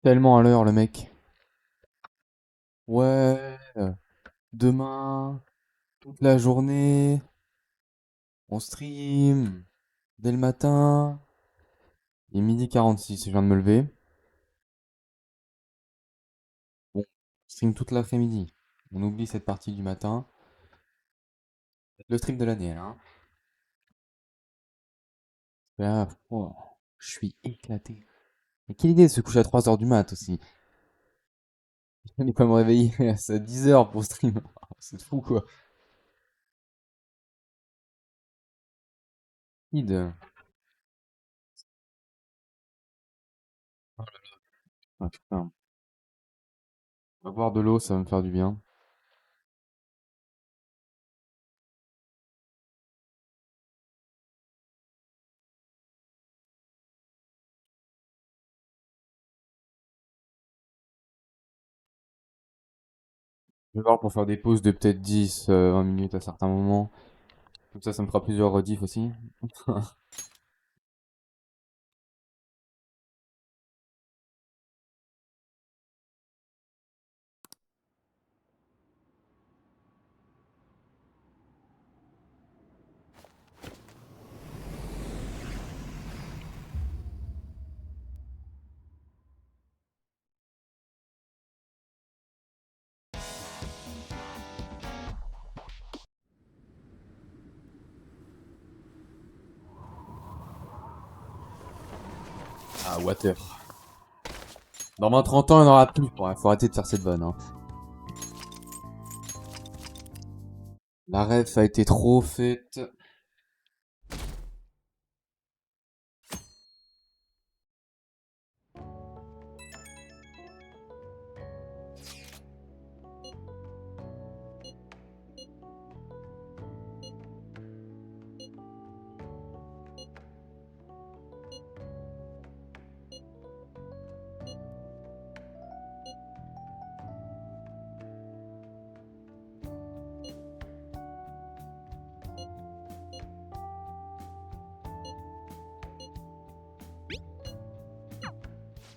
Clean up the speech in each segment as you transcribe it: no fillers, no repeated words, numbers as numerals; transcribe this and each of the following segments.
Tellement à l'heure, le mec. Ouais, demain, toute la journée, on stream, dès le matin. Il est 12h46, je viens de me lever. Bon, on stream toute l'après-midi. On oublie cette partie du matin. Le stream de l'année, là. Hein. Là, oh, je suis éclaté. Mais quelle idée de se coucher à 3h du mat aussi. Je n'ai pas me réveiller à 10h pour stream. C'est fou, quoi. Id. Ah, putain. On va boire de l'eau, ça va me faire du bien. Je vais voir pour faire des pauses de peut-être 10, 20 minutes à certains moments. Comme ça me fera plusieurs rediffs aussi. Ah, water. Dans 20-30 ans, il n'y en aura plus. Ouais, faut arrêter de faire cette vanne. Hein. La ref a été trop faite.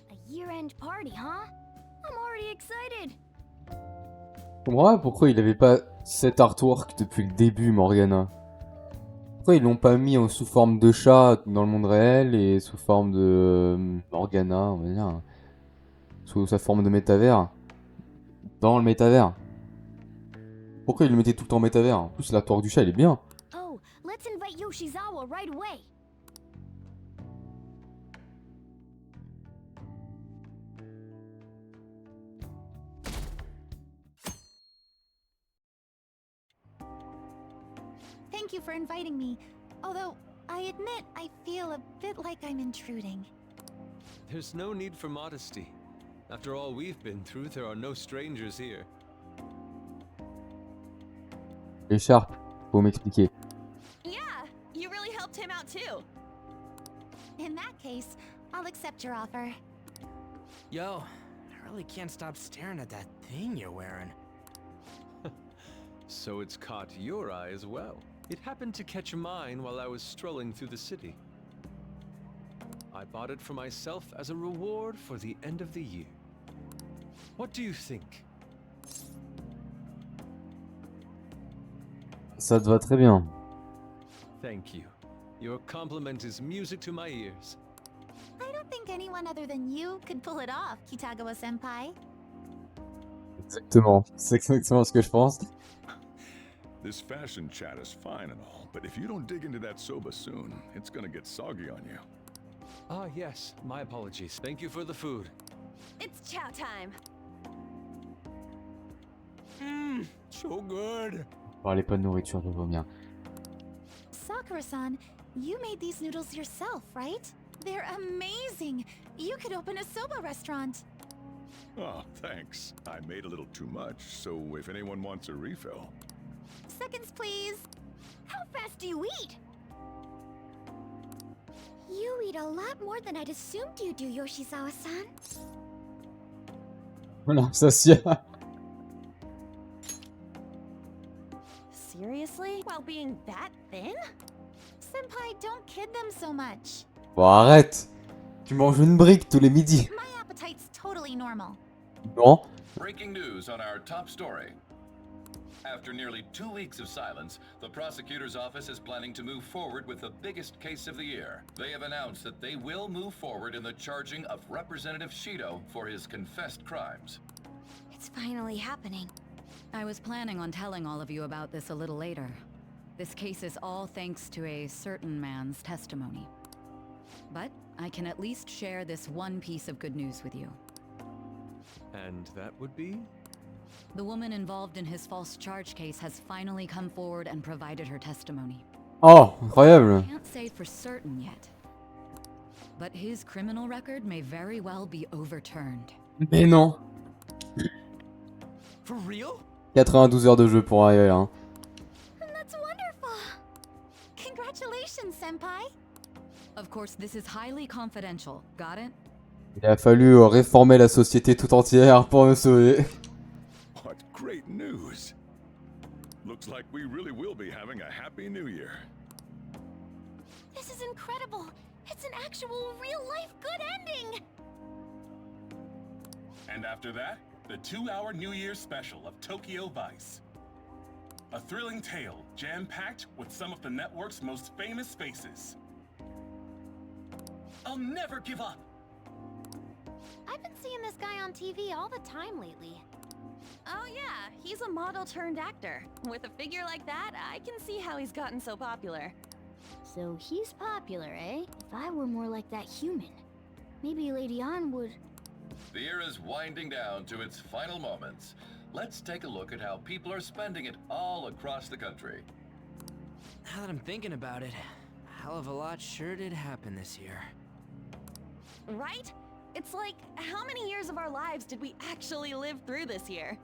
A year-end party, huh? I'm already excited. Je comprends pas pourquoi il avait pas cet artwork depuis le début, Morgana. Pourquoi ils l'ont pas mis sous forme de chat dans le monde réel et sous forme de Morgana, on va dire, sous sa forme de métavers, dans le métavers. Pourquoi ils le mettaient tout le temps en métavers? En plus, l'artwork du chat, il est bien. Oh, let's invite Yoshizawa right away. Thank you for inviting me. Although, I admit I feel a bit like I'm intruding. There's no need for modesty. After all we've been through, there are no strangers here. L'écharpe, faut m'expliquer. Yeah, you really helped him out too. In that case, I'll accept your offer. Yo, I really can't stop staring at that thing you're wearing. So it's caught your eye as well. It happened to catch mine while I was strolling through the city. I bought it for myself as a reward for the end of the year. What do you think? Ça te va très bien. Thank you. Your compliment is music to my ears. I don't think anyone other than you could pull it off, Kitagawa-senpai. Exactement. C'est exactement ce que je pense. This fashion chat is fine and all, but if you don't dig into that soba soon, it's gonna get soggy on you. Ah yes, my apologies. Thank you for the food. It's chow time. So good. Parlez pas de nourriture, je vois bien. Sakura-san, you made these noodles yourself, right? They're amazing! You could open a soba restaurant. Oh, thanks. I made a little too much, so if anyone wants a refill. Seconds, please. How fast do you eat? You eat a lot more than I'd assumed you do, Yoshizawa-san. Voilà, ça c'est... Seriously? While being that thin? Senpai, don't kid them so much. Bon, arrête. Tu manges une brique tous les midis. My appetite's totally totally normal. Non. Breaking news on our top story. After nearly 2 weeks of silence, the prosecutor's office is planning to move forward with the biggest case of the year. They have announced that they will move forward in the charging of Representative Shido for his confessed crimes. It's finally happening. I was planning on telling all of you about this a little later. This case is all thanks to a certain man's testimony. But I can at least share this one piece of good news with you. And that would be? The woman involved in his false charge case has finally come forward and provided her testimony. Oh, incroyable. Can't say for certain yet. But his criminal record may very well be overturned. Mais non. For real? 92 heures de jeu pour arriver là. Hein. That's wonderful. Congratulations, Senpai. Of course, this is highly confidential. Got it? Il a fallu réformer la société tout entière pour me sauver. What great news! Looks like we really will be having a happy new year. This is incredible. It's an actual real-life good ending. And after that, the 2-hour New Year's special of Tokyo Vice. A thrilling tale, jam-packed with some of the network's most famous faces. I'll never give up! I've been seeing this guy on TV all the time lately. Oh yeah, he's a model turned actor. With a figure like that, I can see how he's gotten so popular. So he's popular, eh? If I were more like that human, maybe Lady Ann would... The year is winding down to its final moments. Let's take a look at how people are spending it all across the country. Now that I'm thinking about it, a hell of a lot sure did happen this year. Right? It's like, how many years of our lives did we actually live through this year?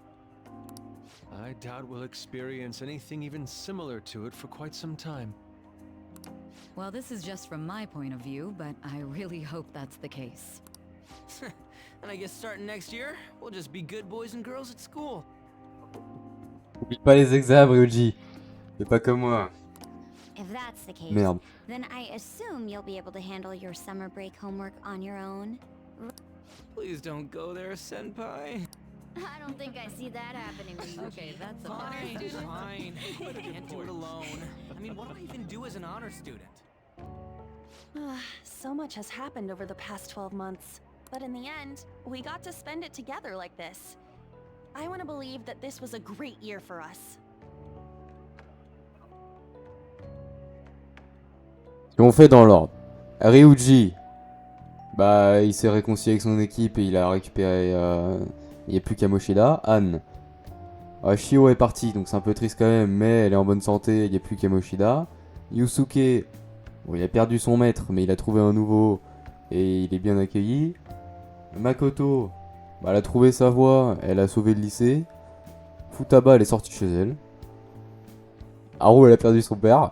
I doubt we'll experience anything even similar to it for quite some time. Well, this is just from my point of view, but I really hope that's the case. And I guess starting next year, we'll just be good boys and girls at school. Oublie pas les examens, Ryuji. Fais pas comme moi. If that's the case, Merde. then I assume you'll be able to handle your summer break homework on your own. Please don't go there, Senpai. I don't think I see that happening with you. Okay, that's a Fine, better start. fine. But I can't do it alone. I mean, what do I even do as an honor student? So much has happened over the past 12 months. But in the end, we got to spend it together like this. I want to believe that this was a great year for us. Si on fait dans l'ordre. Ryuji, bah il s'est réconcilié avec son équipe et il a récupéré. Il n'y a plus qu'Amoshida. Anne. Shio est partie, donc c'est un peu triste quand même, mais elle est en bonne santé, il n'y a plus qu'Amoshida. Yusuke, bon, il a perdu son maître, mais il a trouvé un nouveau et il est bien accueilli. Makoto, bah, elle a trouvé sa voie, elle a sauvé le lycée. Futaba, elle est sortie chez elle. Haru, elle a perdu son père.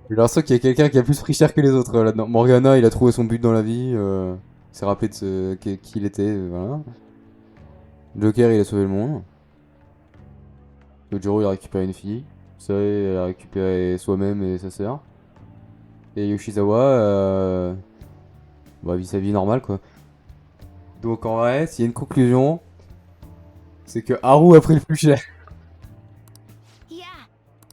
J'ai l'impression qu'il y a quelqu'un qui a plus pris cher que les autres là-dedans. Morgana, il a trouvé son but dans la vie. Il s'est rappelé de qui il était. Voilà. Joker, il a sauvé le monde. Yojiro, il a récupéré une fille. Sae, il a récupéré soi-même et sa sœur. Et Yoshizawa, bah, vit sa vie normale quoi. Donc en vrai, s'il y a une conclusion, c'est que Haru a pris le plus cher. Yeah,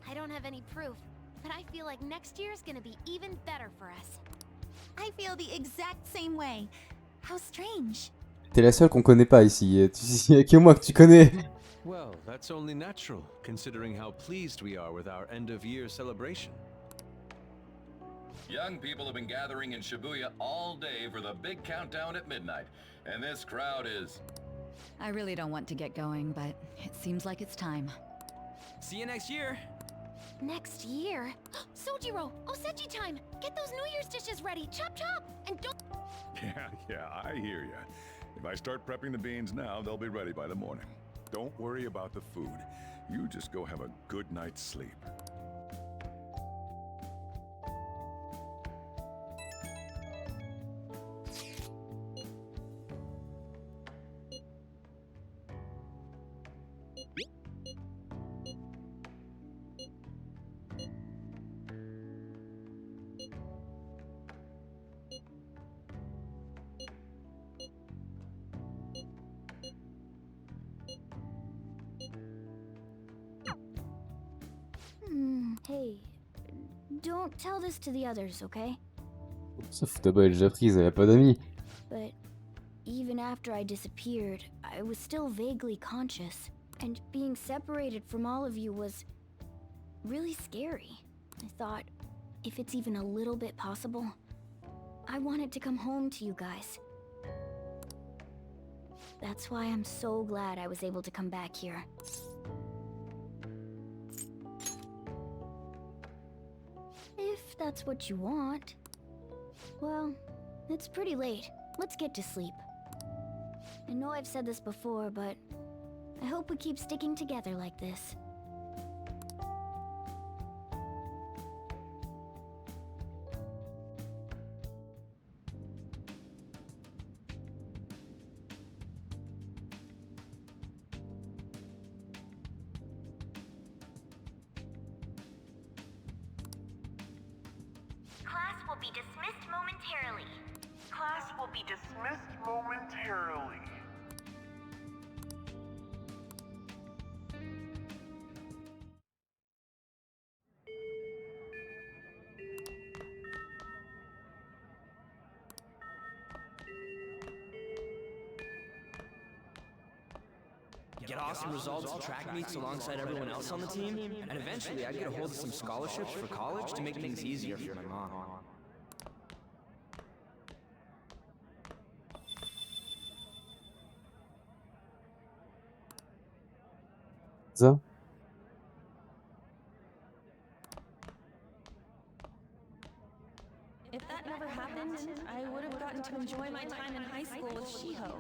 I don't have any proof, but I feel like next year's gonna be even better for us. I feel the exact same way. How strange. T'es la seule qu'on connaît pas ici. Il y a que moi que tu connais. Well, that's only natural, considering how pleased we are with our end-of-year celebration. Young people have been gathering in Shibuya all day for the big countdown at midnight, and this crowd is... I really don't want to get going, but it seems like it's time. See you next year. Next year? Sojiro, Osechi time! Get those New Year's dishes ready! Chop chop! And don't... Yeah, I hear ya. If I start prepping the beans now, they'll be ready by the morning. Don't worry about the food. You just go have a good night's sleep. Don't tell this to the others, okay? Ça Futaba est déjà prise, elle a pas d'amis. But even after I disappeared, I was still vaguely conscious. And being separated from all of you was really scary. I thought, if it's even a little bit possible, I wanted to come home to you guys. That's why I'm so glad I was able to come back here. If that's what you want. Well, it's pretty late. Let's get to sleep. I know I've said this before, but I hope we keep sticking together like this. Class will be dismissed momentarily. Class will be dismissed momentarily. Get awesome results at track meets alongside everyone else on the team, and eventually I'd get a hold of some scholarships for college to make things easier for my mom. Ça? If that never happened, I would have gotten to enjoy my time in high school with Shiho.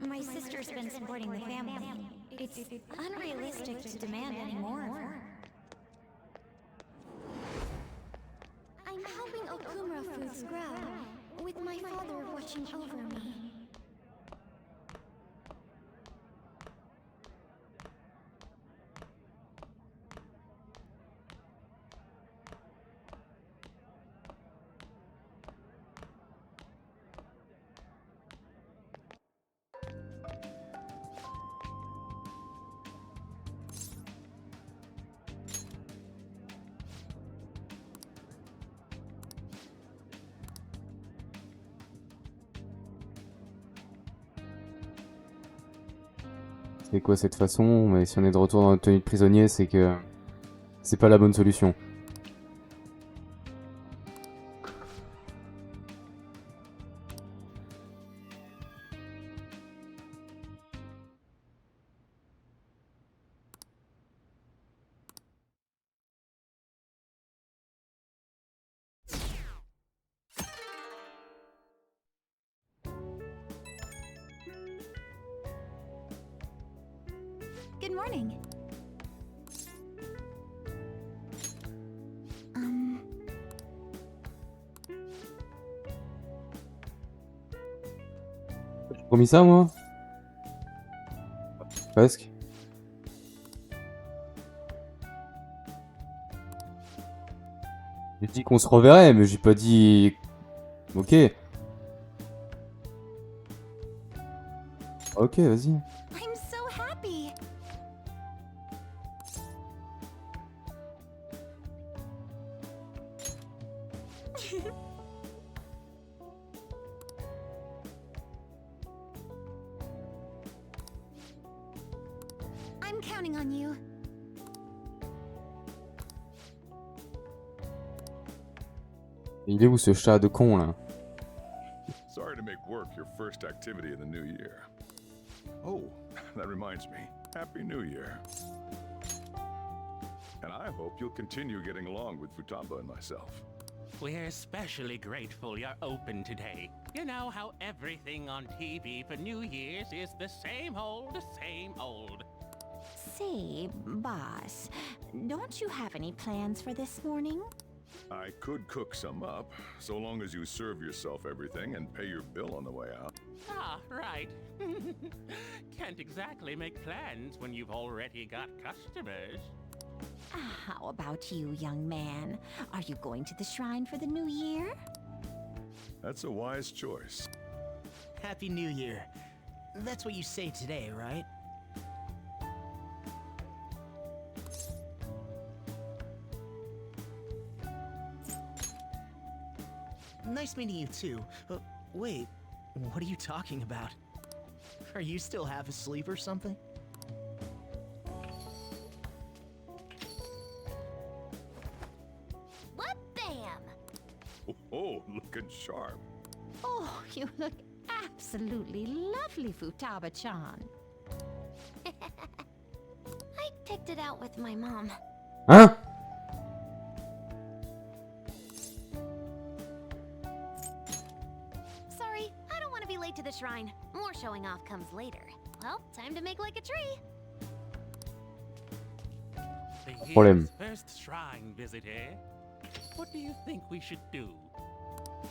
My sister's been supporting the family. It's unrealistic to demand any more of her. I'm helping Okumura Foods grow, with my father watching over me. C'est quoi cette façon? Mais si on est de retour dans notre tenue de prisonnier, c'est que c'est pas la bonne solution. Good morning. J'ai promis ça, moi? Presque. J'ai dit qu'on se reverrait, mais j'ai pas dit... Ok. Ok, vas-y. I'm so happy! I'm counting on you. Il est où ce chat de con, là? Sorry to make work your first activity in the new year. Oh, that reminds me. Happy New Year. And I hope you'll continue getting along with Futaba and myself. We're especially grateful you're open today. You know how everything on TV for New Year's is the same old, same old. Say, boss, don't you have any plans for this morning? I could cook some up, so long as you serve yourself everything and pay your bill on the way out. Ah, right. Can't exactly make plans when you've already got customers. How about you, young man? Are you going to the shrine for the new year? That's a wise choice. Happy New Year. That's what you say today, right? Nice meeting you too. Wait, what are you talking about? Are you still half asleep or something? What bam? Oh, looking sharp. Oh, you look absolutely lovely, Futaba-chan. I picked it out with my mom. Hein? Sorry, I don't want to be late to the shrine. More showing off comes later. Well, time to make like a tree. The Problem. year's first shrine visit, eh? What do you think we should do?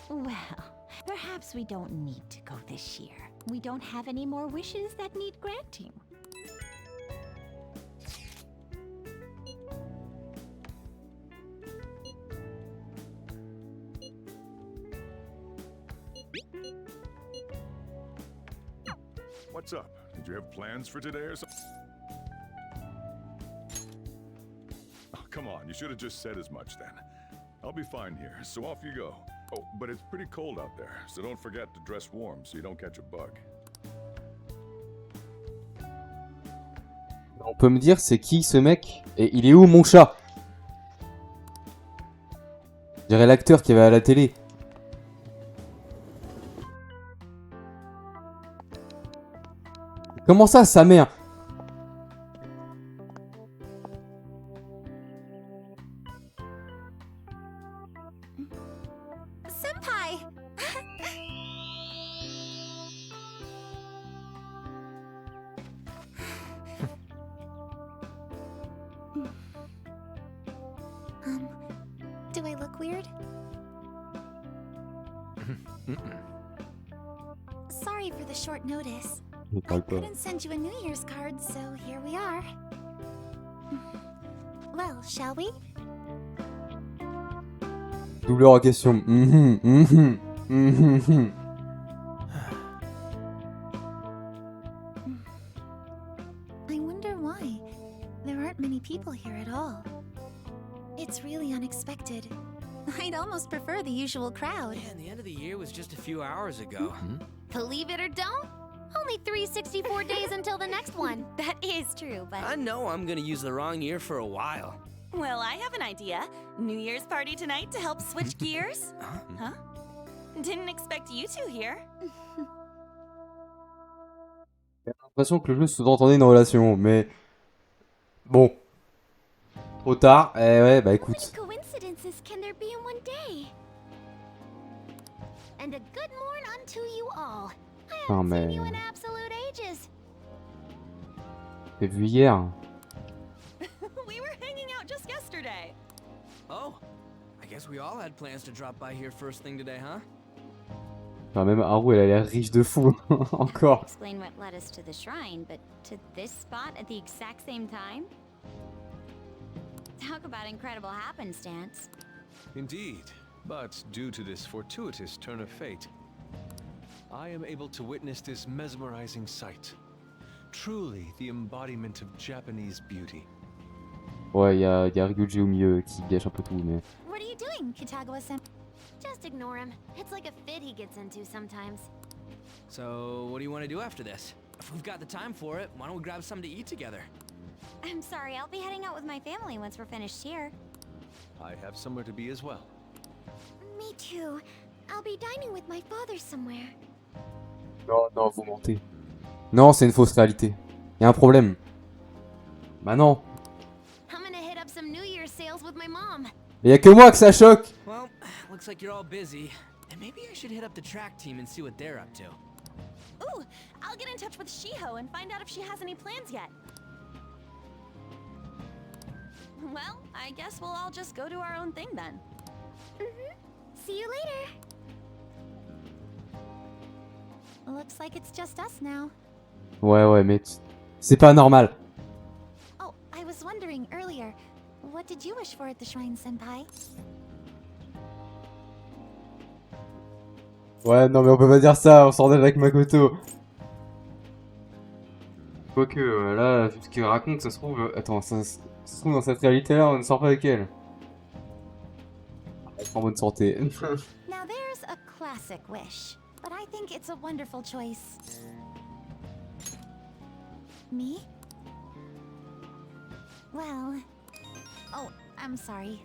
Well, perhaps we don't need to go this year. We don't have any more wishes that need granting. What's up? Did you have plans for today or something? Oh, come on, you should have just said as much then. I'll be fine here, so off you go. Oh, but it's pretty cold out there, so don't forget to dress warm so you don't catch a bug. On peut me dire c'est qui ce mec? Et il est où mon chat? Je dirais l'acteur qui avait à la télé. Comment ça, sa mère? Senpai! Do I look weird? Sorry for the short notice. I couldn't send you a New Year's card, so here we are. Well, shall we? Doubleur en question. I wonder why. There aren't many people here at all. It's really unexpected. I'd almost prefer the usual crowd. Man, the end of the year was just a few hours ago. Believe it or don't, only 364 days until the next one. That is true, but... I know I'm gonna use the wrong year for a while. Well, I have an idea. New Year's party tonight to help switch gears? Huh? Didn't expect you two here. J'ai l'impression que le jeu sous-entendait une relation, mais... Bon. Trop tard. Eh ouais, bah écoute. How many coincidences can there be in one day? And a good morn unto you all. I haven't seen you in absolute ages. J'ai vu hier. We were hanging out just yesterday. Oh, I guess we all had plans to drop by here first thing today, huh? Enfin, même Haru, elle a l'air riche de fou. Encore. Explain what led us to the shrine, but to this spot at the exact same time? Talk about incredible happenstance. Indeed, but due to this fortuitous turn of fate, I am able to witness this mesmerizing sight. Truly the embodiment of Japanese beauty. Ouais, y a Ryuji au milieu qui gâche un peu tout, mais... What are you doing, Kitagawa-sen? Just ignore him. It's like a fit he gets into sometimes. So, what do you want to do after this? If we've got the time for it, why don't we grab something to eat together? I'm sorry, I'll be heading out with my family once we're finished here. I have somewhere to be as well. Me too. I'll be dining with my father somewhere. Non, non, vous mentez. Non, c'est une fausse réalité. Y a un problème. Bah non. I'm gonna hit up some New Year's sales with my mom. Mais y a que moi que ça choque. Well, looks like you're all busy. And maybe I should hit up the track team and see what they're up to. Ooh, I'll get in touch with Shiho and find out if she has any plans yet. Well, I guess we'll all just go do our own thing then. See you later. Looks like it's just us now. Ouais, ouais, mais c'est pas normal. Oh, I was wondering earlier, What did you wish for at the shrine, Senpai? Ouais, non, mais on peut pas dire ça, on s'ordonne avec Makoto. Quoique, là, vu ce qu'il raconte, ça se trouve. Attends, ça se trouve dans cette réalité-là, on ne sort pas avec elle. Elle est en bonne santé. Now there's a classic wish, but I think it's a wonderful choice. Me? Well... Oh, I'm sorry.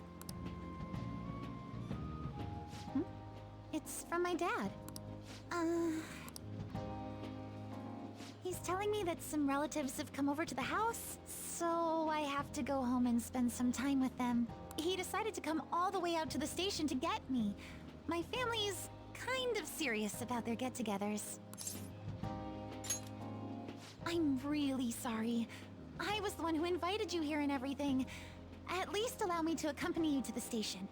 It's from my dad. He's telling me that some relatives have come over to the house, so I have to go home and spend some time with them. He decided to come all the way out to the station to get me. My family's kind of serious about their get-togethers. I'm really sorry. I was the one who invited you here and everything. At least allow me to accompany you to the station.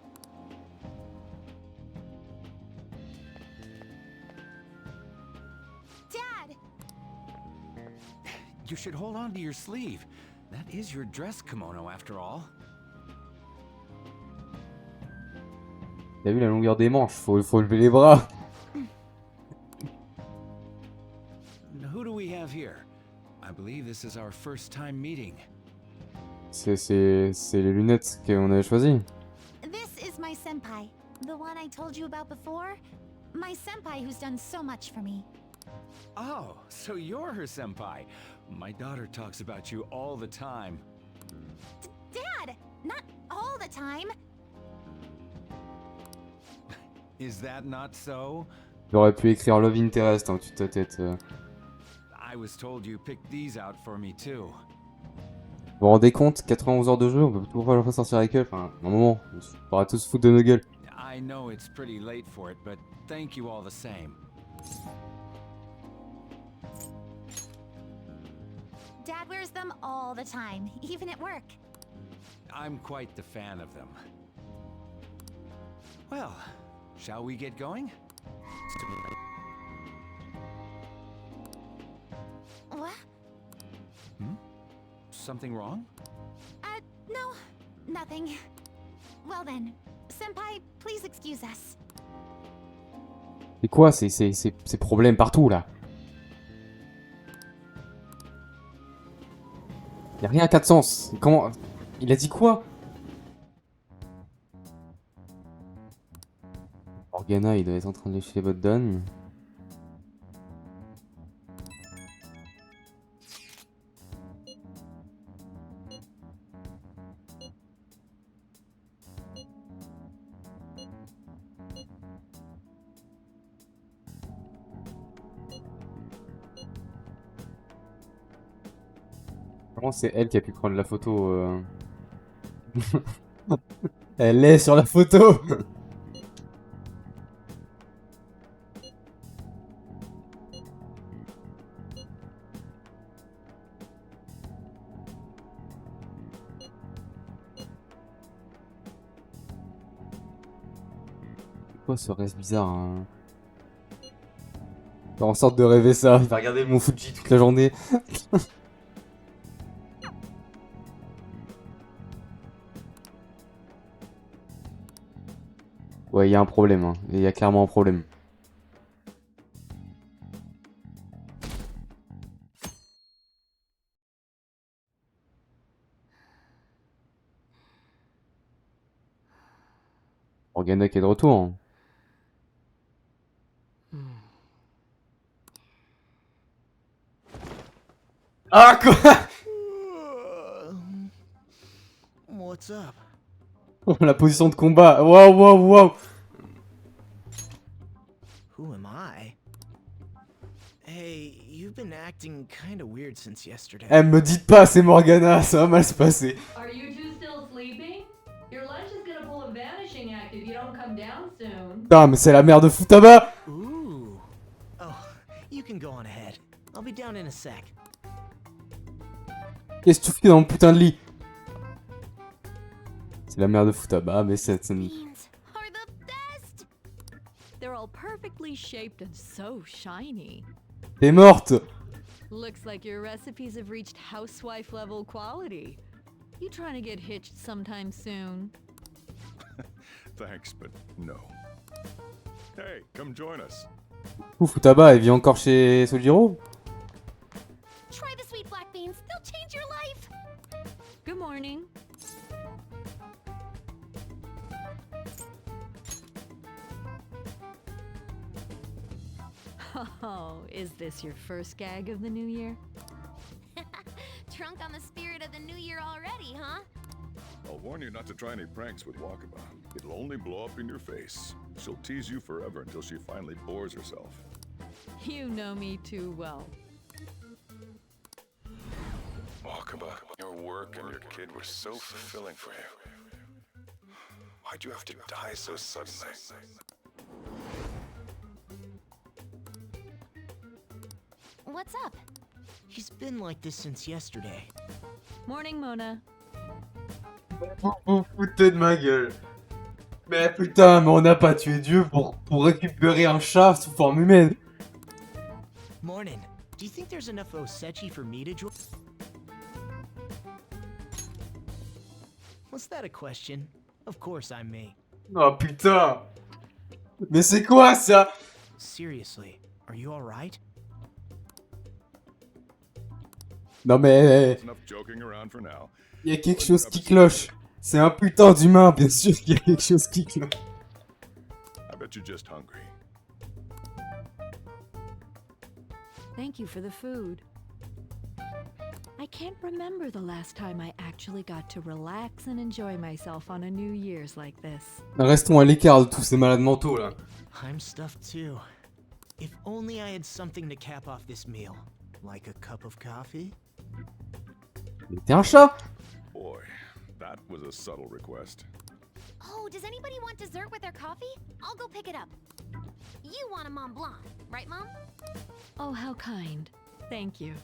Dad! You should hold on to your sleeve. That is your dress kimono after all. T'as vu la longueur des manches, faut lever les bras. Who do we have here? I believe this is our first time meeting. C'est les lunettes qu'on avait choisies. This is my senpai, the one I told you about before. My senpai who's done so much for me. Oh, so you're her senpai. My daughter talks about you all the time. Dad! Not all the time. Is that not so? J'aurais pu écrire Love Interest en dessous de ta tête. I was told you picked these out for me too. Vous vous rendez compte, 91 heures de jeu, on peut toujours pas sortir avec elle. Enfin, un moment, on pourra tous se foutre de nos gueules. I know it's pretty late for it, but thank you all the same. Dad wears them all the time, even at work. I'm quite the fan of them. Well, shall we get going? What? Something wrong? No, nothing. Well then, senpai, please excuse us. C'est quoi ces problèmes partout là? Y'a rien qui a de sens. Comment? Il a dit quoi? Morgana, il doit être en train de lécher les bottes d'âne. C'est elle qui a pu prendre la photo. Elle est sur la photo. C'est quoi ce reste bizarre hein? Faire en sorte de rêver ça. Il va regarder mon Fuji toute la journée. Ouais, il y a un problème, hein. Il y a clairement un problème. Morgana qui est de retour. Hein. Ah quoi? What's up? La position de combat. Waouh, waouh, waouh. Who am I? Hey, you've been acting kind of weird since yesterday. Eh, me dites pas, c'est Morgana, ça va mal se passer. Are you two still sleeping? Your lunch is gonna pull a vanishing act if you don't come down soon. Putain, mais c'est la mère de Futaba. Ooh. Oh, you can go on ahead. I'll be down in a sec. Qu'est-ce que tu fais dans mon putain de lit? C'est la mère de Futaba, mais c'est... They're all perfectly shaped and so shiny. T'es morte. Looks like your recipes have reached housewife level quality. You trying to get hitched sometime soon? Thanks, but no. Hey, come join us. Ouf, Futaba, elle vit encore chez Sojiro? Try the sweet black beans. They'll change your life. Good morning. Oh, is this your first gag of the new year? Drunk on the spirit of the new year already, huh? I'll warn you not to try any pranks with Wakaba. It'll only blow up in your face. She'll tease you forever until she finally bores herself. You know me too well. Wakaba, your work and your kid were so fulfilling for you. Why'd you have to die so suddenly? What's up? He's been like this since yesterday. Morning, Mona. Vous vous foutez de ma gueule. Mais putain, mais on n'a pas tué Dieu pour récupérer un chat sous forme humaine. Morning. Do you think there's enough osechi for me to join? Was that a question? Of course I'm me. Oh putain. Mais c'est quoi ça? Seriously, are you alright? Non mais... Enough joking around for now. Il y a quelque chose qui cloche. C'est un putain d'humain, bien sûr qu'il y a quelque chose qui cloche. I bet you're just hungry. Thank you for the food. I can't remember the last time I actually got to relax and enjoy myself on a New Year's like this. Restons à l'écart de tous ces malades mentaux là. I'm stuffed too. If only I had something to cap off this meal. Like a cup of coffee? Mais t'es un chat? Boy, that was a subtle request. Oh, does anybody want dessert with their coffee? I'll go pick it up. You want a Mont Blanc, right, Mom? Oh, how kind. Thank you.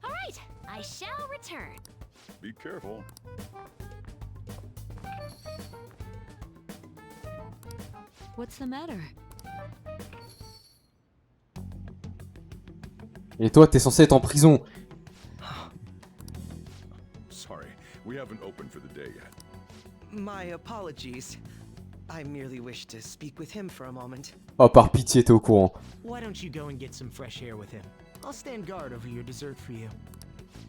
All right, I shall return. Be careful. What's the matter? Et toi, t'es censé être en prison. Sorry, we haven't opened for the day yet. My apologies. I merely wish to speak with him for a moment. Oh, par pitié, t'es au courant. Why don't you go and get some fresh air with him? I'll stand guard over your dessert for you.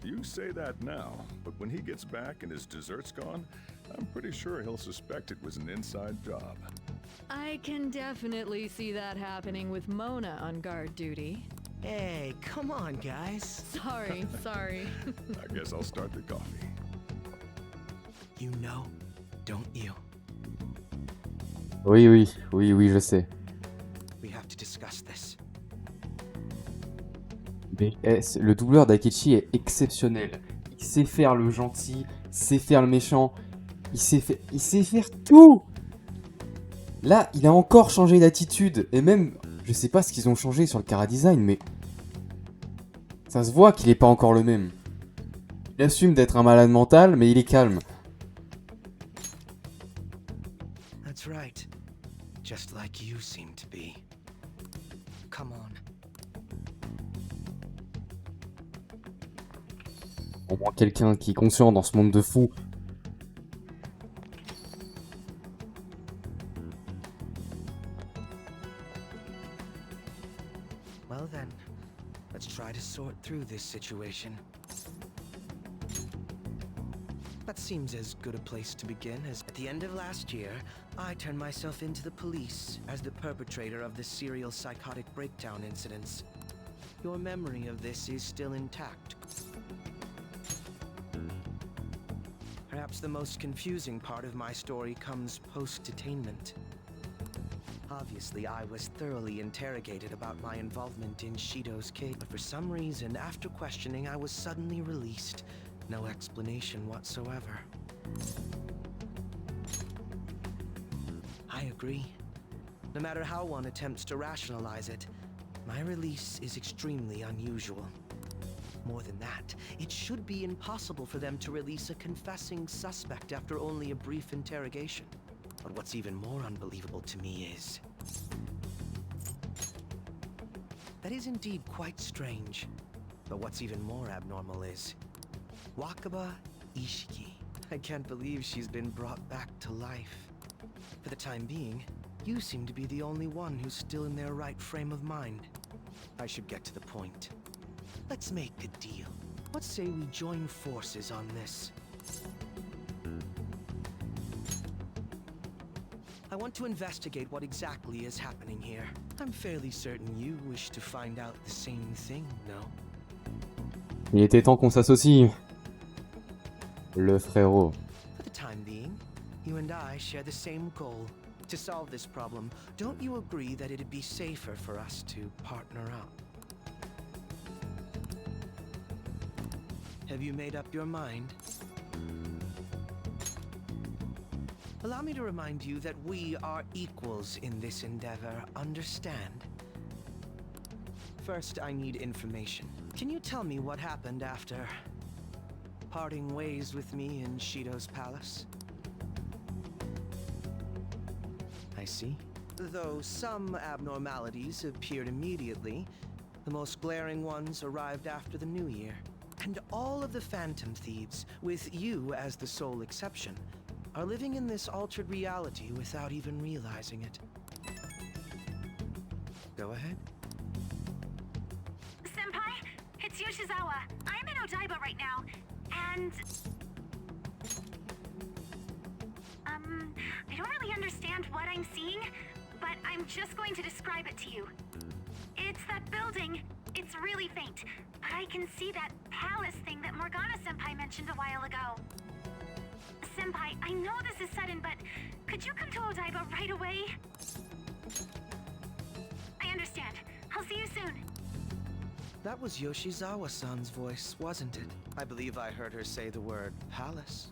You say that now, but when he gets back and his dessert's gone, I'm pretty sure he'll suspect it was an inside job. I can definitely see that happening with Mona on guard duty. Hey, come on, guys. Sorry. I guess I'll start the coffee. You know, don't you? Oui, je sais. We have to discuss this. Mais, le doubleur d'Akechi est exceptionnel. Il sait faire le gentil, il sait faire le méchant, il sait faire tout. Là, il a encore changé d'attitude. Et même, je sais pas ce qu'ils ont changé sur le chara-design, mais... ça se voit qu'il est pas encore le même. Il assume d'être un malade mental, mais il est calme. That's right. Just like you seem to be. Come on. Au moins quelqu'un qui est conscient dans ce monde de fous. Well then, let's try to sort through this situation. That seems as good a place to begin as at the end of last year, I turned myself into the police as the perpetrator of the serial psychotic breakdown incidents. Your memory of this is still intact. Perhaps the most confusing part of my story comes post-detainment. Obviously, I was thoroughly interrogated about my involvement in Shido's case, but for some reason, after questioning, I was suddenly released. No explanation whatsoever. I agree. No matter how one attempts to rationalize it, my release is extremely unusual. More than that, it should be impossible for them to release a confessing suspect after only a brief interrogation. But what's even more unbelievable to me is... that is indeed quite strange. But what's even more abnormal is... Wakaba Ishiki. I can't believe she's been brought back to life. For the time being, you seem to be the only one who's still in their right frame of mind. I should get to the point. Let's make a deal. Let's say we join forces on this. I want to investigate what exactly is happening here. I'm fairly certain you wish to find out the same thing, no? Il était temps qu'on s'associe. Le frérot. For the time being, you and I share the same goal. To solve this problem, don't you agree that it'd be safer for us to partner up? Have you made up your mind? Allow me to remind you that we are equals in this endeavor, understand? First, I need information. Can you tell me what happened after parting ways with me in Shido's palace? I see. Though some abnormalities appeared immediately, the most glaring ones arrived after the new year. And all of the Phantom Thieves, with you as the sole exception, are living in this altered reality without even realizing it. Go ahead. Senpai, it's Yoshizawa. I'm in Odaiba right now, and... I don't really understand what I'm seeing, but I'm just going to describe it to you. It's that building. It's really faint, but I can see that palace thing that Morgana-senpai mentioned a while ago. Senpai, I know this is sudden, but could you come to Odaiba right away? I understand. I'll see you soon. That was Yoshizawa-san's voice, wasn't it? I believe I heard her say the word palace.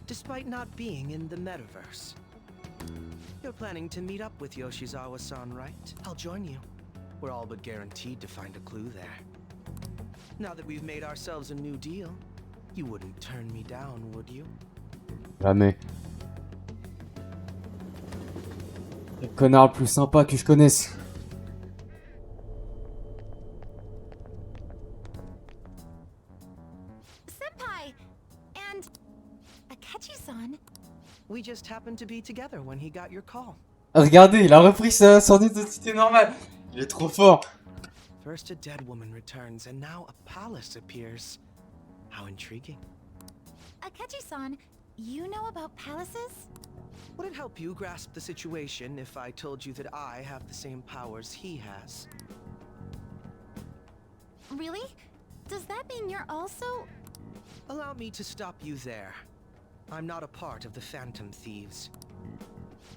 Despite not being in the metaverse. You're planning to meet up with Yoshizawa-san, right? I'll join you. We're all but guaranteed to find a clue there. Now that we've made ourselves a new deal, you wouldn't turn me down, would you? Jamais. Le connard le plus sympa que je connaisse. Senpai! And... Akechi-san? We just happened to be together when he got your call. Regardez, il a repris son identité normale. Il est trop fort. First a dead woman returns, and now a palace appears. How intriguing. Akechi-san, you know about palaces? Would it help you grasp the situation if I told you that I have the same powers he has? Really? Does that mean you're also... Allow me to stop you there. I'm not a part of the Phantom Thieves.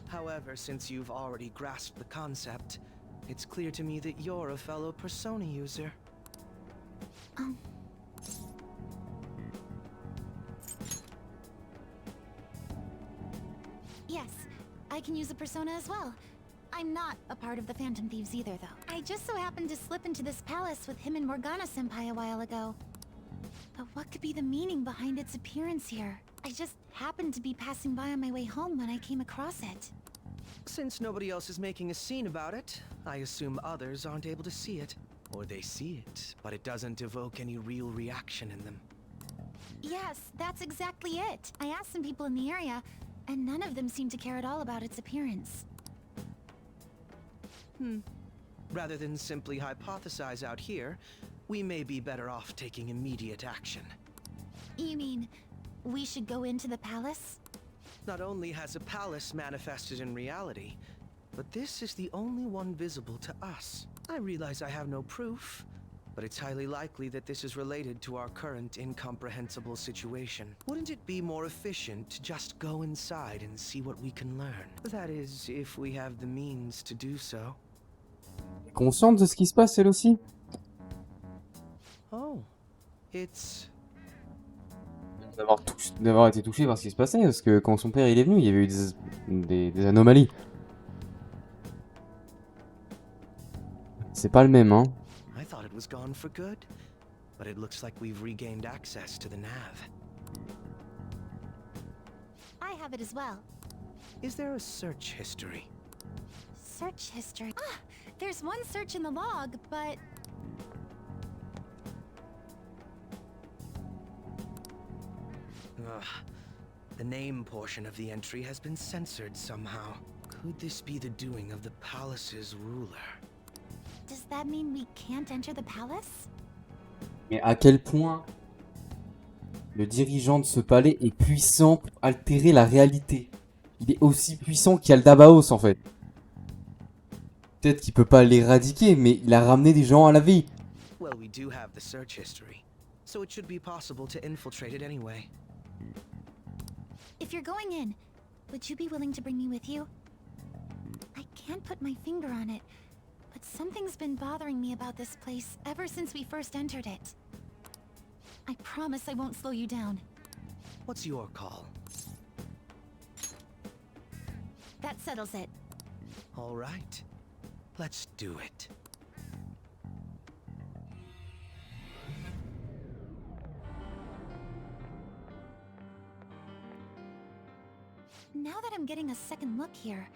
However, since you've already grasped the concept, it's clear to me that you're a fellow Persona user. Yes, I can use a persona as well. I'm not a part of the Phantom Thieves either, though. I just so happened to slip into this palace with him and Morgana-senpai a while ago. But what could be the meaning behind its appearance here? I just happened to be passing by on my way home when I came across it. Since nobody else is making a scene about it, I assume others aren't able to see it. Or they see it, but it doesn't evoke any real reaction in them. Yes, that's exactly it. I asked some people in the area, and none of them seemed to care at all about its appearance. Rather than simply hypothesize out here, we may be better off taking immediate action. You mean, we should go into the palace? Not only has a palace manifested in reality, but this is the only one visible to us. I realize I have no proof, but it's highly likely that this is related to our current incomprehensible situation. Wouldn't it be more efficient to just go inside and see what we can learn? That is, if we have the means to do so. Consciente de ce qui se passe, elle aussi? Oh, it's... D'avoir été touché par ce qui se passait, parce que quand son père il est venu, il y avait eu des anomalies. C'est pas le même, hein. I thought it was gone for good, but it looks like we've regained access to the nav. I have it as well. Is there a search history? Search history? Ah, there's one search in the log, but... The name portion of the entry has been censored somehow. Could this be the doing of the palace's ruler? Does that mean we can't enter the palace? Mais à quel point le dirigeant de ce palais est puissant pour altérer la réalité. Il est aussi puissant qu'Aldabaos en fait. Peut-être qu'il peut pas l'éradiquer, mais il a ramené des gens à la vie. Well, we do have the search history, so it should be possible to infiltrate it anyway. If you're going in, would you be willing to bring me with you? I can't put my finger on it, but something's been bothering me about this place ever since we first entered it. I promise I won't slow you down. What's your call? That settles it. All right. Let's do it. Now that I'm getting a second look here,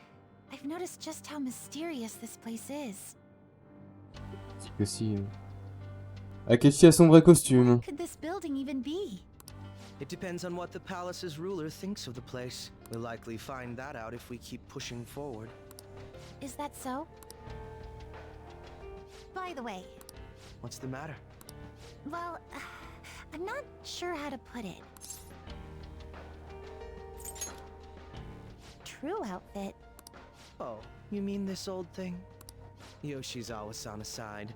I've noticed just how mysterious this place is. C'est que si. Akechi a son vrai costume. What could this building even be? It depends on what the palace's ruler thinks of the place. We'll likely find that out if we keep pushing forward. Is that so? By the way... What's the matter? Well, I'm not sure how to put it. True outfit. Oh, you mean this old thing? Yoshizawa-san aside,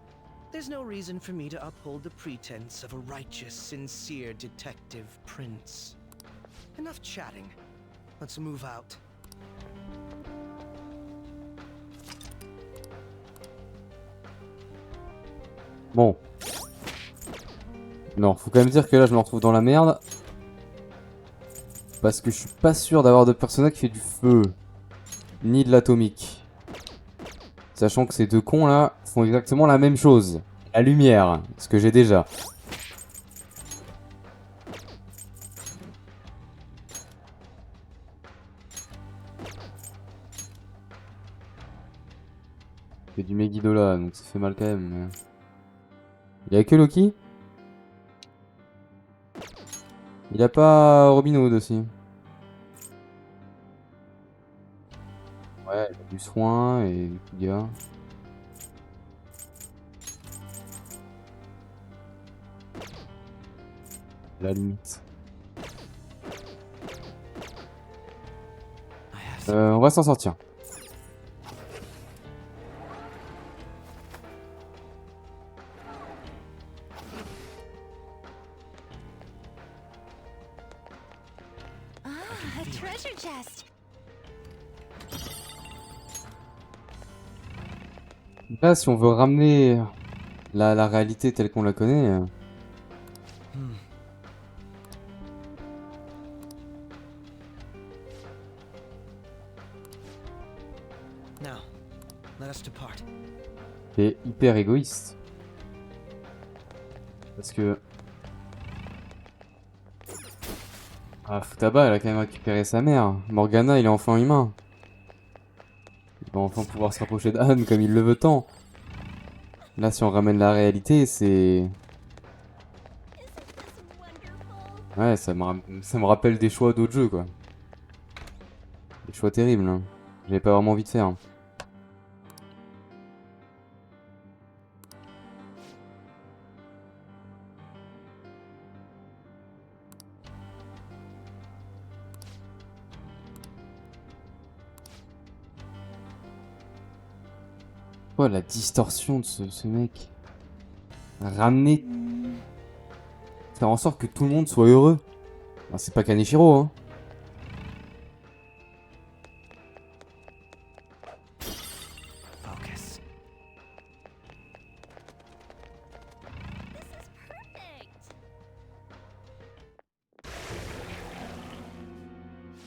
there's no reason for me to uphold the pretense of a righteous, sincere detective prince. Enough chatting. Let's move out. Bon. Non, faut quand même dire que là je me retrouve dans la merde. Parce que je suis pas sûr d'avoir de personnage qui fait du feu. Ni de l'atomique. Sachant que ces deux cons là font exactement la même chose. La lumière, ce que j'ai déjà. C'est du Megiddo donc ça fait mal quand même. Mais... Il y a que Loki? Il a pas Robin Hood aussi? Ouais, il a du soin et du coup, gars. La limite. On va s'en sortir. Ah, a treasure chest. Là, si on veut ramener la réalité telle qu'on la connaît... Now, let us depart. C'est hyper égoïste. Parce que... Ah, Futaba, elle a quand même récupéré sa mère. Morgana, il est enfin humain. Il va enfin pouvoir se rapprocher d'Anne comme il le veut tant. Là, si on ramène la réalité, c'est... Ouais, ça me rappelle des choix d'autres jeux, quoi. Des choix terribles, hein. J'avais pas vraiment envie de faire. Oh, la distorsion de ce mec. Ramener... Faire en sorte que tout le monde soit heureux. Ah, c'est pas Kaneshiro, hein. Focus.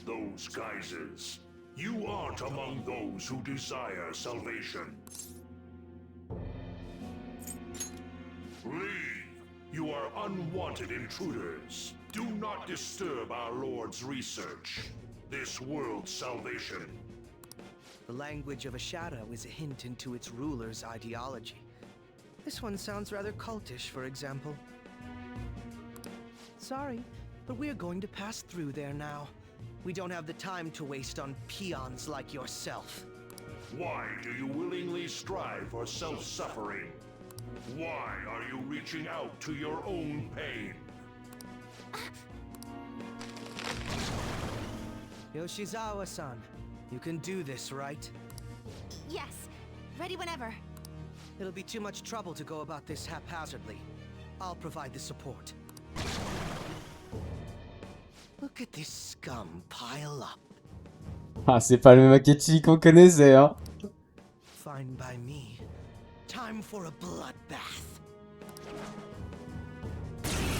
Those guises. You aren't among those who desire salvation. Leave. You are unwanted intruders. Do not disturb our Lord's research. This world's salvation. The language of a shadow is a hint into its ruler's ideology. This one sounds rather cultish, for example. Sorry, but we're going to pass through there now. We don't have the time to waste on peons like yourself. Why do you willingly strive for self-suffering? Why are you reaching out to your own pain? Yoshizawa-san, you can do this, right? Yes, ready whenever. It'll be too much trouble to go about this haphazardly. I'll provide the support. Look at this scum pile up. Ah, c'est pas le même Akechi qu'on connaissait, hein. Fine by me. Time for a bloodbath.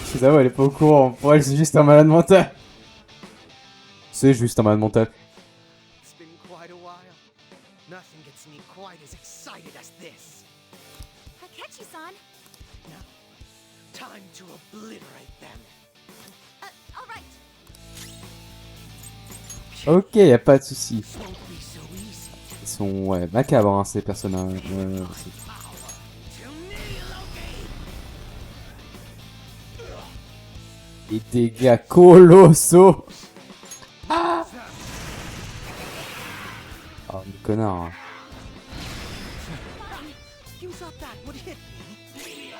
Shizawa, elle est pas au courant. Pour elle, c'est juste un malade mental. C'est juste un malade mental. It's been quite a while. Nothing gets me quite as excited as this. Akechi-san. Now, time to obliterate them. All right. Ok, y a pas de souci. Ils sont, ouais, macabres, hein, ces personnages. Des dégâts colossaux. Ah, oh, le connard. Hein. You thought that would hit me?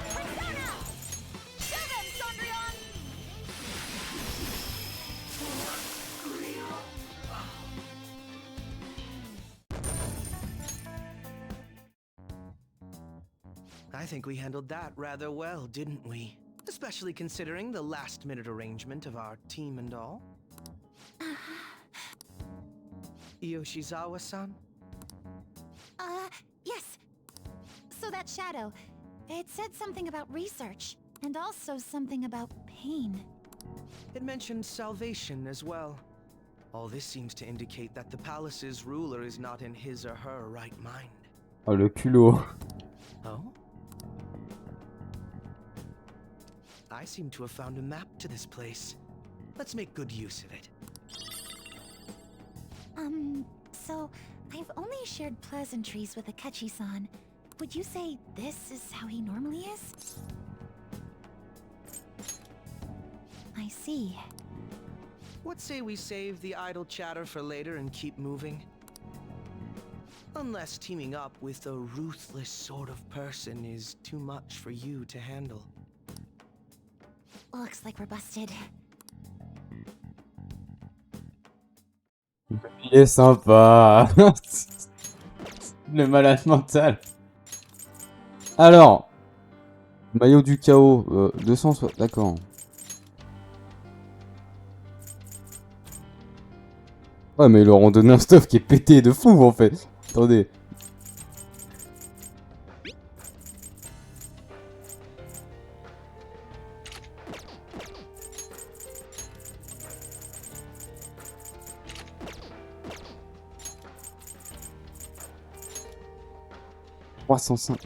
I think we handled that rather well, didn't we? Especially considering the last-minute arrangement of our team and all. Yoshizawa-san? Yes. So that shadow, it said something about research, and also something about pain. It mentioned salvation as well. All this seems to indicate that the palace's ruler is not in his or her right mind. Oh, le culot. Oh? I seem to have found a map to this place. Let's make good use of it. So I've only shared pleasantries with Akechi-san. Would you say this is how he normally is? I see. What say we save the idle chatter for later and keep moving? Unless teaming up with a ruthless sort of person is too much for you to handle. Looks like we're busted. Il est sympa. Le malade mental. Alors. Maillot du chaos. 260. D'accord. Ouais, mais ils leur ont donné un stuff qui est pété de fou en fait. Attendez.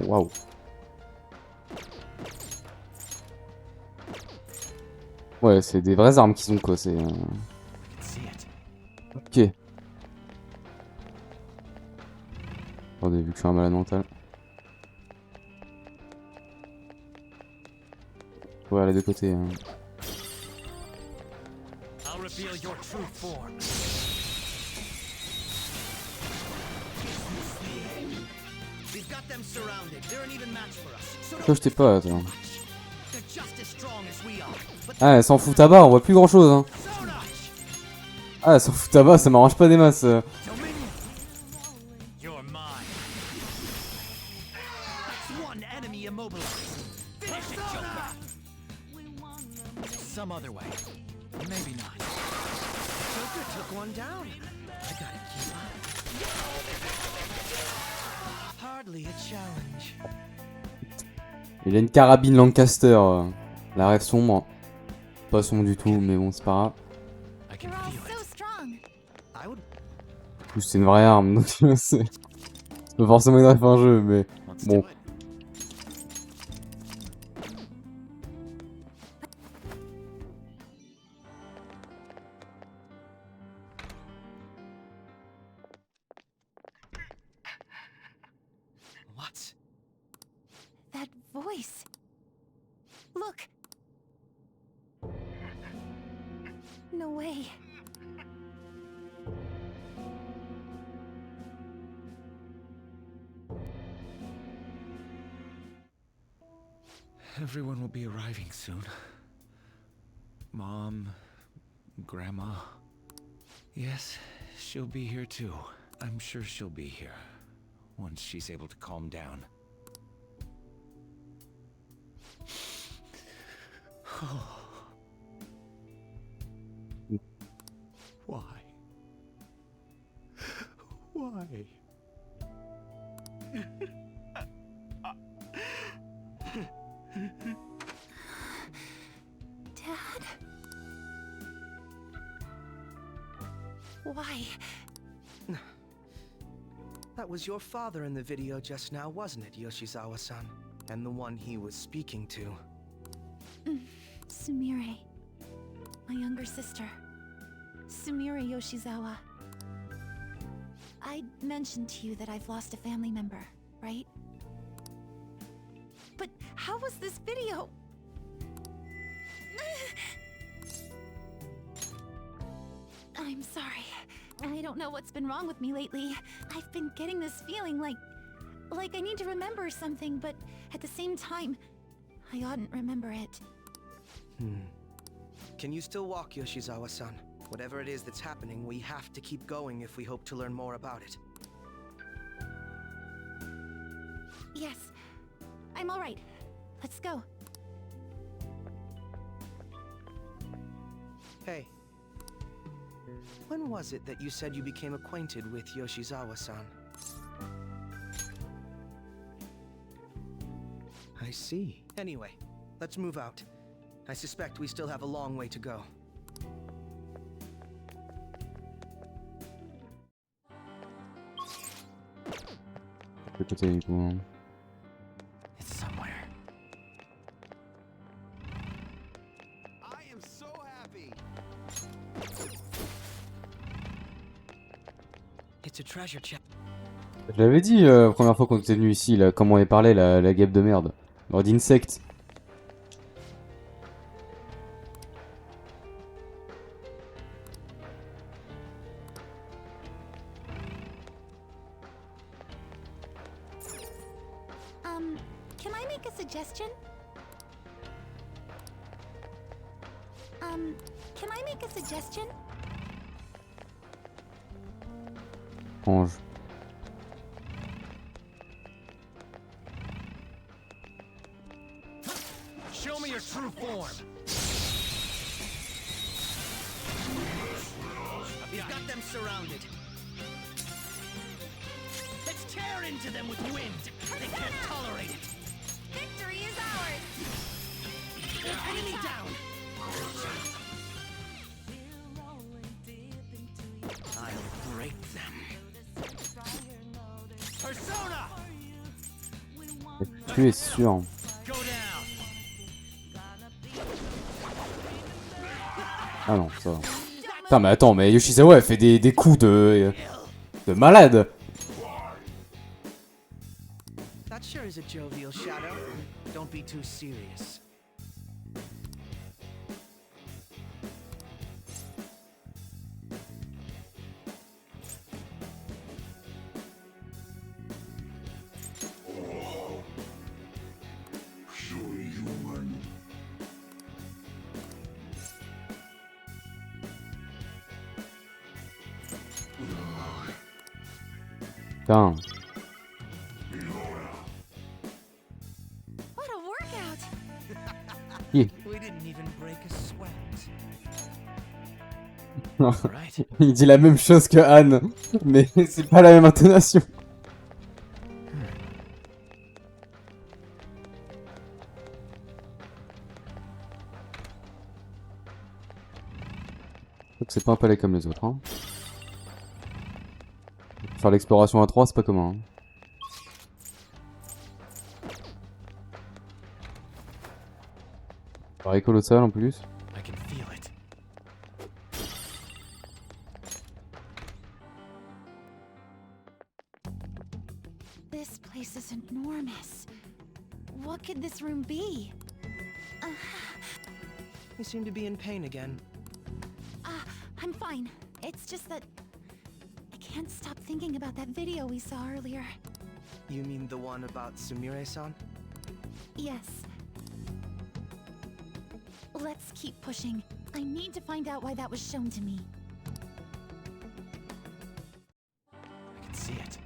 Waouh. Ouais, c'est des vraies armes qu'ils ont quoi, c'est... Ok. Attendez, vu que je suis un malade mental. Ouais, aller de côté. Hein. Toi, je t'ai pas, attends. Ah, elle s'en fout tabac, on voit plus grand chose. Hein. Ah, elle s'en fout tabac, ça m'arrange pas des masses. Some other way. Maybe not. Joker took one down. I gotta keep up. Hardly a challenge. Il a une carabine Lancaster. La rêve sombre. Pas sombre du tout, mais bon, c'est pas grave. En plus, c'est une vraie arme, donc c'est pas forcément une rêve un jeu, mais bon. What? That voice. Look. Everyone will be arriving soon. Mom, Grandma. Yes, she'll be here too. I'm sure she'll be here once she's able to calm down. Why? Why? Dad? Why? That was your father in the video just now, wasn't it, Yoshizawa-san? And the one he was speaking to. Sumire. My younger sister. Sumire Yoshizawa. I mentioned to you that I've lost a family member, right? But how was this video? I'm sorry. I don't know what's been wrong with me lately. I've been getting this feeling like I need to remember something, but at the same time, I oughtn't remember it. Can you still walk, Yoshizawa-san? Whatever it is that's happening, we have to keep going if we hope to learn more about it. Yes, I'm all right. Let's go. Hey. When was it that you said you became acquainted with Yoshizawa-san? I see. Anyway, let's move out. I suspect we still have a long way to go. It's somewhere. I am so happy. It's a treasure chest. Je l'avais dit la première fois qu'on était venu ici, là, comment elle parlait, la guêpe de merde. Mort d'insectes. Can I make a suggestion? Can I make a suggestion? Ange. Show me your true form. We've got them surrounded. Let's tear into them with wind. They can't tolerate it. Victory is ours! Enemy down. I'll break them. Persona. Tu es sûr? Ah non, ça va. Putain, mais attends, mais Yoshizawa elle fait des coups de malade. That sure is a jovial shadow. Don't be too serious. Putain. What a workout! Yeah. We didn't even break a sweat. Il dit la même chose que Anne, mais c'est pas la même intonation. C'est pas un palais comme les autres, hein. Faire l'exploration à 3, c'est pas commun. Hein. Pareil colossal en plus. I can feel it. This place is enormous. What could this room be? You seem to be in pain again. I'm fine. It's just that I can't stop thinking about that video we saw earlier. You mean the one about Sumire-san? Yes. Let's keep pushing. I need to find out why that was shown to me. I can see it.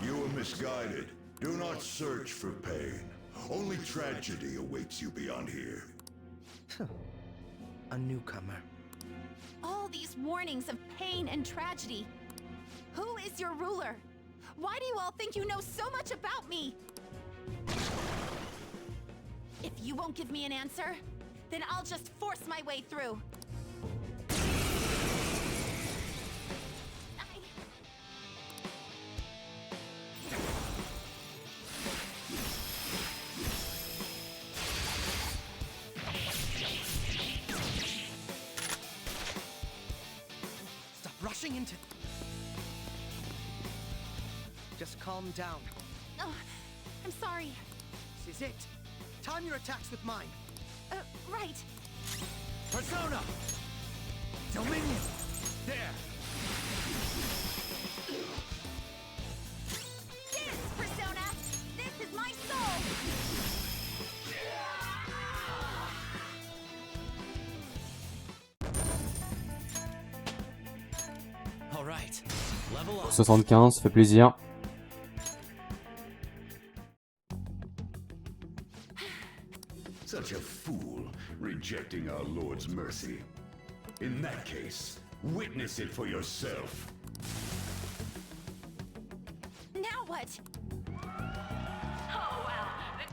You were misguided. Do not search for pain. Only tragedy awaits you beyond here. A newcomer. All these warnings of pain and tragedy. Who is your ruler? Why do you all think you know so much about me? If you won't give me an answer, then I'll just force my way through. Rushing into... Just calm down. Oh, I'm sorry. This is it. Time your attacks with mine. Right. Persona! Dominion! There! This, Persona! This is my soul! All right. Level up. 75, fait plaisir. Such a fool, rejecting our Lord's mercy. In that case, witness it for yourself. Now what? Oh, well,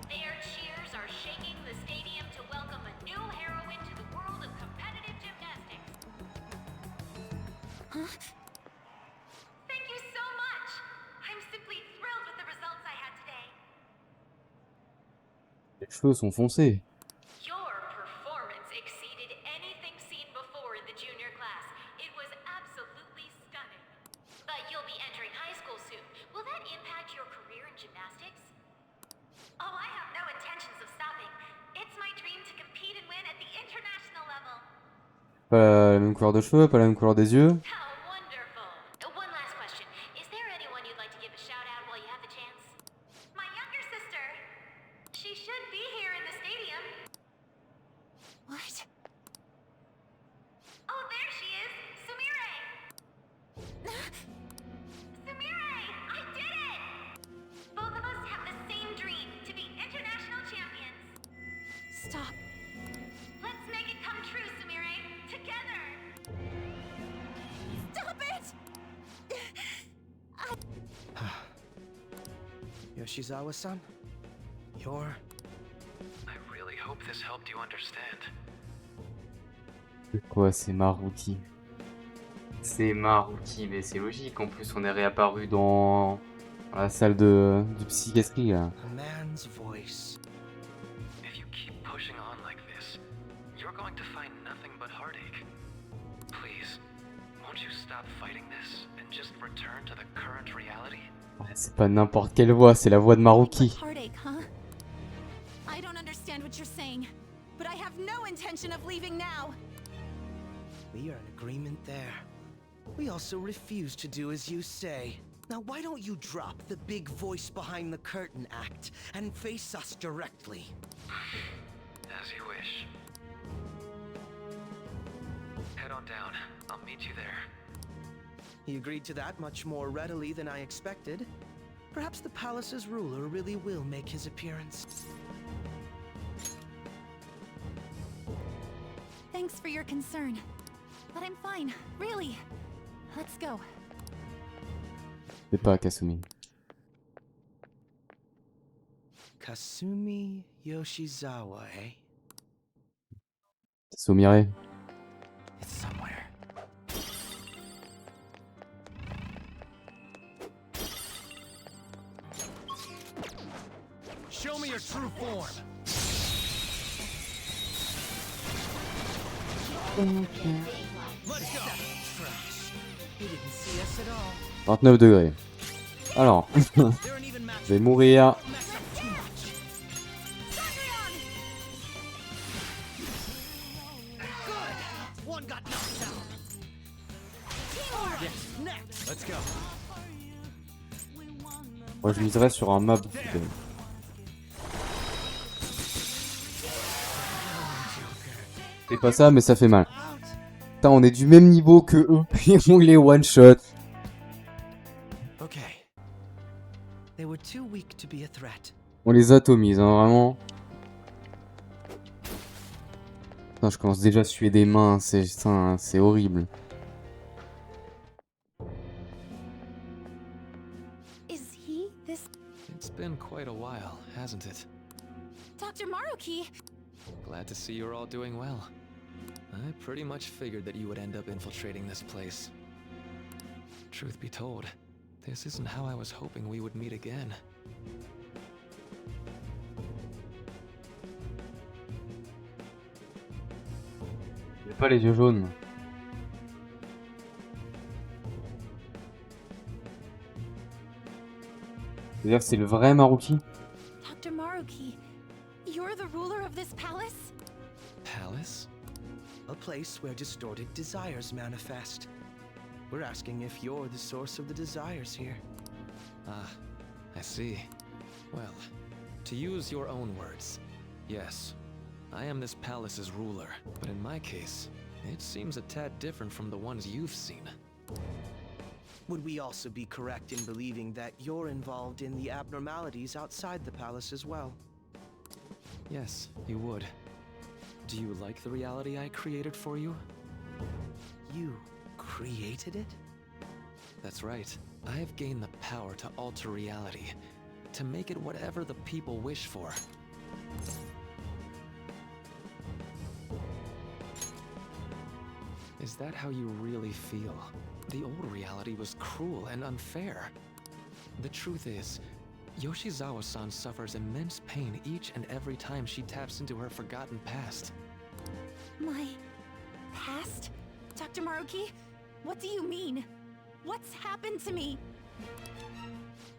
their cheers are shaking the stadium to welcome a new heroine to the world of competitive gymnastics. Huh? Thank you so much! I'm simply thrilled with the results I had today. Les cheveux sont foncés. Your performance exceeded anything seen before in the junior class. It was absolutely stunning. But you'll be entering high school soon. Will that impact your career in gymnastics? Oh, I have no intentions of stopping. It's my dream to compete and win at the international level. Pas la même couleur de cheveux, pas la même couleur des yeux. How wonderful. One last question. Is there anyone you'd like to give a shout out while you have the chance? My younger sister. She should be here in the stadium. What? Oh, there she is! Sumire! Sumire! I did it! Both of us have the same dream, to be international champions. Stop. Let's make it come true, Sumire! Together! Stop it! Yoshizawa-san? You're... I really hope this helped you understand. C'est quoi, c'est Maruki? C'est Maruki, mais c'est logique. En plus, on est réapparu dans la salle de psychiatrie là. A man's voice. If you keep pushing on like this, you're going to find nothing but heartache. Please, won't you stop fighting this and just return to the current reality? C'est pas n'importe quelle voix, c'est la voix de Maruki. Heartache, huh? I don't understand what you're saying, but I have no intention of leaving now. We are in agreement there. We also refuse to do as you say. Now why don't you drop the big voice behind the curtain act and face us directly? As you wish. Head on down. I'll meet you there. He agreed to that much more readily than I expected. Perhaps the palace's ruler really will make his appearance. Thanks for your concern, but I'm fine, really. Let's go. C'est pas Kasumi. Kasumi Yoshizawa, eh? Sumire. It's somewhere. Show me your true form. Let's go. Trash. He didn't see us at all. 29 degrés. Alors, je vais mourir. Good. One got knocked out. Let's go. Moi je miserais sur un map. C'est pas ça, mais ça fait mal. Putain, on est du même niveau que eux. Et on les one shot. Okay. They were too weak to be a threat. On les atomise, hein, vraiment. Putain, je commence déjà à suer des mains. C'est horrible. Is he this It's been quite a while, hasn't it? Dr. Maruki? Glad to see you're all doing well. I pretty much figured that you would end up infiltrating this place. Truth be told, this isn't how I was hoping we would meet again. J'ai pas les yeux jaunes. C'est-à-dire que c'est le vrai Maruki? Dr. Maruki, you're the ruler of this palace? Palace? A place where distorted desires manifest. We're asking if you're the source of the desires here. Ah, I see. Well, to use your own words, yes, I am this palace's ruler, but in my case, it seems a tad different from the ones you've seen. Would we also be correct in believing that you're involved in the abnormalities outside the palace as well? Yes, you would. Do you like the reality I created for you? You created it? That's right. I have gained the power to alter reality, to make it whatever the people wish for. Is that how you really feel? The old reality was cruel and unfair. The truth is, Yoshizawa-san suffers immense pain each and every time she taps into her forgotten past. My past? Dr. Maruki? What do you mean? What's happened to me?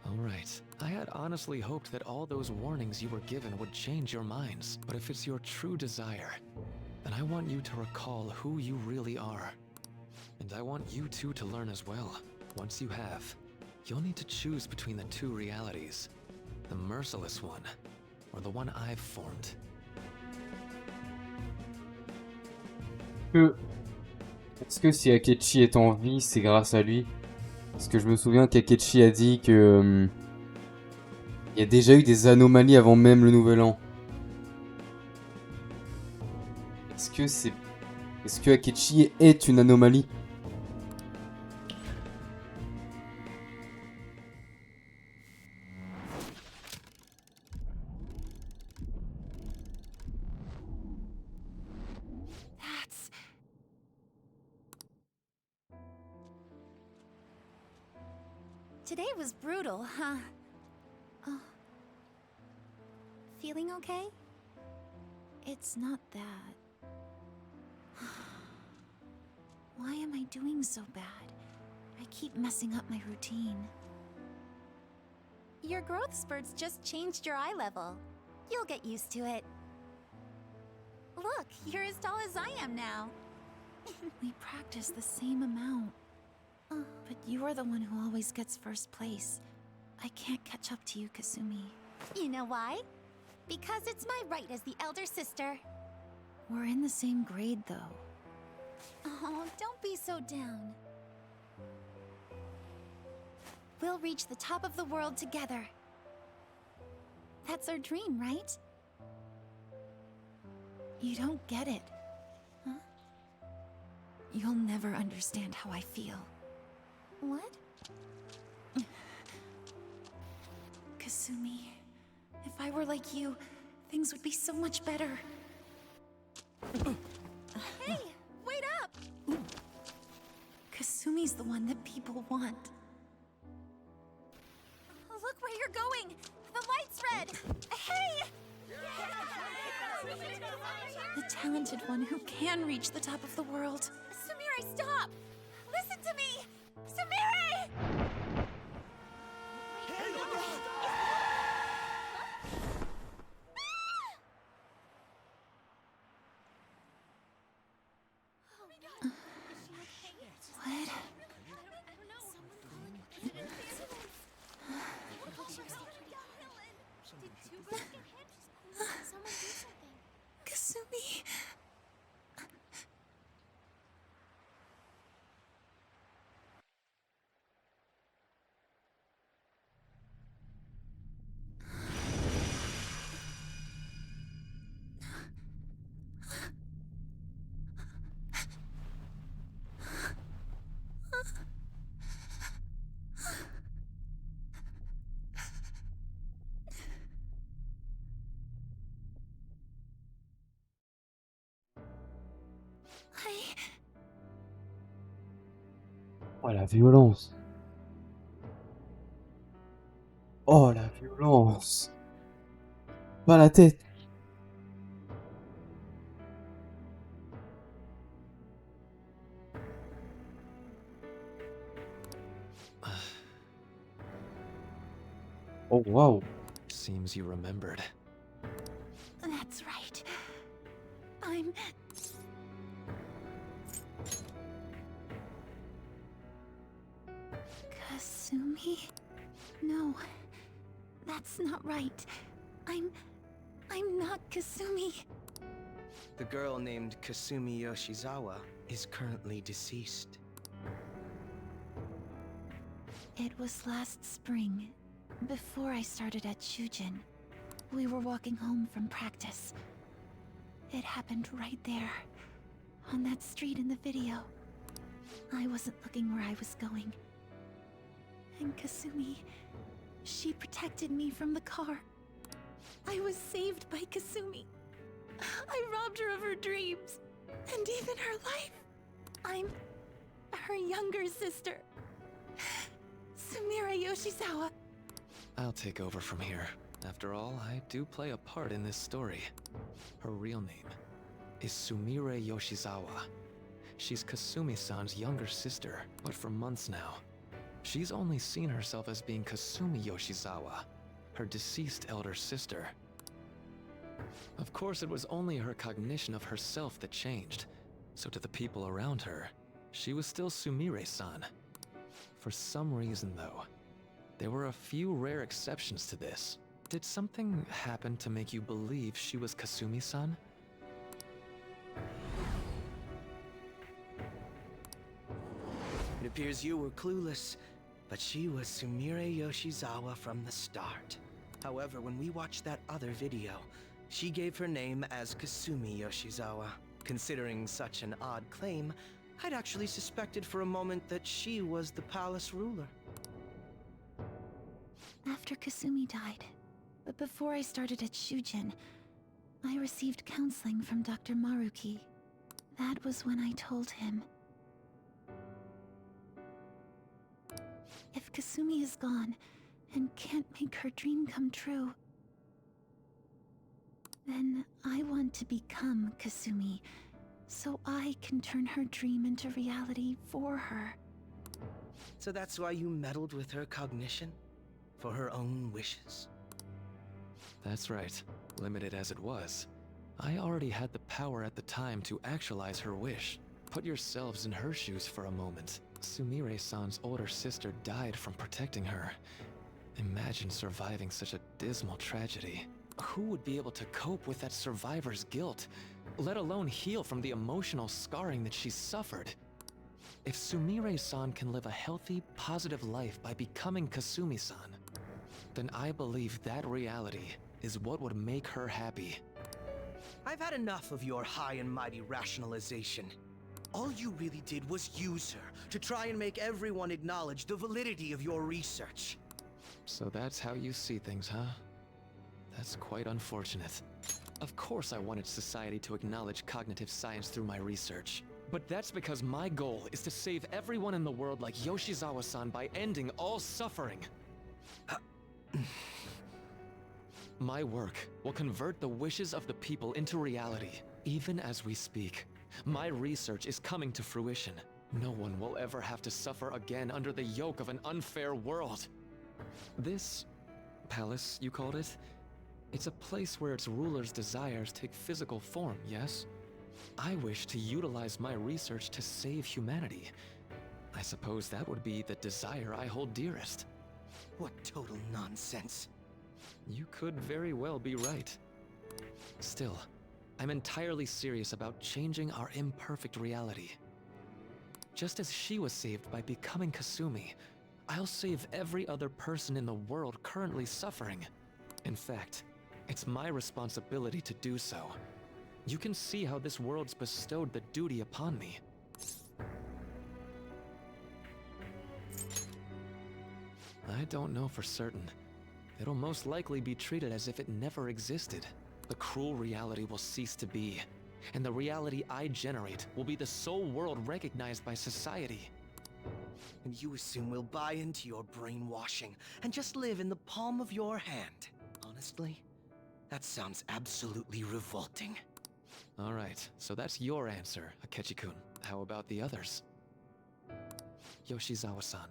Alright, I had honestly hoped that all those warnings you were given would change your minds. But if it's your true desire, then I want you to recall who you really are. And I want you two to learn as well. Once you have, you'll need to choose between the two realities. The merciless one, or the one I've formed. Est-ce que si Akechi est en vie, c'est grâce à lui? Parce que je me souviens qu'Akechi a dit que il y a déjà eu des anomalies avant même le nouvel an. Est-ce que Akechi est une anomalie? Today was brutal, huh? Oh. Feeling okay? It's not that. Why am I doing so bad? I keep messing up my routine. Your growth spurts just changed your eye level. You'll get used to it. Look, you're as tall as I am now. We practice the same amount. But you're the one who always gets first place. I can't catch up to you, Kasumi. You know why? Because it's my right as the elder sister. We're in the same grade, though. Oh, don't be so down. We'll reach the top of the world together. That's our dream, right? You don't get it. Huh? You'll never understand how I feel. What? Kasumi, if I were like you, things would be so much better. Hey, wait up! Kasumi's the one that people want. Look where you're going! The light's red! Hey! The talented one who can reach the top of the world. Sumire, stop! Listen to me! Sumire! What? Oh la violence. Oh la violence. Pas la tête. Oh wow. Seems you remembered. That's right. I'm... Kasumi? No, that's not right. I'm not Kasumi. The girl named Kasumi Yoshizawa is currently deceased. It was last spring, before I started at Shujin. We were walking home from practice. It happened right there, on that street in the video. I wasn't looking where I was going. And Kasumi, she protected me from the car. I was saved by Kasumi. I robbed her of her dreams, and even her life. I'm her younger sister, Sumire Yoshizawa. I'll take over from here. After all, I do play a part in this story. Her real name is Sumire Yoshizawa. She's Kasumi-san's younger sister, but for months now, she's only seen herself as being Kasumi Yoshizawa, her deceased elder sister. Of course, it was only her cognition of herself that changed, so to the people around her, she was still Sumire-san. For some reason, though, there were a few rare exceptions to this. Did something happen to make you believe she was Kasumi-san? It appears you were clueless, but she was Sumire Yoshizawa from the start. However, when we watched that other video, she gave her name as Kasumi Yoshizawa. Considering such an odd claim, I'd actually suspected for a moment that she was the palace ruler. After Kasumi died, but before I started at Shujin, I received counseling from Dr. Maruki. That was when I told him. If Kasumi is gone and can't make her dream come true, then I want to become Kasumi, so I can turn her dream into reality for her. So that's why you meddled with her cognition? For her own wishes? That's right. Limited as it was, I already had the power at the time to actualize her wish. Put yourselves in her shoes for a moment. Sumire-san's older sister died from protecting her. Imagine surviving such a dismal tragedy. Who would be able to cope with that survivor's guilt, let alone heal from the emotional scarring that she's suffered? If Sumire-san can live a healthy, positive life by becoming Kasumi-san, then I believe that reality is what would make her happy. I've had enough of your high and mighty rationalization. All you really did was use her to try and make everyone acknowledge the validity of your research. So that's how you see things, huh? That's quite unfortunate. Of course I wanted society to acknowledge cognitive science through my research. But that's because my goal is to save everyone in the world like Yoshizawa-san by ending all suffering. My work will convert the wishes of the people into reality. Even as we speak, my research is coming to fruition. No one will ever have to suffer again under the yoke of an unfair world. This palace, you called it? It's a place where its ruler's desires take physical form, yes? I wish to utilize my research to save humanity. I suppose that would be the desire I hold dearest. What total nonsense. You could very well be right. Still, I'm entirely serious about changing our imperfect reality. Just as she was saved by becoming Kasumi, I'll save every other person in the world currently suffering. In fact, it's my responsibility to do so. You can see how this world's bestowed the duty upon me. I don't know for certain. It'll most likely be treated as if it never existed. The cruel reality will cease to be, and the reality I generate will be the sole world recognized by society. And you assume we'll buy into your brainwashing and just live in the palm of your hand. Honestly, that sounds absolutely revolting. Alright, so that's your answer, Akechi-kun. How about the others? Yoshizawa-san.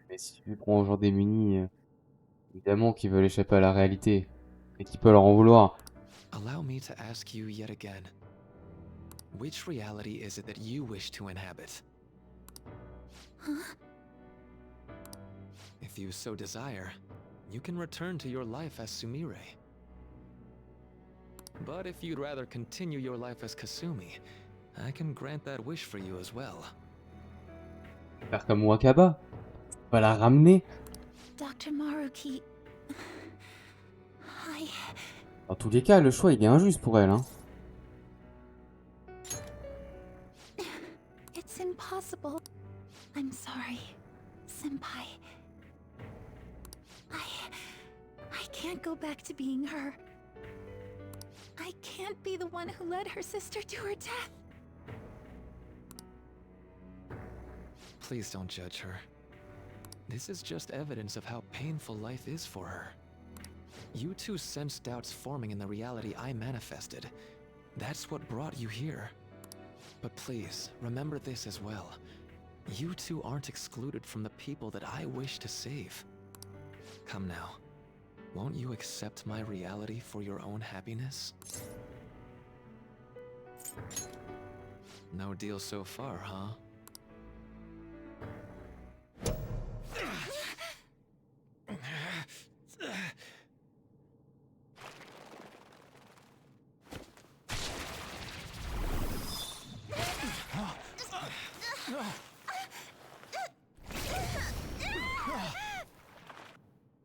Mais si tu prends aux gens démunis, évidemment qu'ils veulent échapper à la réalité. Et qui peut leur en vouloir. Allow me to ask you yet again. Which reality is it that you wish to inhabit? Huh? If you so desire, you can return to your life as Sumire. But if you'd rather continue your life as Kasumi, I can grant that wish for you as well. Faire comme Wakaba. Va la ramener. Dr. Maruki... Dans tous les cas, le choix il est injuste pour elle, hein. It's impossible. I'm sorry, Senpai. I can't go back to being her. I can't be the one who led her sister to her death. Please don't judge her. This is just evidence of how painful life is for her. You two sensed doubts forming in the reality I manifested. That's what brought you here. But please, remember this as well. You two aren't excluded from the people that I wish to save. Come now. Won't you accept my reality for your own happiness? No deal so far, huh?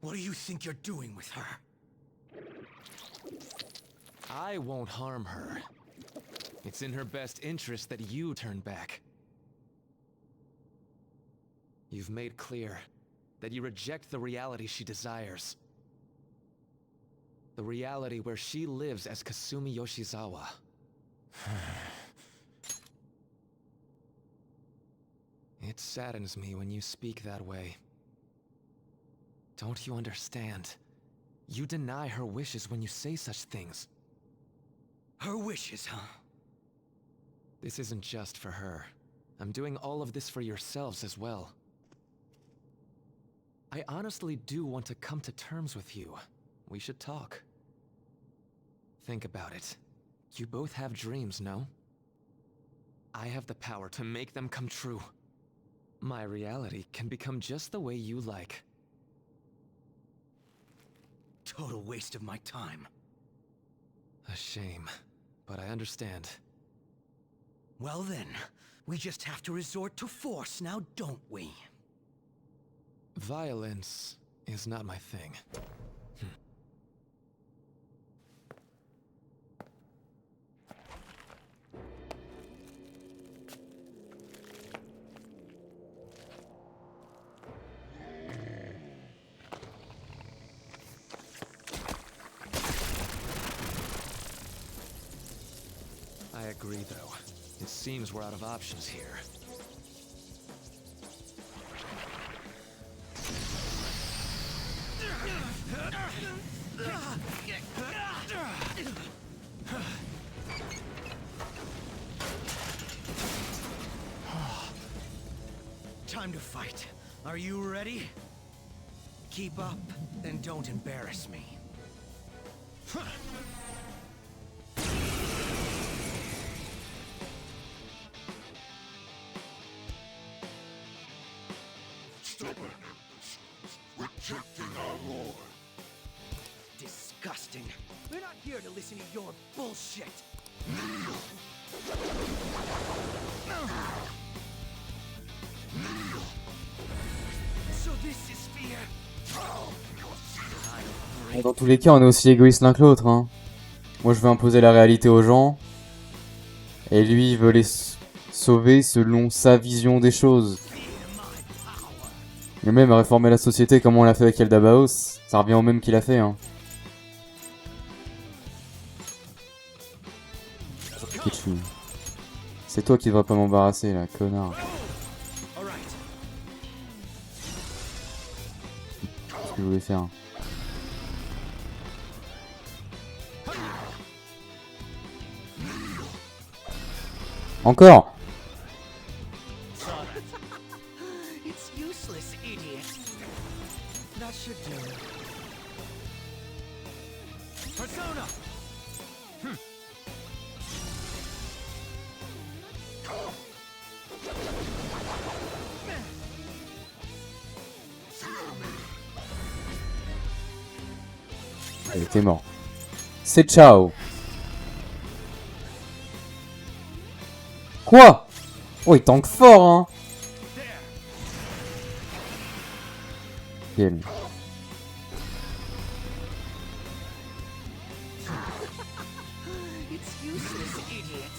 What do you think you're doing with her? I won't harm her. It's in her best interest that you turn back. You've made clear that you reject the reality she desires. The reality where she lives as Kasumi Yoshizawa. It saddens me when you speak that way. Don't you understand? You deny her wishes when you say such things. Her wishes, huh? This isn't just for her. I'm doing all of this for yourselves as well. I honestly do want to come to terms with you. We should talk. Think about it. You both have dreams, no? I have the power to make them come true. My reality can become just the way you like. Total waste of my time. A shame, but I understand. Well then, we just have to resort to force now, don't we? Violence is not my thing. I agree, though. It seems we're out of options here. Time to fight. Are you ready? Keep up, and don't embarrass me. Rejecting our lord. Disgusting. We're not here to listen to your bullshit. Kneel. Kneel. So this is fear. Dans tous les cas, on est aussi égoïste l'un que l'autre, hein. Moi, je veux imposer la réalité aux gens. Et lui, il veut les sauver selon sa vision des choses. Mais même réformer la société comme on l'a fait avec Eldabaos, ça revient au même qu'il a fait, hein. C'est toi qui devrais pas m'embarrasser, là, connard. qu'il voulait faire. Encore. It's useless, idiot. That should do it. Persona! Il était mort. C'est ciao. Quoi? Oh, il tank fort, hein. Quel... It's useless, idiot.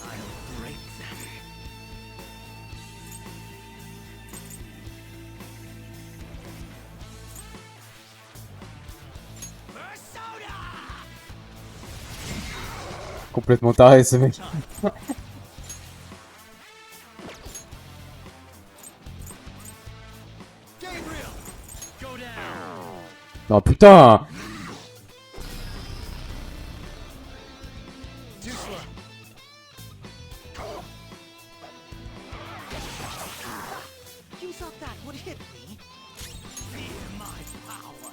I'll break them. Complètement taré ce mec. Non putain. You thought that would hit me? Fear my power.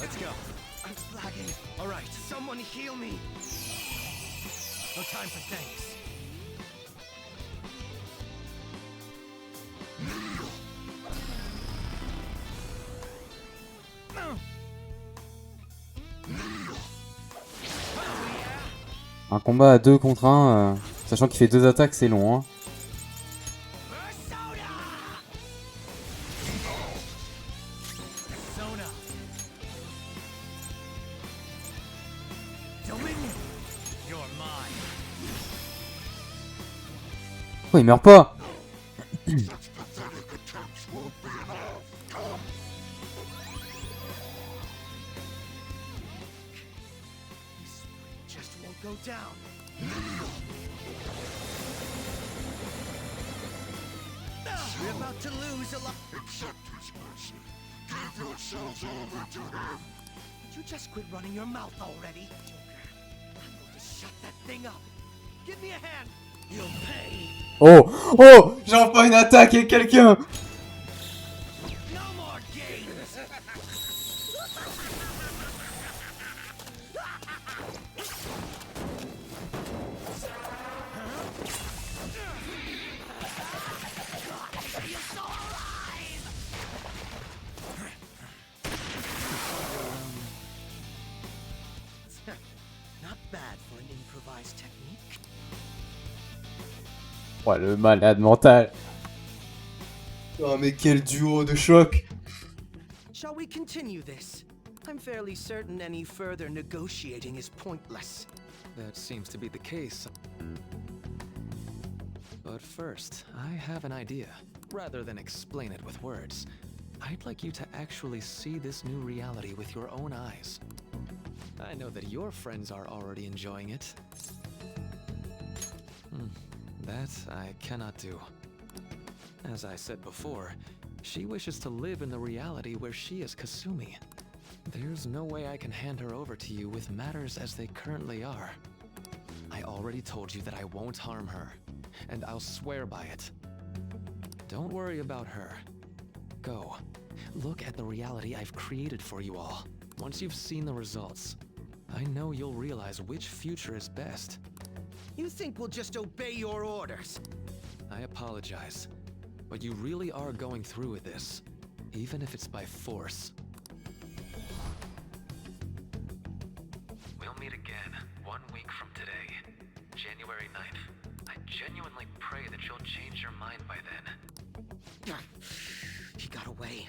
Let's go. I'm flagging. All right, someone heal me. No time for thanks. Un combat à 2 contre 1, sachant qu'il fait 2 attaques, c'est long, hein. Oh, il meurt pas. Just won't go down. We're about to lose a lot. Accept his mercy. Give yourselves over to him. Would you just quit running your mouth already? I'm going to shut that thing up. Give me a hand. You'll pay. Oh, oh, j'en pas une attaque et quelqu'un. No more games. Not bad for an improvised technique. Oh, le malade mental. Oh, mais quel duo de choc. Shall we continue this? I'm fairly certain any further negotiating is pointless. That seems to be the case. But first, I have an idea. Rather than explain it with words, I'd like you to actually see this new reality with your own eyes. I know that your friends are already enjoying it. That I cannot do. As I said before, she wishes to live in the reality where she is Kasumi. There's no way I can hand her over to you with matters as they currently are. I already told you that I won't harm her, and I'll swear by it. Don't worry about her. Go. Look at the reality I've created for you all. Once you've seen the results, I know you'll realize which future is best. You think we'll just obey your orders? I apologize, but you really are going through with this, even if it's by force. We'll meet again 1 week from today, January 9th. I genuinely pray that you'll change your mind by then. He got away.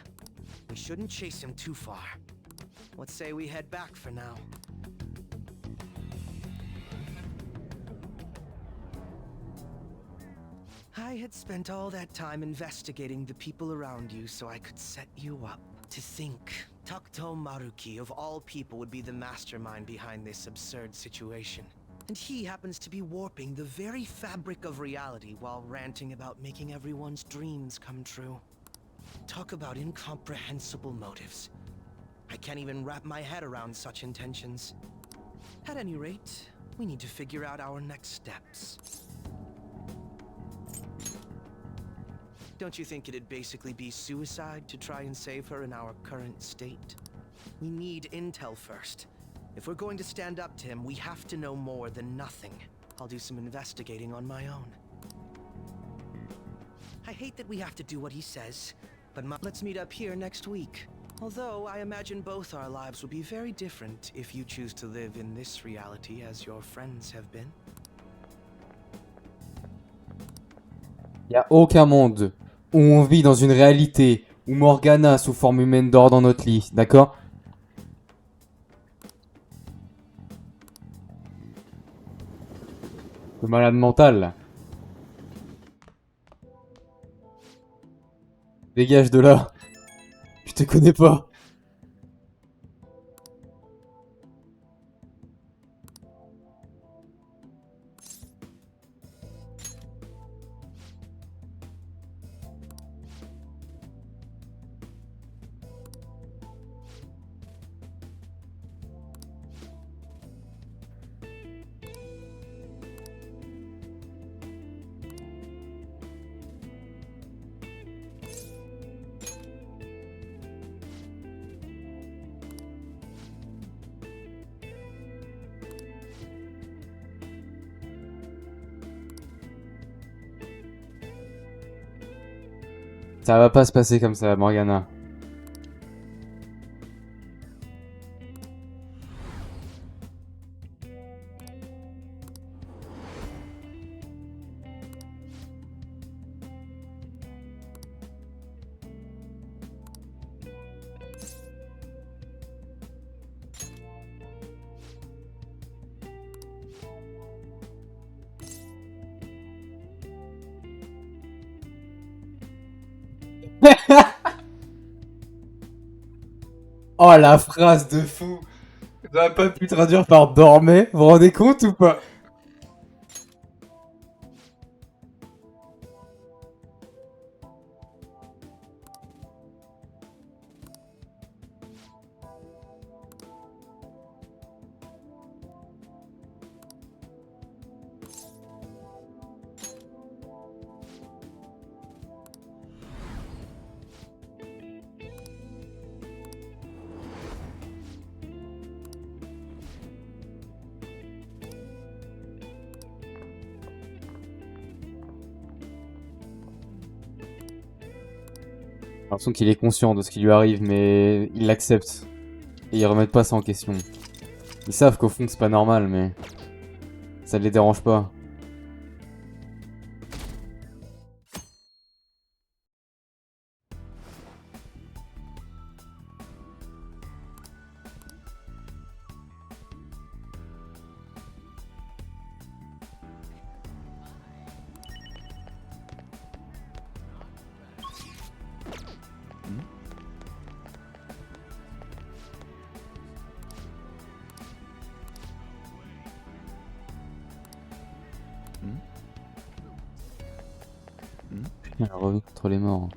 We shouldn't chase him too far. Let's say we head back for now. I had spent all that time investigating the people around you so I could set you up. To think, Takuto Maruki of all people would be the mastermind behind this absurd situation. And he happens to be warping the very fabric of reality while ranting about making everyone's dreams come true. Talk about incomprehensible motives. I can't even wrap my head around such intentions. At any rate, we need to figure out our next steps. Don't you think it'd basically be suicide to try and save her in our current state? We need intel first. If we're going to stand up to him, we have to know more than nothing. I'll do some investigating on my own. I hate that we have to do what he says, but let's meet up here next week. Although I imagine both our lives will be very different if you choose to live in this reality as your friends have been. Y a aucun monde où on vit dans une réalité où Morgana sous forme humaine dort dans notre lit, d'accord? Le malade mental, là. Dégage de là. Je te connais pas. Ça va pas se passer comme ça, Morgana. Oh la phrase de fou. J'aurais pas pu traduire par dormez, vous vous rendez compte ou pas? J'ai l'impression qu'il est conscient de ce qui lui arrive, mais il l'accepte. Et ils remettent pas ça en question. Ils savent qu'au fond c'est pas normal, mais ça ne les dérange pas. Elle revient contre les morts.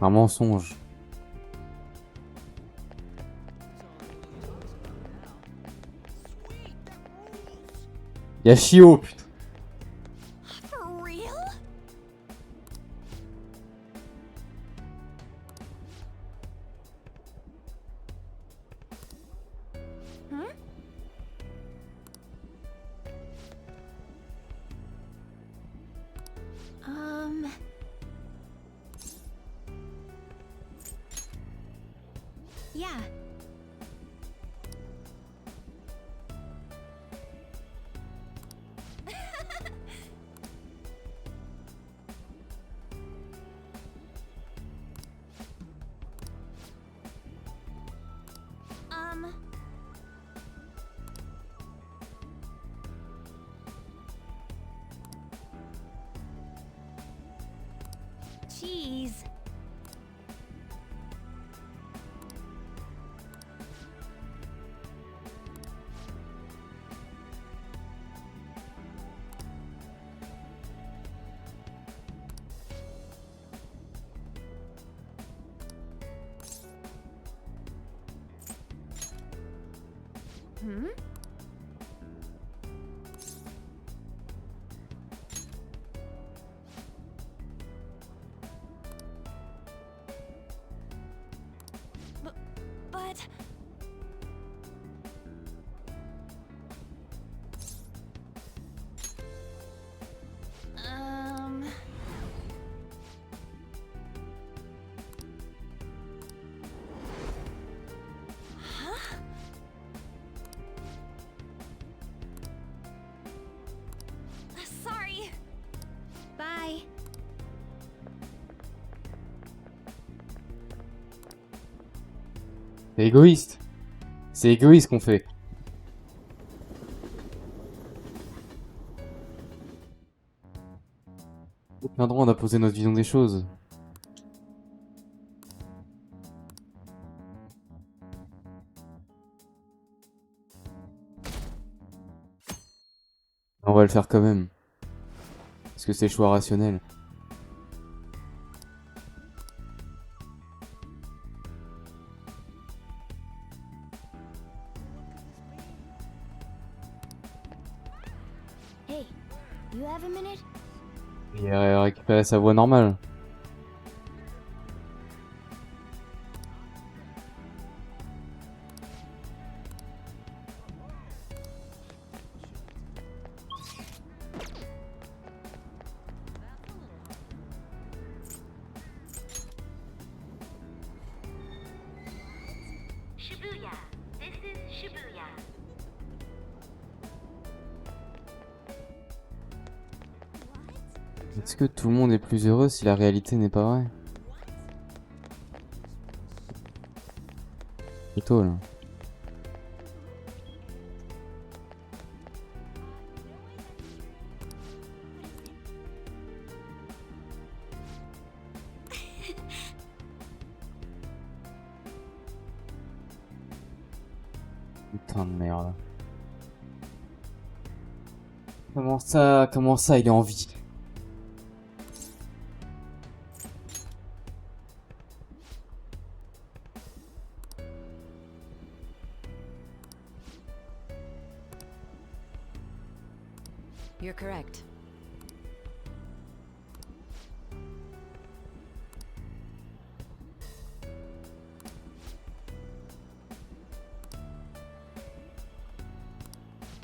Un mensonge. Y'a Chio, putain. For real? Huh? Yeah. cheese. Hmm? But... Huh? Sorry. Bye. C'est égoïste. C'est égoïste qu'on fait. Aucun droit d'imposer notre vision des choses. On va le faire quand même. Parce que c'est le choix rationnel. Hey, you have a minute? Il a récupéré sa voix normale. Shibuya. This is Shibuya. Est-ce que tout le monde est plus heureux si la réalité n'est pas vraie? Plutôt là. Putain de merde. Comment ça il est en vie? You're correct.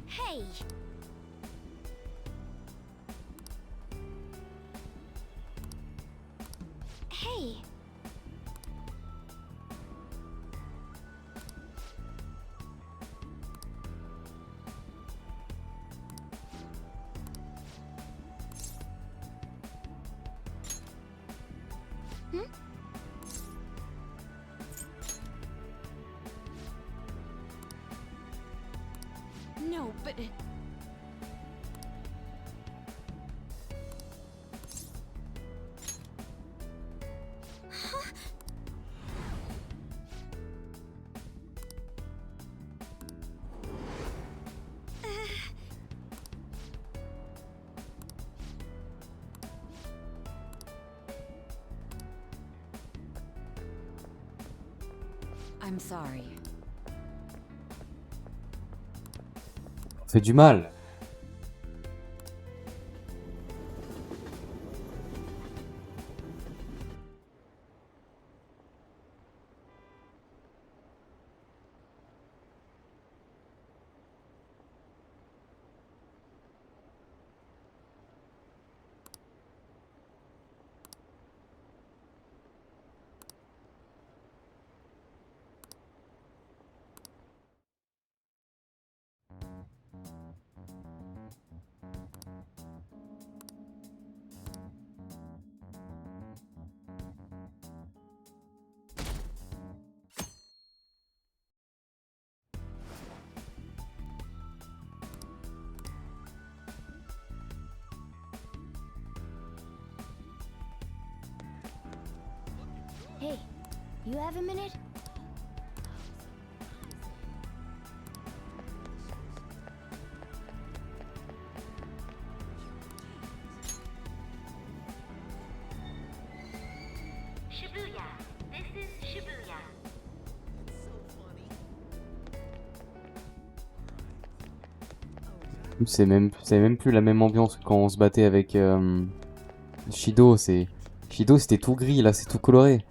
Hey! Hey! Hmm? No, but... Huh? I'm sorry. On fait du mal. Hey, you have a minute? Shibuya. This is Shibuya. C'est même plus la même ambiance que quand on se battait avec Shido. Shido c'était tout gris, là c'est tout coloré.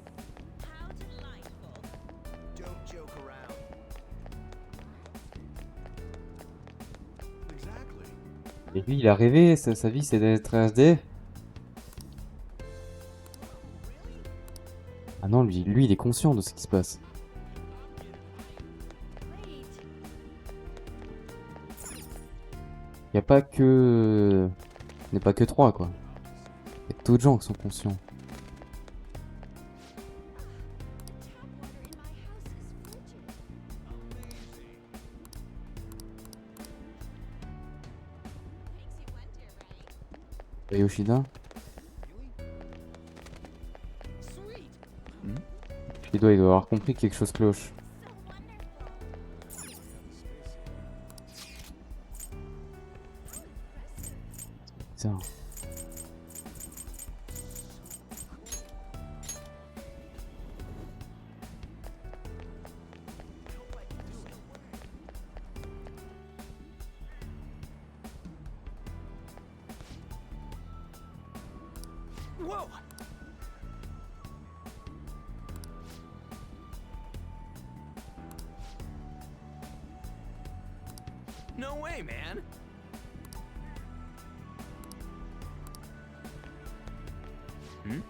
Et lui il a rêvé, sa vie c'est d'être SD. Ah non, lui il est conscient de ce qui se passe. Y a pas que... Il n'y a pas que 3 quoi. Y a d'autres gens qui sont conscients. Et Yoshida? Il doit avoir compris que quelque chose cloche. Bizarre. Whoa! No way, man! Hmm?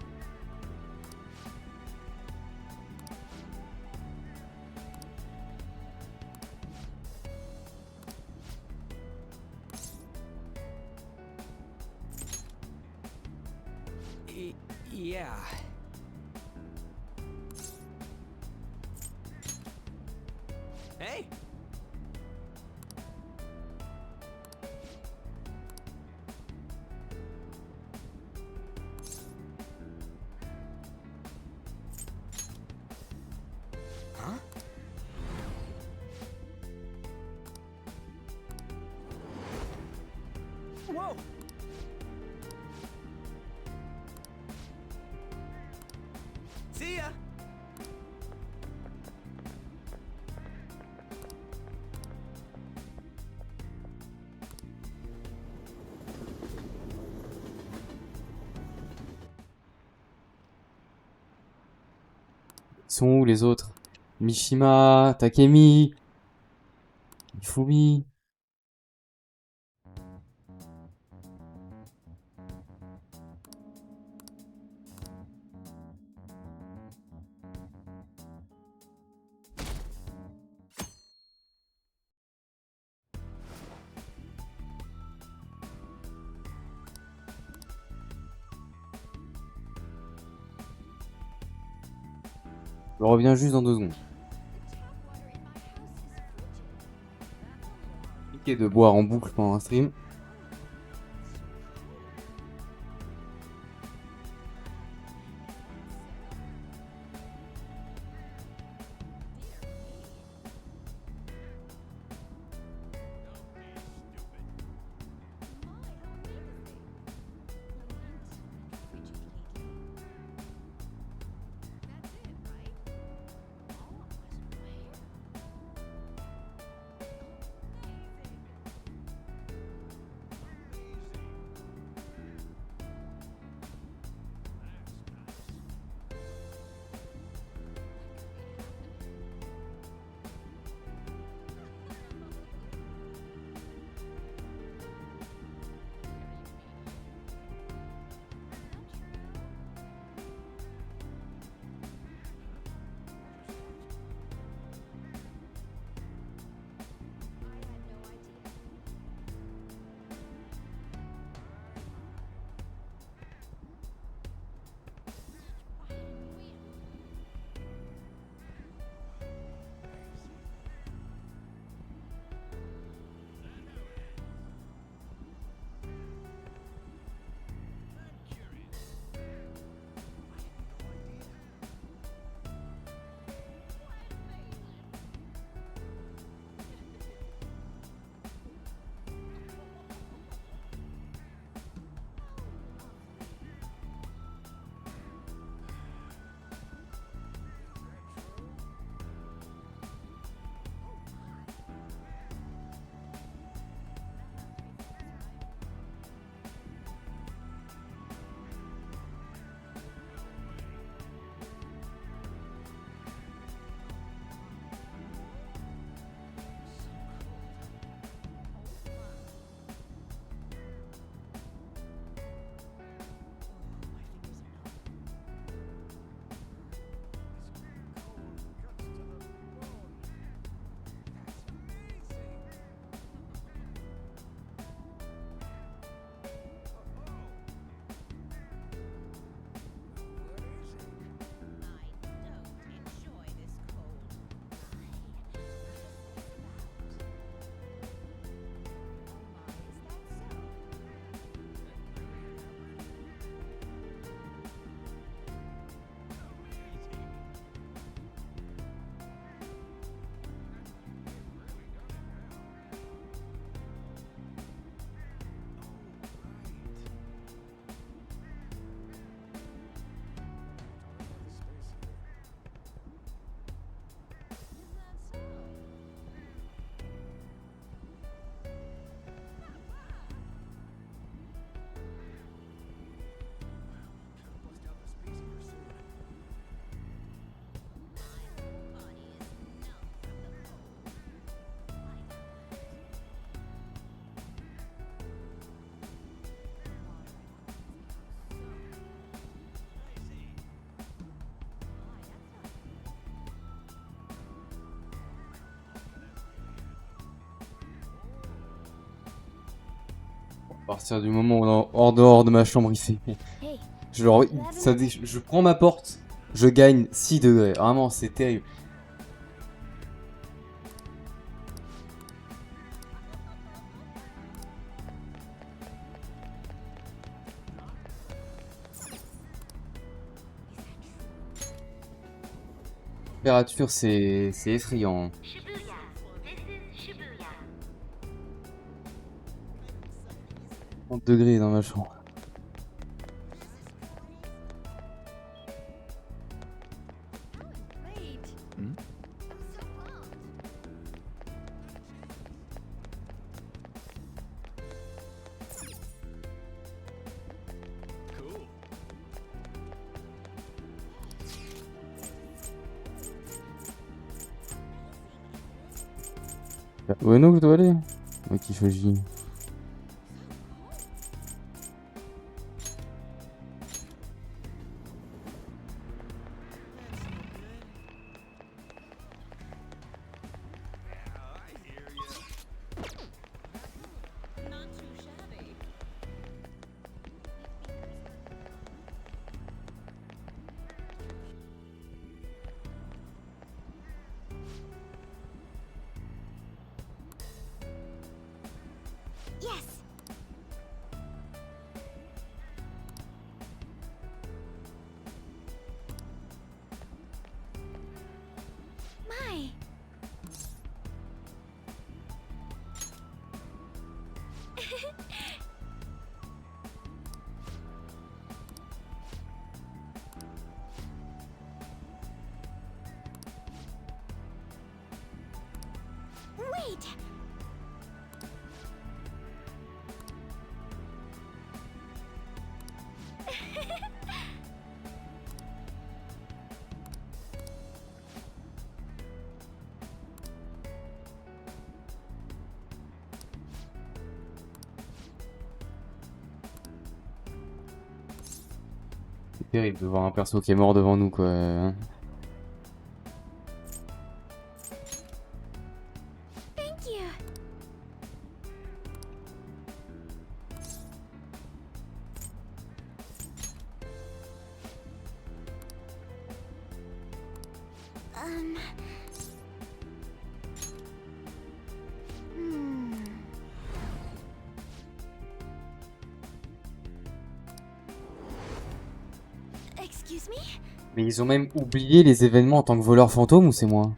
Yeah. Hey! Huh? Whoa! See ya! Ils sont où les autres? Mishima, Takemi, Ifumi. Je reviens juste dans 2 secondes. Compliqué de boire en boucle pendant un stream. partir du moment où on est hors dehors de ma chambre ici. Genre, je prends ma porte, je gagne 6 degrés. Vraiment, c'est terrible. Température, c'est effrayant. 30 degrés dans ma chambre. Ueno que je dois aller? Ok, je choisis. Yes! My! Wait! C'est terrible de voir un perso qui est mort devant nous, quoi. Thank you! Excuse me? Mais ils ont même oublié les événements en tant que voleur fantôme ou c'est moi?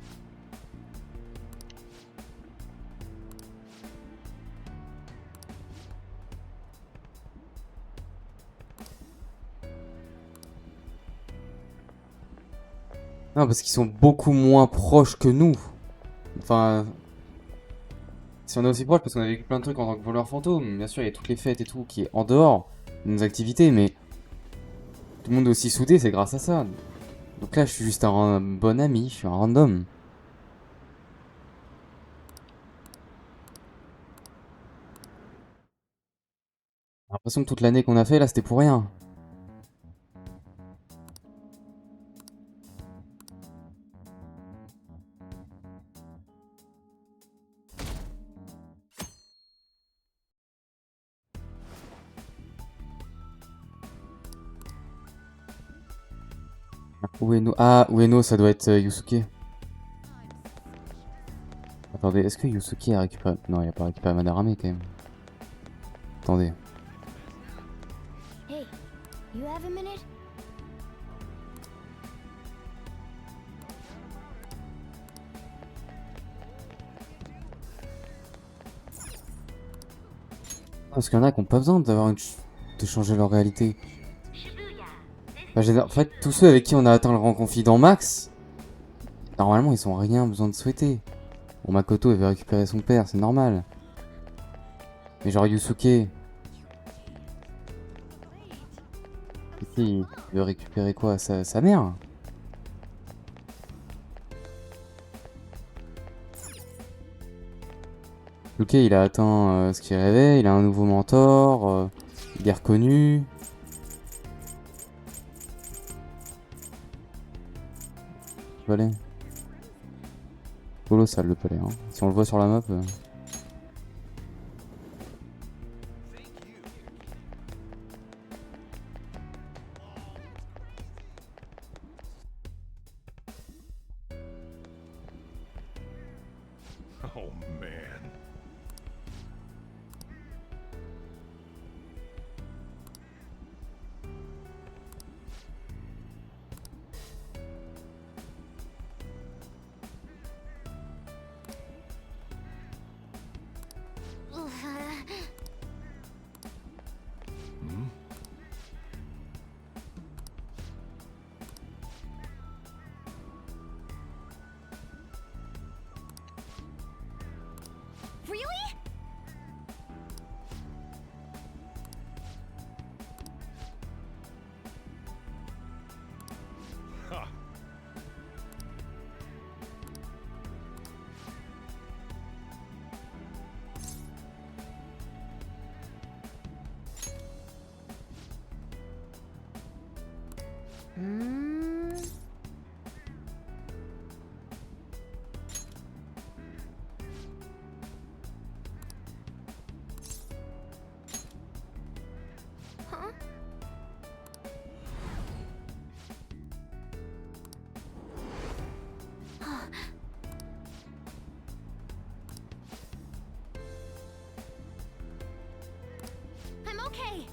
Non, parce qu'ils sont beaucoup moins proches que nous. Enfin... Si on est aussi proche, parce qu'on a vécu plein de trucs en tant que voleur fantôme, bien sûr, il y a toutes les fêtes et tout qui est en dehors de nos activités, mais... Tout le monde est aussi soudé, c'est grâce à ça. Donc là, je suis juste un bon ami, je suis un random. J'ai l'impression que toute l'année qu'on a fait, là, c'était pour rien. Ueno. Ah, Ueno, ça doit être Yusuke. Attendez, est-ce que Yusuke a récupéré... Non, il a pas récupéré Madarame quand même. Attendez. Hey, you have a minute? Parce qu'il y en a qui n'ont pas besoin d'avoir de changer leur réalité. Enfin, en fait, tous ceux avec qui on a atteint le rang confident max, normalement, ils ont rien besoin de souhaiter. Bon, Makoto, il veut récupérer son père, c'est normal. Mais genre Yusuke... Il veut récupérer quoi? Sa mère? Ok, il a atteint ce qu'il rêvait, il a un nouveau mentor, il est reconnu. Palais. Colossal le palais, hein. Si on le voit sur la map. Oh man. Really? Ha. Huh? I'm okay.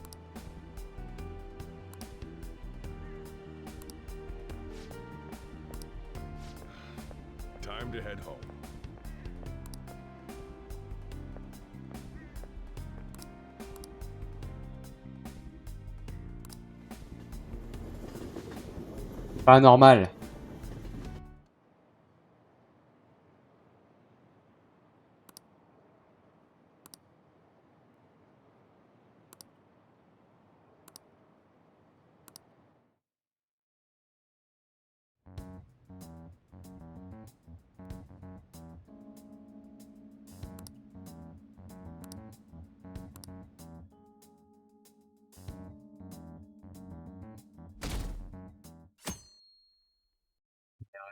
Time to head home. Pas normal.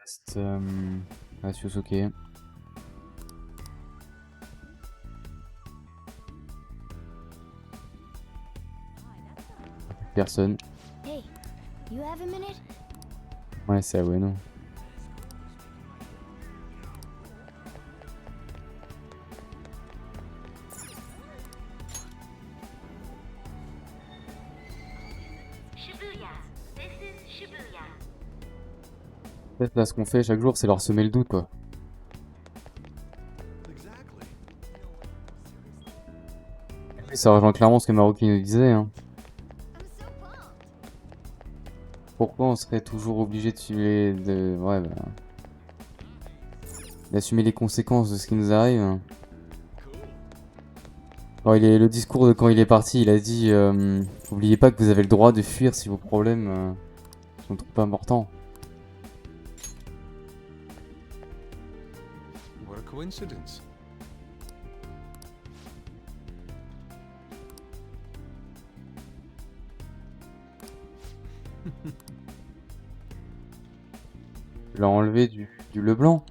Reste Ratios, ok. Personne. Hey, you have a minute? Ouais, c'est ouais, non. Shibuya. This is Shibuya. En fait, là, ce qu'on fait chaque jour, c'est leur semer le doute, quoi. Et ça rejoint clairement ce que Maroki nous disait, hein. Pourquoi on serait toujours obligé d'assumer les conséquences de ce qui nous arrive, hein. Alors, le discours de quand il est parti, il a dit oubliez pas que vous avez le droit de fuir si vos problèmes sont trop importants. What a coincidence. Il a enlevé du Leblanc.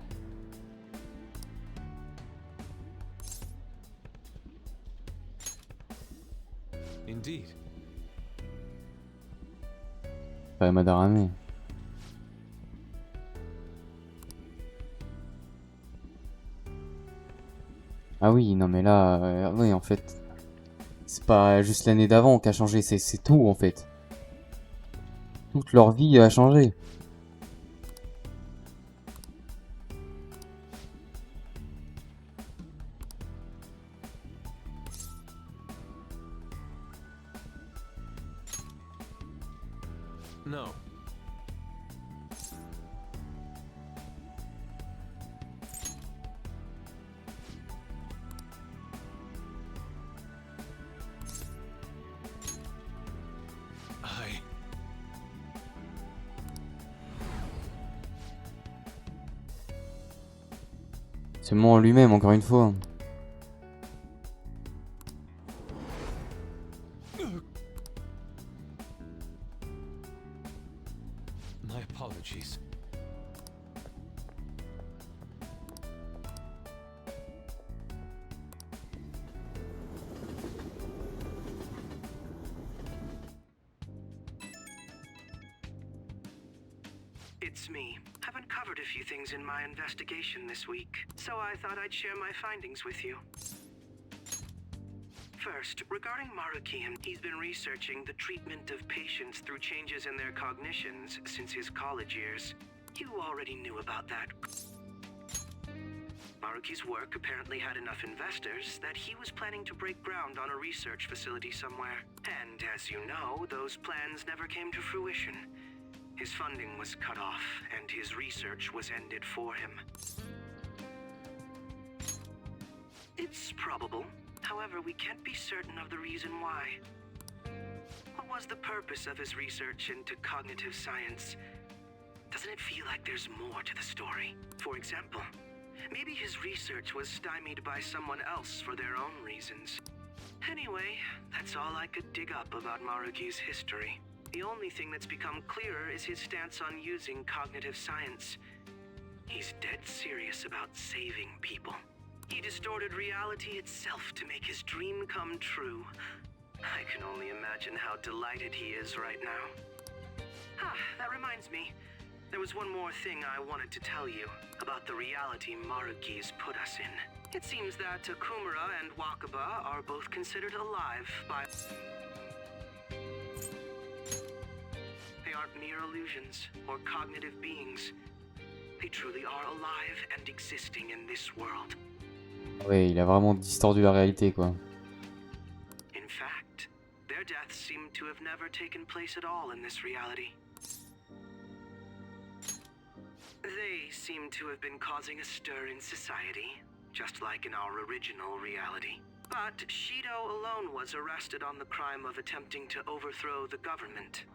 Indeed. Pas Madarame. Ah oui, non mais là, oui en fait, c'est pas juste l'année d'avant qui a changé, c'est tout en fait. Toute leur vie a changé. No. C'est moi en lui-même, encore une fois. My apologies. It's me. I've uncovered a few things in my investigation this week, so I thought I'd share my findings with you. First, regarding Maruki, he's been researching the treatment of patients through changes in their cognitions since his college years. You already knew about that. Maruki's work apparently had enough investors that he was planning to break ground on a research facility somewhere. And as you know, those plans never came to fruition. His funding was cut off, and his research was ended for him. It's probable. However, we can't be certain of the reason why. What was the purpose of his research into cognitive science? Doesn't it feel like there's more to the story? For example, maybe his research was stymied by someone else for their own reasons. Anyway, that's all I could dig up about Maruki's history. The only thing that's become clearer is his stance on using cognitive science. He's dead serious about saving people. He distorted reality itself to make his dream come true. I can only imagine how delighted he is right now. That reminds me. There was one more thing I wanted to tell you about the reality Maruki's put us in. It seems that Akumura and Wakaba are both considered alive by... They aren't mere illusions or cognitive beings. They truly are alive and existing in this world. Ouais, il a vraiment distordu la réalité, quoi. In fact, their deaths seem to have never taken place at all in this reality. They seem to have been causing a stir in society, just like in our original reality. But Shido alone was arrested on the crime of attempting to overthrow the government.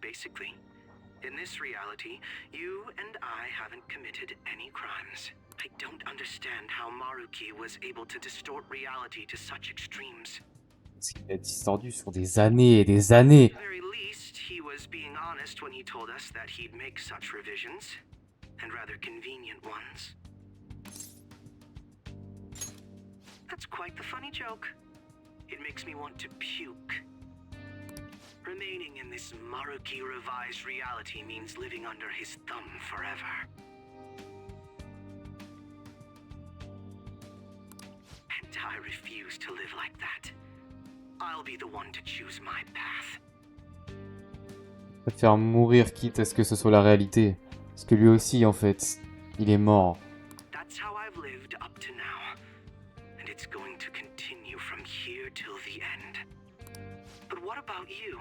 Basically, in this reality, you and I haven't committed any crimes. I don't understand how Maruki was able to distort reality to such extremes. Il a distordu sur des années et des années. At the very least, he was being honest when he told us that he'd make such revisions, and rather convenient ones. That's quite the funny joke. It makes me want to puke. Remaining in this Maruki revised reality means living under his thumb forever. And I refuse to live like that. I'll be the one to choose my path. Va faire mourir quitte à ce que ce soit la réalité. Parce que lui aussi, en fait, il est mort. That's how I've lived up to now. And it's going to continue from here till the end. But what about you?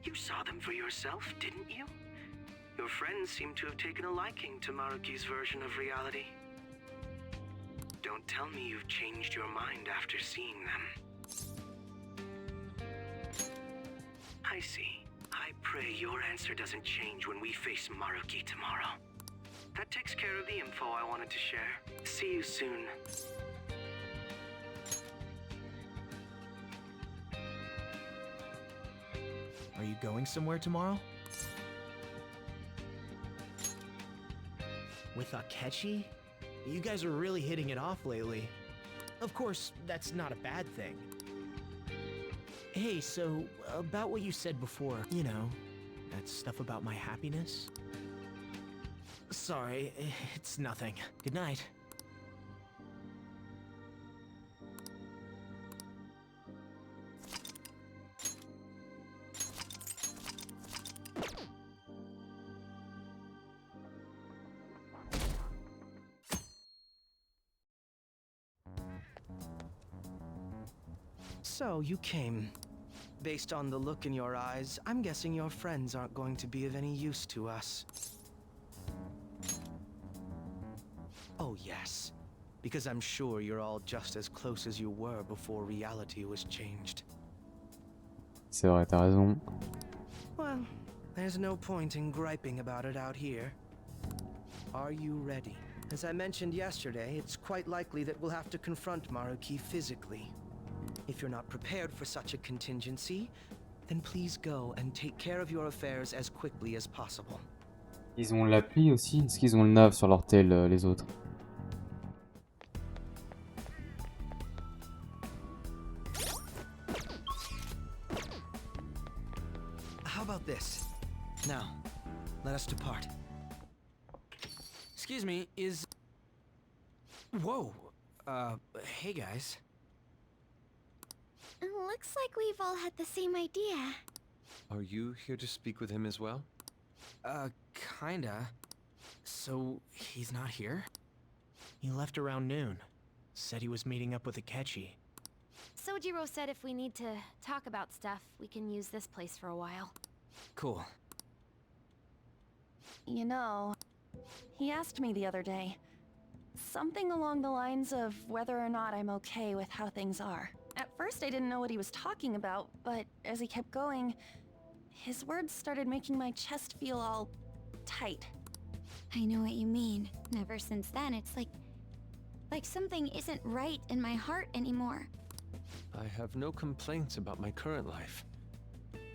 You saw them for yourself, didn't you? Your friends seem to have taken a liking to Maruki's version of reality. Don't tell me you've changed your mind after seeing them. I see. I pray your answer doesn't change when we face Maruki tomorrow. That takes care of the info I wanted to share. See you soon. Are you going somewhere tomorrow? With Akechi? You guys are really hitting it off lately. Of course, that's not a bad thing. Hey, so, about what you said before, you know, that stuff about my happiness? Sorry, it's nothing. Good night. So, you came. Based on the look in your eyes, I'm guessing your friends aren't going to be of any use to us. Oh yes, because I'm sure you're all just as close as you were before reality was changed. C'est vrai, t'as raison. Well, there's no point in griping about it out here. Are you ready? As I mentioned yesterday, it's quite likely that we'll have to confront Maruki physically. If you're not prepared for such a contingency, then please go and take care of your affairs as quickly as possible. Ils ont l'appli aussi? Est-ce qu'ils ont le nav sur leur tel, les autres? how about this? Now, let us depart. Excuse me, is... Whoa. Hey guys. Looks like we've all had the same idea. Are you here to speak with him as well? Kinda. So, he's not here? He left around noon. Said he was meeting up with Akechi. Sojiro said if we need to talk about stuff, we can use this place for a while. Cool. You know, he asked me the other day. Something along the lines of whether or not I'm okay with how things are. At first I didn't know what he was talking about, but as he kept going, his words started making my chest feel all tight. I know what you mean. Ever since then, it's like something isn't right in my heart anymore. I have no complaints about my current life.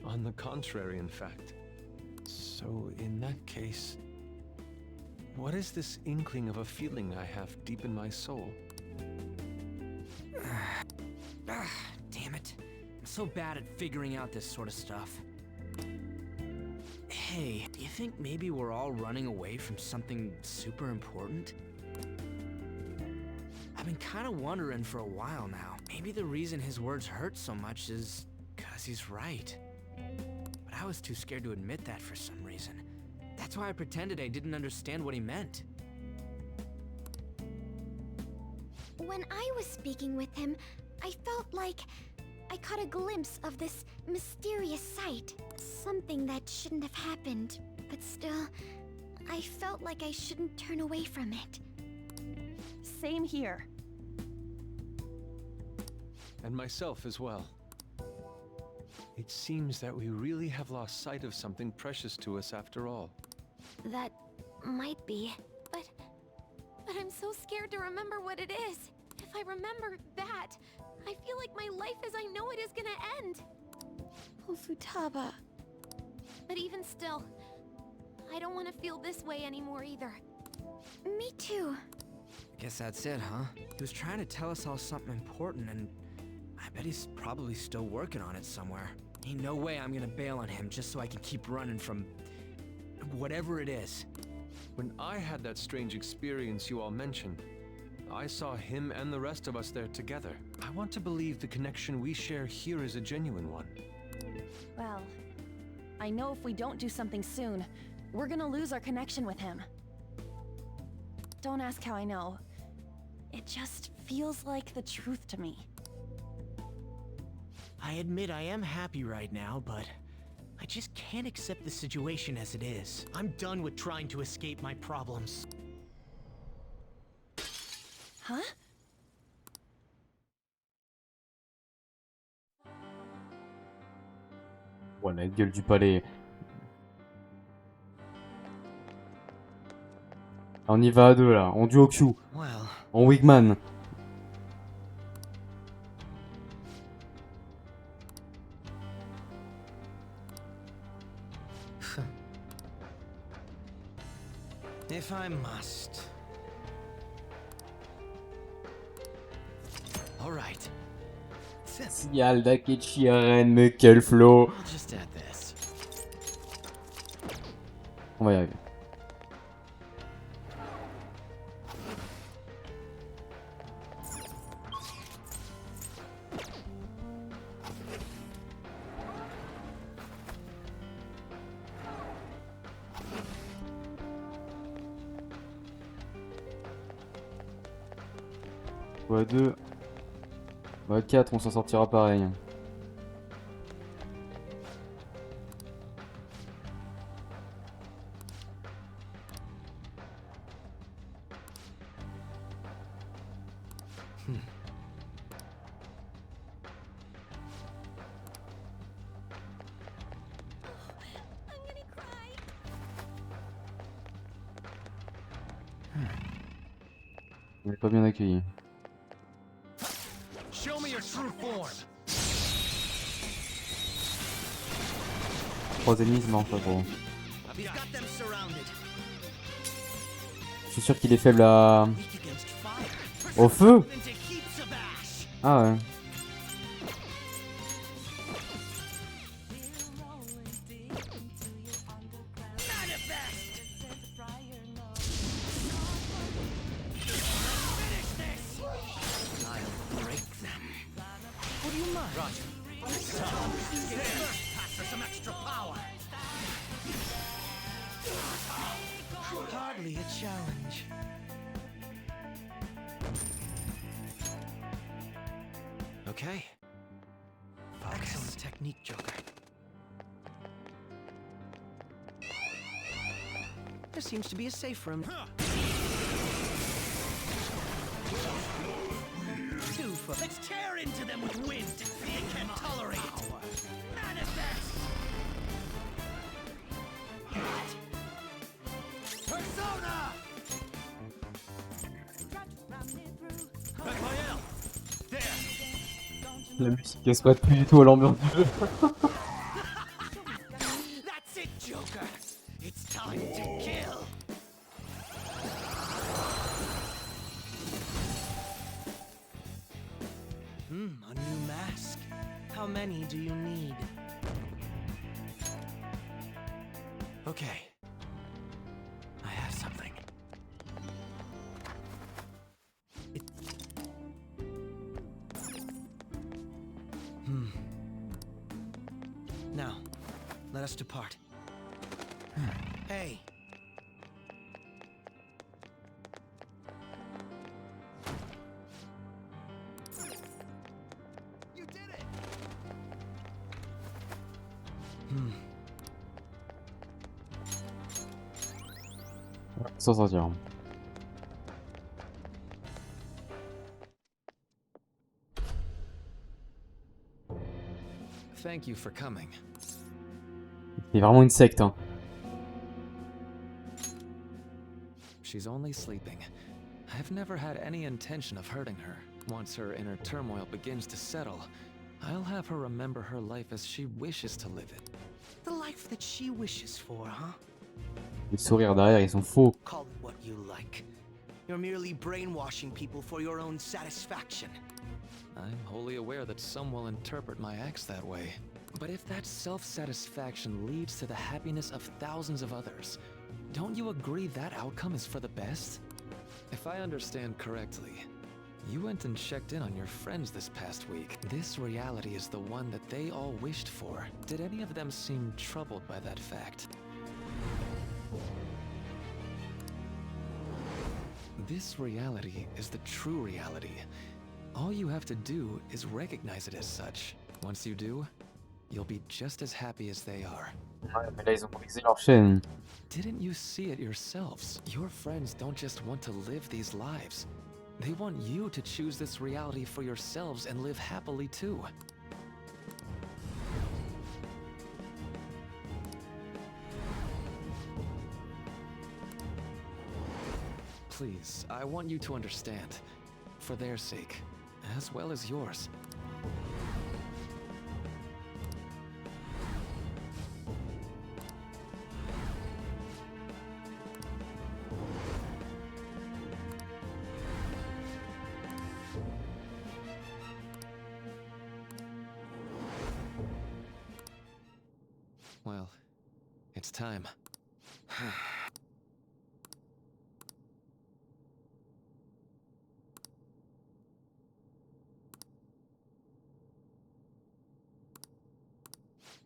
On the contrary, in fact. So, in that case, what is this inkling of a feeling I have deep in my soul? Damn it. I'm so bad at figuring out this sort of stuff. Hey, do you think maybe we're all running away from something super important? I've been kind of wondering for a while now. Maybe the reason his words hurt so much is 'cause he's right. But I was too scared to admit that for some reason. That's why I pretended I didn't understand what he meant. When I was speaking with him, I felt like I caught a glimpse of this mysterious sight. Something that shouldn't have happened, but still, I felt like I shouldn't turn away from it. Same here. And myself as well. It seems that we really have lost sight of something precious to us after all. That might be, but I'm so scared to remember what it is. If I remember that, I feel like my life as I know it is gonna end. Oh, Futaba. But even still, I don't want to feel this way anymore either. Me too. Guess that's it, huh? He was trying to tell us all something important, and I bet he's probably still working on it somewhere. Ain't no way I'm gonna bail on him just so I can keep running from whatever it is. When I had that strange experience you all mentioned, I saw him and the rest of us there together. I want to believe the connection we share here is a genuine one. Well, I know if we don't do something soon, we're gonna lose our connection with him. Don't ask how I know. It just feels like the truth to me. I admit I am happy right now, but I just can't accept the situation as it is. I'm done with trying to escape my problems. Huh? Ouais, la gueule du palais. On y va à deux là, en duo Q. En Wigman. If I must. All right. Sial d'Akechi Aren, mais quel flow. I'll just add this. On va y arriver. Ouais, 2. Ouais, 4, on s'en sortira pareil. On est pas bien accueilli. Show me your true form. 3 ennemis, non, pas trop. Je suis sûr qu'il est faible à... au feu. Ah ouais. Some extra power. Hardly a challenge. Okay. Excellent technique, Joker. There seems to be a safe room. Let's tear into them with wind. They can't tolerate it. Manifest. Persona. Raphael. There. La musique elle se prête plus du tout à l'ambiance du jeu. That's it, Joker. It's time to kill. A new mask. How many do you need? Okay. I have something. Now, let us depart. Hey. You did it. Sans sortir. Thank you for coming. C'est vraiment une secte, hein. She's only sleeping. I've never had any intention of hurting her. Once her inner turmoil begins to settle, I'll have her remember her life as she wishes to live it. The life that she wishes for, huh? Les sourires derrière, ils sont faux. Call it what you like. You're merely brainwashing people for your own satisfaction. I'm wholly aware that some will interpret my acts that way. But if that self-satisfaction leads to the happiness of thousands of others, don't you agree that outcome is for the best? If I understand correctly, you went and checked in on your friends this past week. This reality is the one that they all wished for. Did any of them seem troubled by that fact? This reality is the true reality. All you have to do is recognize it as such. Once you do, you'll be just as happy as they are. Ouais, mais là, ils ont brisé leur chaîne. Didn't you see it yourselves? Your friends don't just want to live these lives. They want you to choose this reality for yourselves and live happily too. Please, I want you to understand. For their sake, as well as yours. Well, it's time.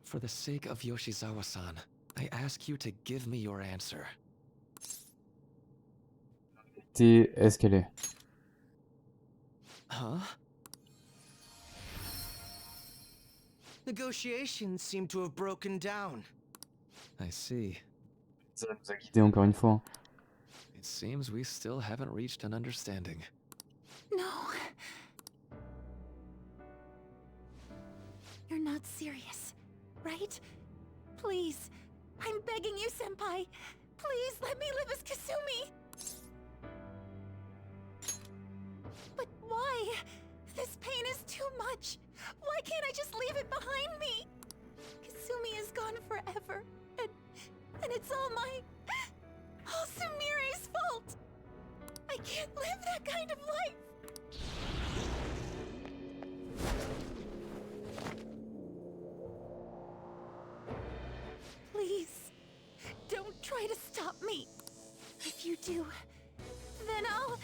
For the sake of Yoshizawa-san, I ask you to give me your answer. Est-ce qu'elle est? Huh? Negotiations seem to have broken down. I see. Ça nous a quittés encore une fois. It seems we still haven't reached an understanding. No. You're not serious, right? Please. I'm begging you, Senpai. Please let me live as Kasumi. But why? This pain is too much. Why can't I just leave it behind me? Kasumi is gone forever, and it's all Sumire's fault. I can't live that kind of life. Please, don't try to stop me. If you do, then I'll...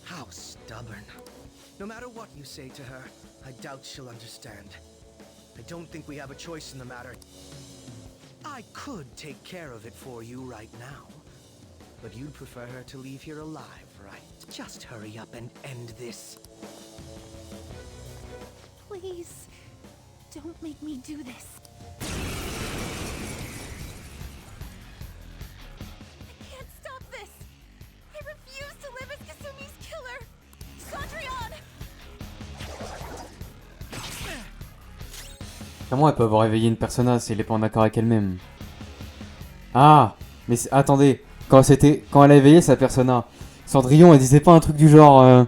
How stubborn. No matter what you say to her, I doubt she'll understand. I don't think we have a choice in the matter. I could take care of it for you right now. But you'd prefer her to leave here alive, right? Just hurry up and end this. Please, don't make me do this. I can't stop this. I refuse to live as Kasumi's killer. Sondrian! Comment elle peut avoir réveillé une persona si elle est pas en accord avec elle-même? Ah, mais attendez, quand elle a éveillé sa persona, Cendrillon elle disait pas un truc du genre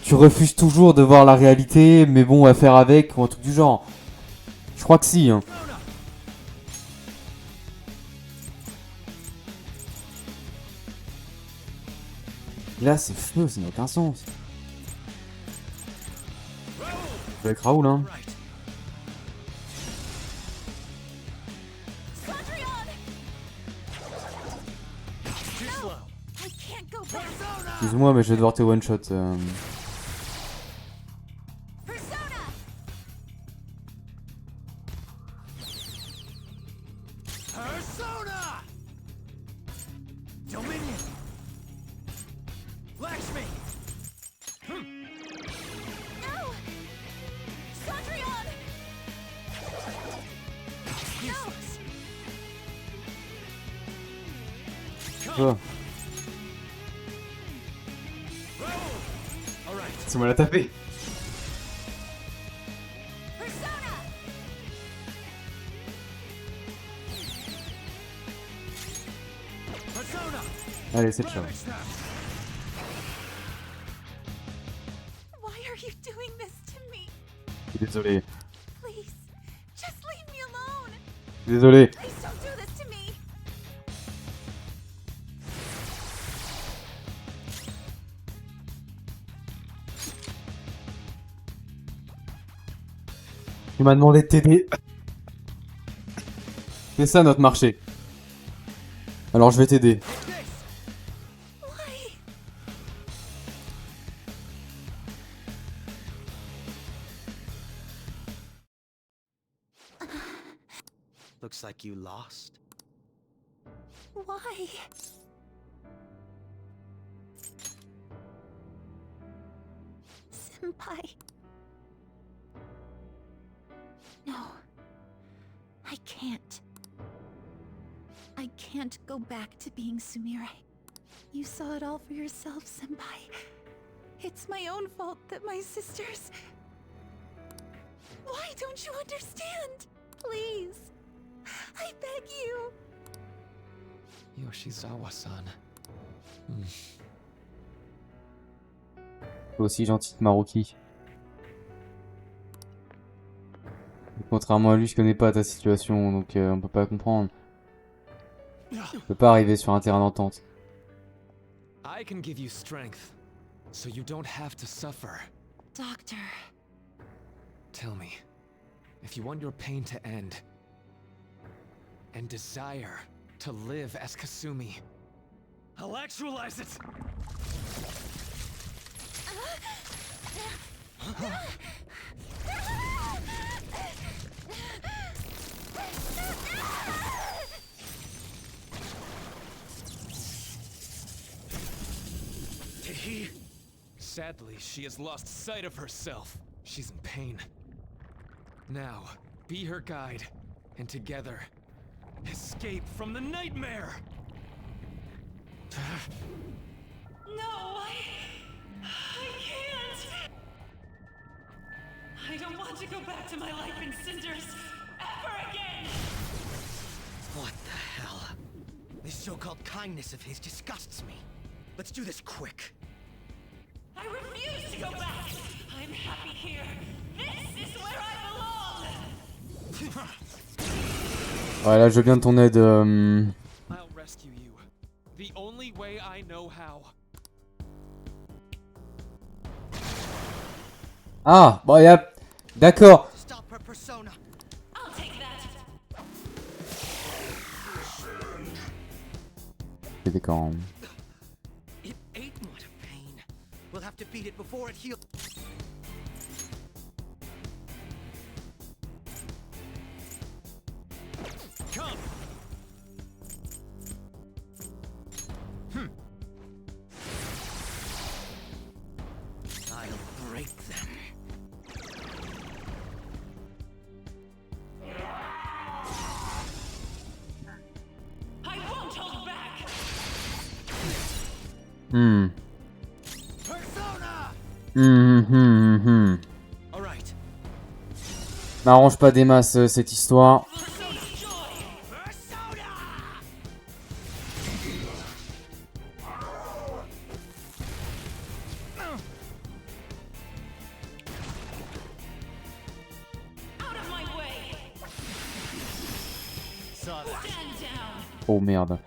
tu refuses toujours de voir la réalité, mais bon, on va faire avec, ou un truc du genre. Je crois que si, hein. Là, c'est flou, ça n'a aucun sens. Avec Raoul, hein. Excuse-moi, mais je vais devoir te one-shot. Oh. Ça m'a la tapé. Allez, c'est ciao. Why are you doing this to me? Désolé. Please, just leave me alone. Désolé. Please don't do this to me. Tu m'as demandé de t'aider. C'est ça notre marché. Alors je vais t'aider. Looks like you lost. Why? Senpai. No. I can't. I can't go back to being Sumire. You saw it all for yourself, Senpai. It's my own fault that my sisters... Why don't you understand? Please. I beg you. Yoshizawa-san. Aussi gentil que Maruki. Contrairement à lui, je connais pas ta situation, donc on peut pas comprendre. Je peux pas arriver sur un terrain d'entente. I can give you strength, so you don't have to suffer. Doctor. Tell me, if you want your pain to end, and desire to live as Kasumi, I'll actualize it! Sadly, she has lost sight of herself. She's in pain. Now, be her guide, and together, escape from the nightmare! No, I can't! I don't want to go back to my life in cinders ever again! What the hell? This so-called kindness of his disgusts me. Let's do this quick. I refuse to go back! I'm happy here! This is where I belong! Ouais, là, je veux bien de ton aide. I'll rescue you. The only way I know how. Ah, bon, y'a... D'accord. Stop her persona. I'll take that. C'est quand... It ate much of pain. Will beat it before it heals. Come! I'll break them. I won't hold back. M'arrange pas des masses cette histoire. Oh merde.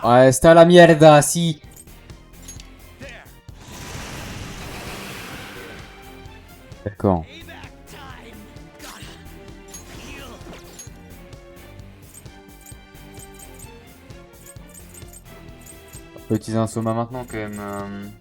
Ouais, está la mierda, si. D'accord. On peut utiliser un soma maintenant quand même.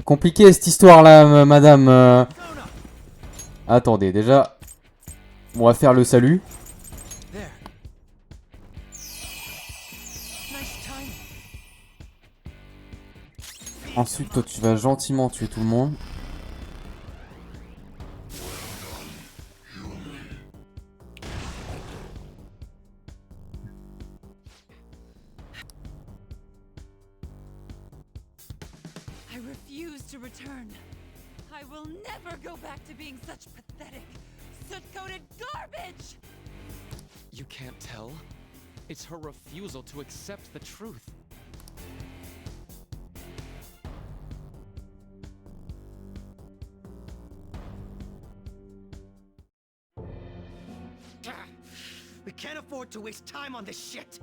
Compliqué cette histoire là, madame. Attendez, déjà, on va faire le salut. Ensuite, toi, tu vas gentiment tuer tout le monde. I refuse to return. I will never go back to being such pathetic, soot-coated garbage! You can't tell? It's her refusal to accept the truth. We can't afford to waste time on this shit.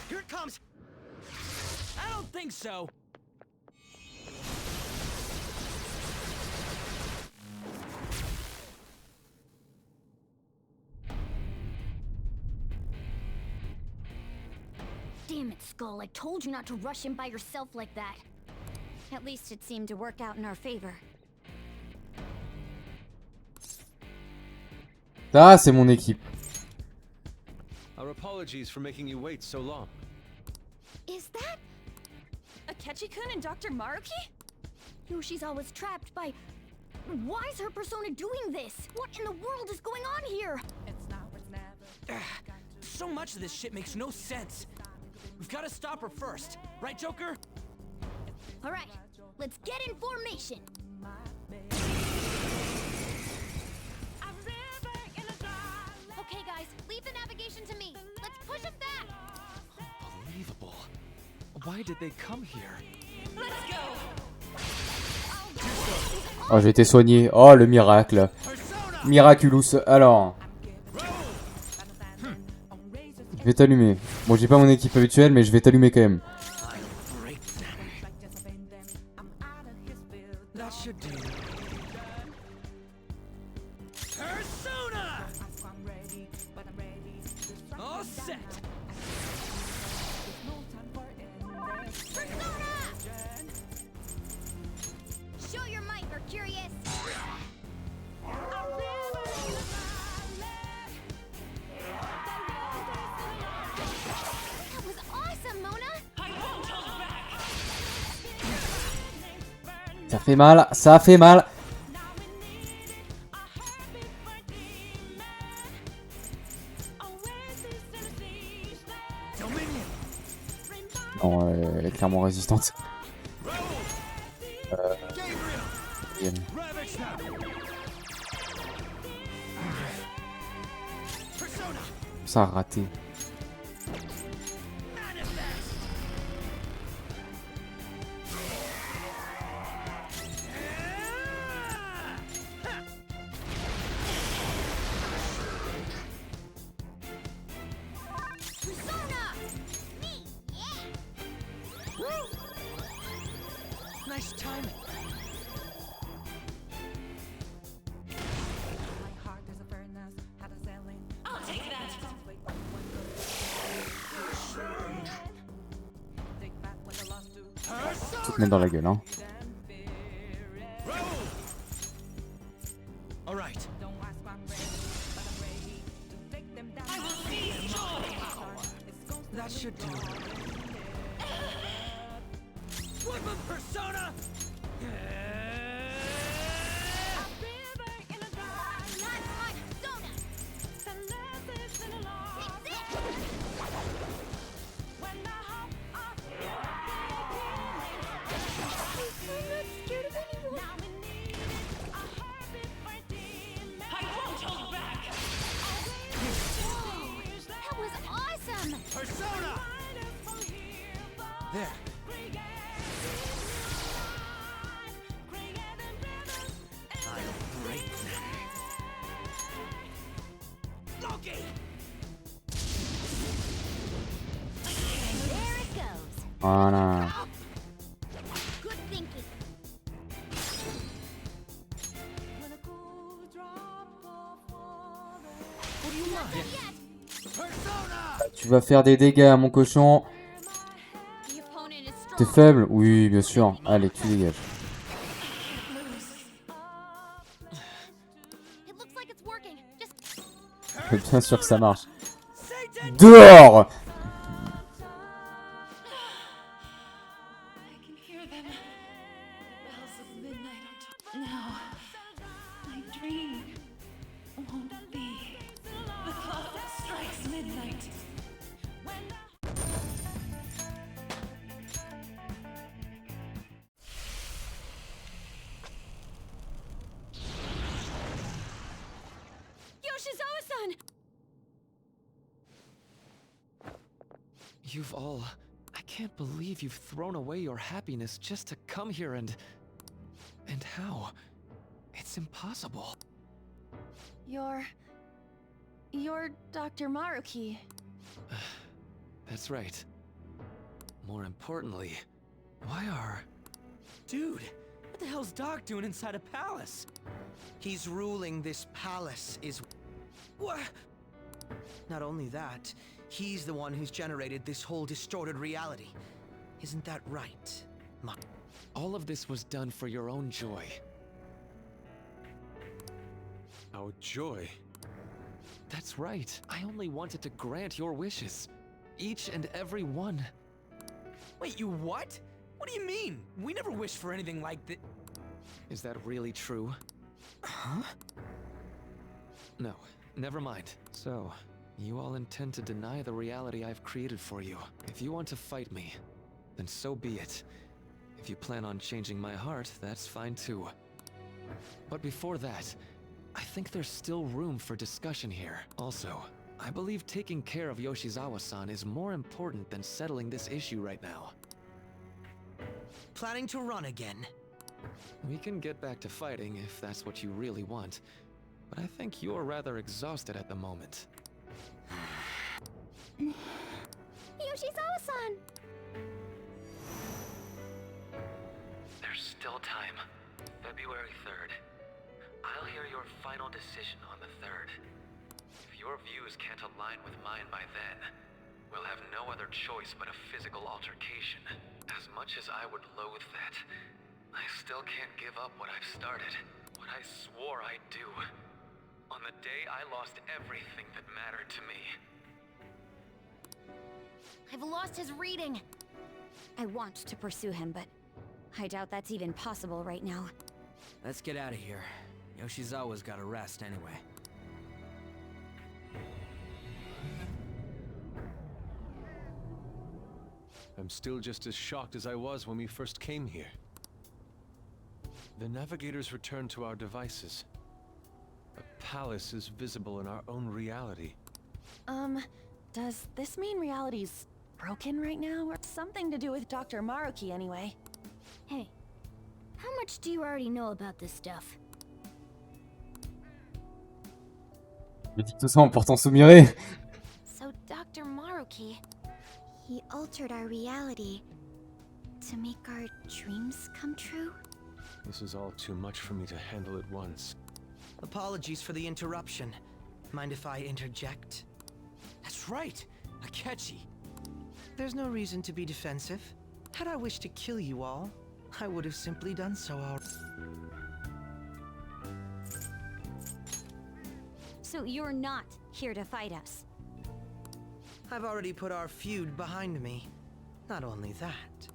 Here it comes. I don't think so. Damn it, Skull. I told you not to rush him by yourself like that. At least it seemed to work out in our favor. Ah, c'est mon équipe. Our apologies for making you wait so long. Is that Akechi-kun and Dr. Maruki? No, she's always trapped by... Why is her persona doing this? What in the world is going on here? So much of this shit makes no sense. We've got to stop her first. Right, Joker? All right, let's get in formation. Okay, guys, leave the navigation to me. Let's push him back. Unbelievable. Why did they come here? Let's go! Oh, j'ai été soigné. Oh, le miracle. Miraculous. Alors. Je vais t'allumer. Bon, j'ai pas mon équipe habituelle, mais je vais t'allumer quand même. That should do. All set. Show your might, Mercurius. That was awesome, Mona. I won't hold back. Ça fait mal, ça fait mal. Non, elle est clairement résistante. Ça a raté. nice timing. I'll take that. Tout te met dans la gueule, hein. All right. That should do. Woodman persona. That was awesome! Persona! There. I'll break them. Loki! There it goes. Voilà. Good thinking. What do you want? Persona! Tu vas faire des dégâts à mon cochon. T'es faible? Oui, bien sûr. Allez, tu dégages. Bien sûr que ça marche. Dehors! You've all... I can't believe you've thrown away your happiness just to come here and how? It's impossible. You're Dr. Maruki. That's right. More importantly, why are... Dude, what the hell's Doc doing inside a palace? He's ruling this palace is... What? Not only that, he's the one who's generated this whole distorted reality. Isn't that right, Ma? All of this was done for your own joy. Our joy? That's right. I only wanted to grant your wishes. Each and every one. Wait, you what? What do you mean? We never wished for anything like that. Is that really true? Huh? No, never mind. So, you all intend to deny the reality I've created for you. If you want to fight me, then so be it. If you plan on changing my heart, that's fine too. But before that, I think there's still room for discussion here. Also, I believe taking care of Yoshizawa-san is more important than settling this issue right now. Planning to run again? We can get back to fighting if that's what you really want, but I think you're rather exhausted at the moment. Yoshizawa-san! There's still time. February 3rd. I'll hear your final decision on the 3rd. If your views can't align with mine by then, we'll have no other choice but a physical altercation. As much as I would loathe that, I still can't give up what I've started. What I swore I'd do. On the day I lost everything that mattered to me. I've lost his reading. I want to pursue him, but I doubt that's even possible right now. Let's get out of here. Yoshizawa's gotta rest anyway. I'm still just as shocked as I was when we first came here. The navigators returned to our devices. A palace is visible in our own reality. Does this mean reality's broken right now? Or something to do with Dr. Maruki anyway? Hey, how much do you already know about this stuff? Je dis tout ça en portant soumiré. So Dr. Maruki, he altered our reality to make our dreams come true? This is all too much for me to handle at once. Apologies for the interruption. Mind if I interject? That's right! Akechi! There's no reason to be defensive. Had I wished to kill you all, I would have simply done so already. So you're not here to fight us? I've already put our feud behind me. Not only that,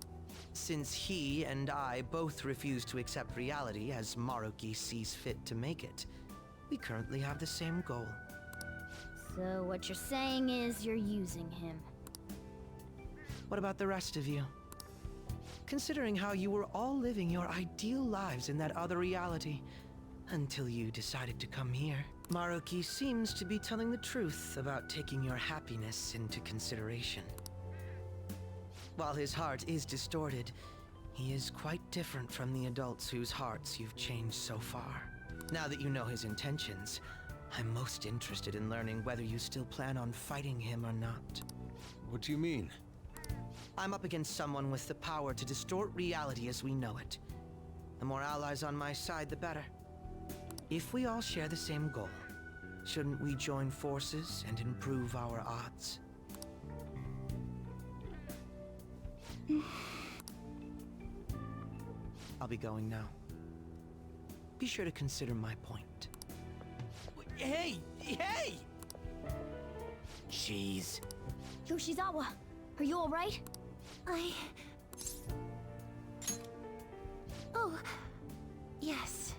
since he and I both refuse to accept reality as Maruki sees fit to make it, we currently have the same goal. So what you're saying is you're using him. What about the rest of you? Considering how you were all living your ideal lives in that other reality, until you decided to come here, Maruki seems to be telling the truth about taking your happiness into consideration. While his heart is distorted, he is quite different from the adults whose hearts you've changed so far. Now that you know his intentions, I'm most interested in learning whether you still plan on fighting him or not. What do you mean? I'm up against someone with the power to distort reality as we know it. The more allies on my side, the better. If we all share the same goal, shouldn't we join forces and improve our odds? I'll be going now. Be sure to consider my point. Hey! Hey! Jeez. Yoshizawa, are you alright? Oh, yes.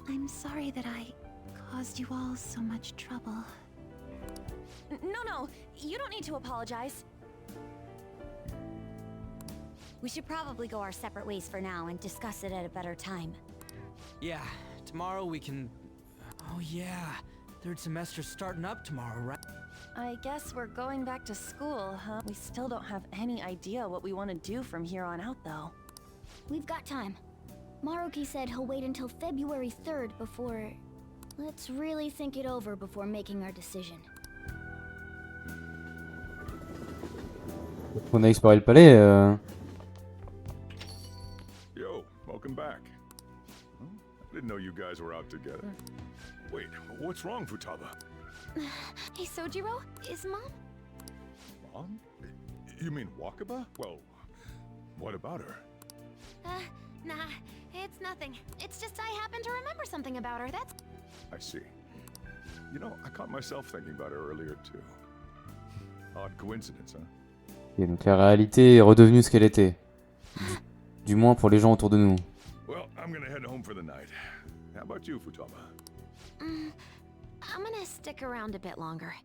I'm sorry that I caused you all so much trouble. No, you don't need to apologize. We should probably go our separate ways for now and discuss it at a better time. Yeah, tomorrow we can... Oh yeah, third semester's starting up tomorrow, right? I guess we're going back to school, huh? We still don't have any idea what we want to do from here on out, though. We've got time. Maruki said he'll wait until February 3rd before... Let's really think it over before making our decision. On a exploré le palais. Yo, welcome back. Huh? I didn't know you guys were out together. Wait, what's wrong, Futaba? Hey, Sojiro, is Mom? Mom? You mean Wakaba? Well, what about her? Nah, it's nothing. It's just I happen to remember something about her, that's... I see. You know, I caught myself thinking about her earlier too. Odd coincidence, huh? Et donc la réalité est redevenue ce qu'elle était. Du moins pour les gens autour de nous. Well, I'm gonna head home for the night. How about you, Futaba? I'm gonna stick around a bit longer.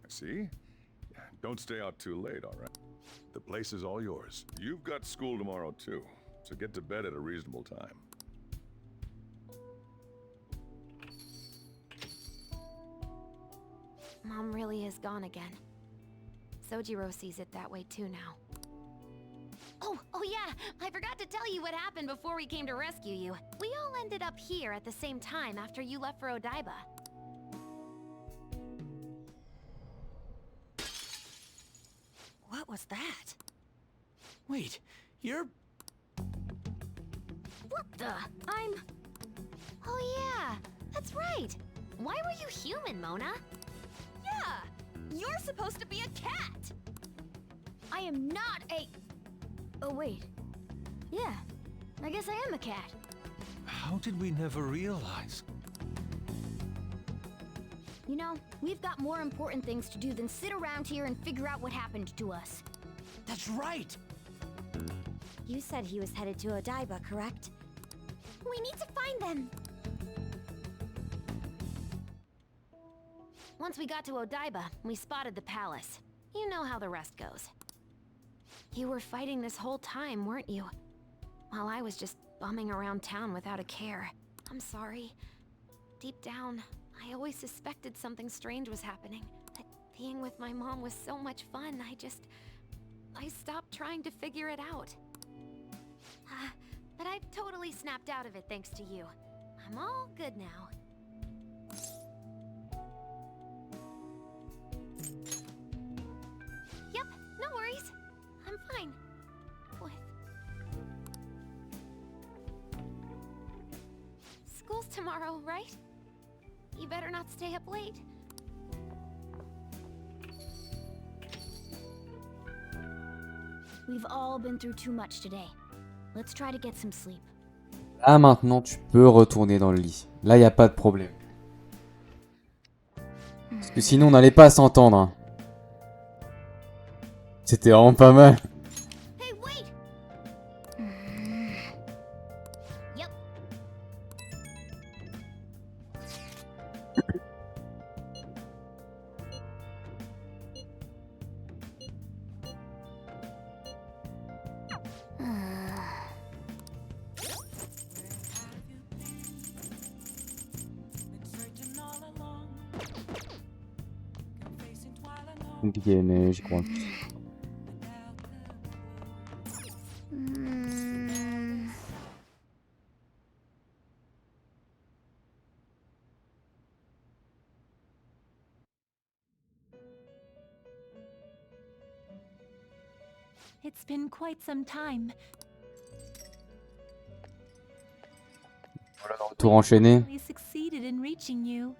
I see. Don't stay out too late, all right? The place is all yours. You've got school tomorrow too, so get to bed at a reasonable time. Mom really is gone again. Sojiro sees it that way too now. Oh yeah, I forgot to tell you what happened before we came to rescue you. We all ended up here at the same time after you left for Odaiba. What was that? Wait, you're... What the? Oh yeah, that's right. Why were you human, Mona? Yeah, you're supposed to be a cat. I am not a... Oh wait. Yeah, I guess I am a cat. How did we never realize? You know, we've got more important things to do than sit around here and figure out what happened to us. That's right! You said he was headed to Odaiba, correct? We need to find them! Once we got to Odaiba, we spotted the palace. You know how the rest goes. You were fighting this whole time, weren't you? While I was just bumming around town without a care. I'm sorry. Deep down, I always suspected something strange was happening. That being with my mom was so much fun, I stopped trying to figure it out. But I've totally snapped out of it thanks to you. I'm all good now. tomorrow, right? You better not stay up late. We've all been through too much today. Let's try to get some sleep. Là maintenant tu peux retourner dans le lit. Là y a pas de problème. Parce que sinon on n'allait pas s'entendre. Hein. C'était vraiment pas mal. Hey, wait! Yep. Compliqué mais j'y crois. It's been quite some time. Voilà, retour enchaîné. We succeeded in reaching you.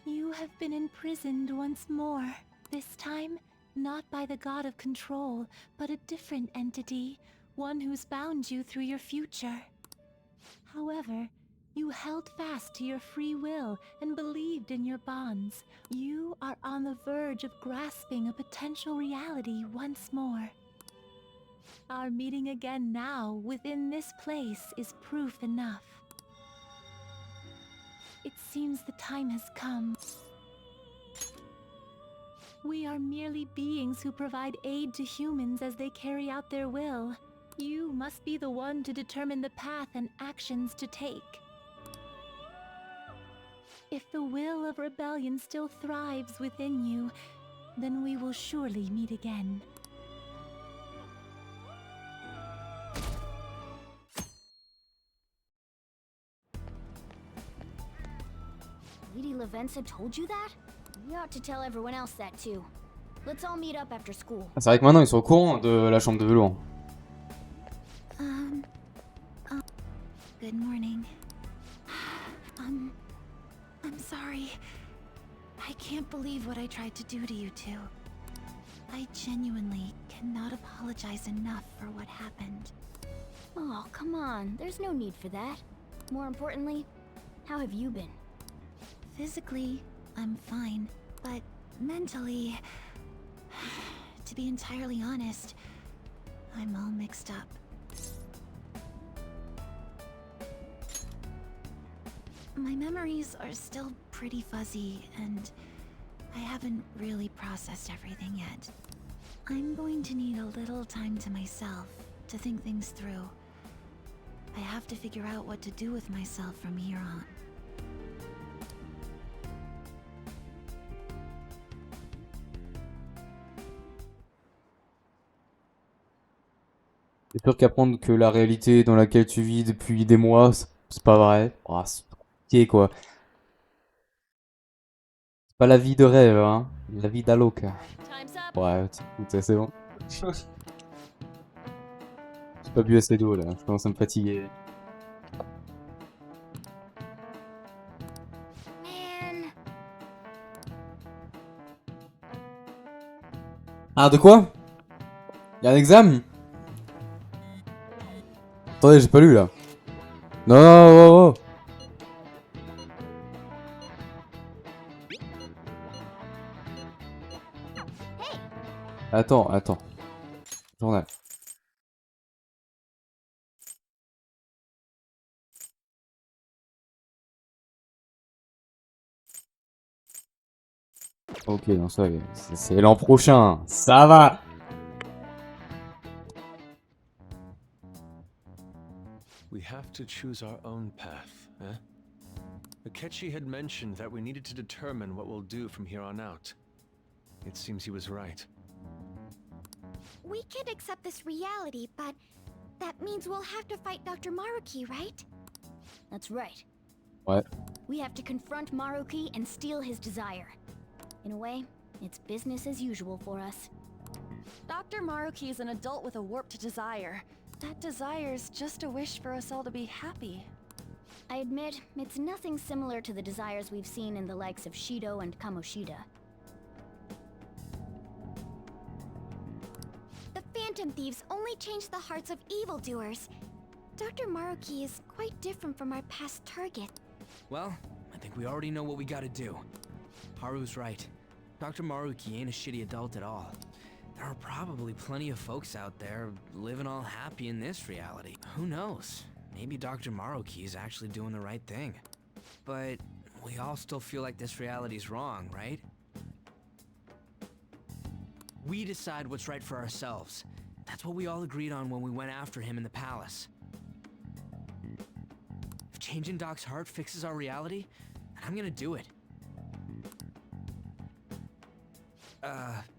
You have been imprisoned once more. This time, not by the god of control, but a different entity, one who's bound you through your future. However, you held fast to your free will and believed in your bonds. You are on the verge of grasping a potential reality once more. Our meeting again now, within this place, is proof enough. It seems the time has come. We are merely beings who provide aid to humans as they carry out their will. You must be the one to determine the path and actions to take. If the will of rebellion still thrives within you, then we will surely meet again. Lady Levensa told you that? We ought to tell everyone else that too. Let's all meet up after school. C'est vrai que maintenant ils sont au courant de la chambre de velours. Good morning. I'm sorry. I can't believe what I tried to do to you two. I genuinely cannot apologize enough for what happened. Oh, come on. There's no need for that. More importantly, how have you been? Physically, I'm fine, but mentally, to be entirely honest, I'm all mixed up. My memories are still pretty fuzzy, and I haven't really processed everything yet. I'm going to need a little time to myself to think things through. I have to figure out what to do with myself from here on. C'est sûr qu'apprendre que la réalité dans laquelle tu vis depuis des mois, c'est pas vrai. Oh, c'est compliqué quoi. C'est pas la vie de rêve, hein. La vie d'Aloca. Ouais, écoute, c'est bon. J'ai pas bu assez d'eau là, je commence à me fatiguer. Ah, de quoi? Y'a un examen? Attendez, j'ai pas lu là. Non, oh, oh. Attends. Journal. Ok, non, ça, c'est l'an prochain. Ça va. We have to choose our own path, eh? Akechi had mentioned that we needed to determine what we'll do from here on out. It seems he was right. We can accept this reality, but that means we'll have to fight Dr. Maruki, right? That's right. What? We have to confront Maruki and steal his desire. In a way, it's business as usual for us. Dr. Maruki is an adult with a warped desire. That desire's just a wish for us all to be happy. I admit, it's nothing similar to the desires we've seen in the likes of Shido and Kamoshida. The Phantom Thieves only change the hearts of evildoers. Dr. Maruki is quite different from our past target. Well, I think we already know what we gotta do. Haru's right. Dr. Maruki ain't a shitty adult at all. There are probably plenty of folks out there living all happy in this reality. Who knows? Maybe Dr. Maruki is actually doing the right thing. But we all still feel like this reality's wrong, right? We decide what's right for ourselves. That's what we all agreed on when we went after him in the palace. If changing Doc's heart fixes our reality, then I'm gonna do it.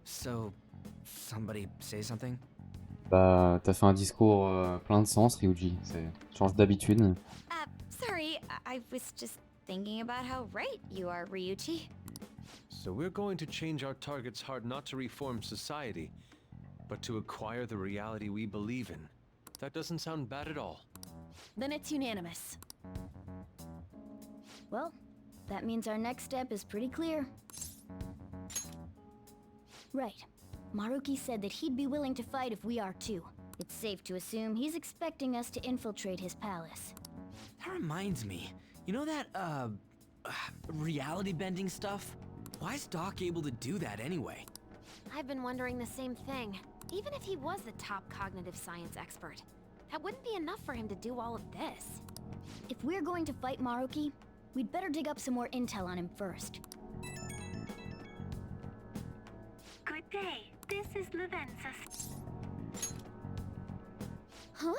So... somebody say something? Bah, t'as fait un discours plein de sens, Ryuji. Change d'habitude. Sorry, I was just thinking about how right you are, Ryuji. So we're going to change our target's heart not to reform society, but to acquire the reality we believe in. That doesn't sound bad at all. Then it's unanimous. Well, that means our next step is pretty clear. Right. Maruki said that he'd be willing to fight if we are too. It's safe to assume he's expecting us to infiltrate his palace. That reminds me. You know that, reality bending stuff? Why is Doc able to do that anyway? I've been wondering the same thing. Even if he was the top cognitive science expert, that wouldn't be enough for him to do all of this. If we're going to fight Maruki, we'd better dig up some more intel on him first. Good day. This is Lavenza's. Huh?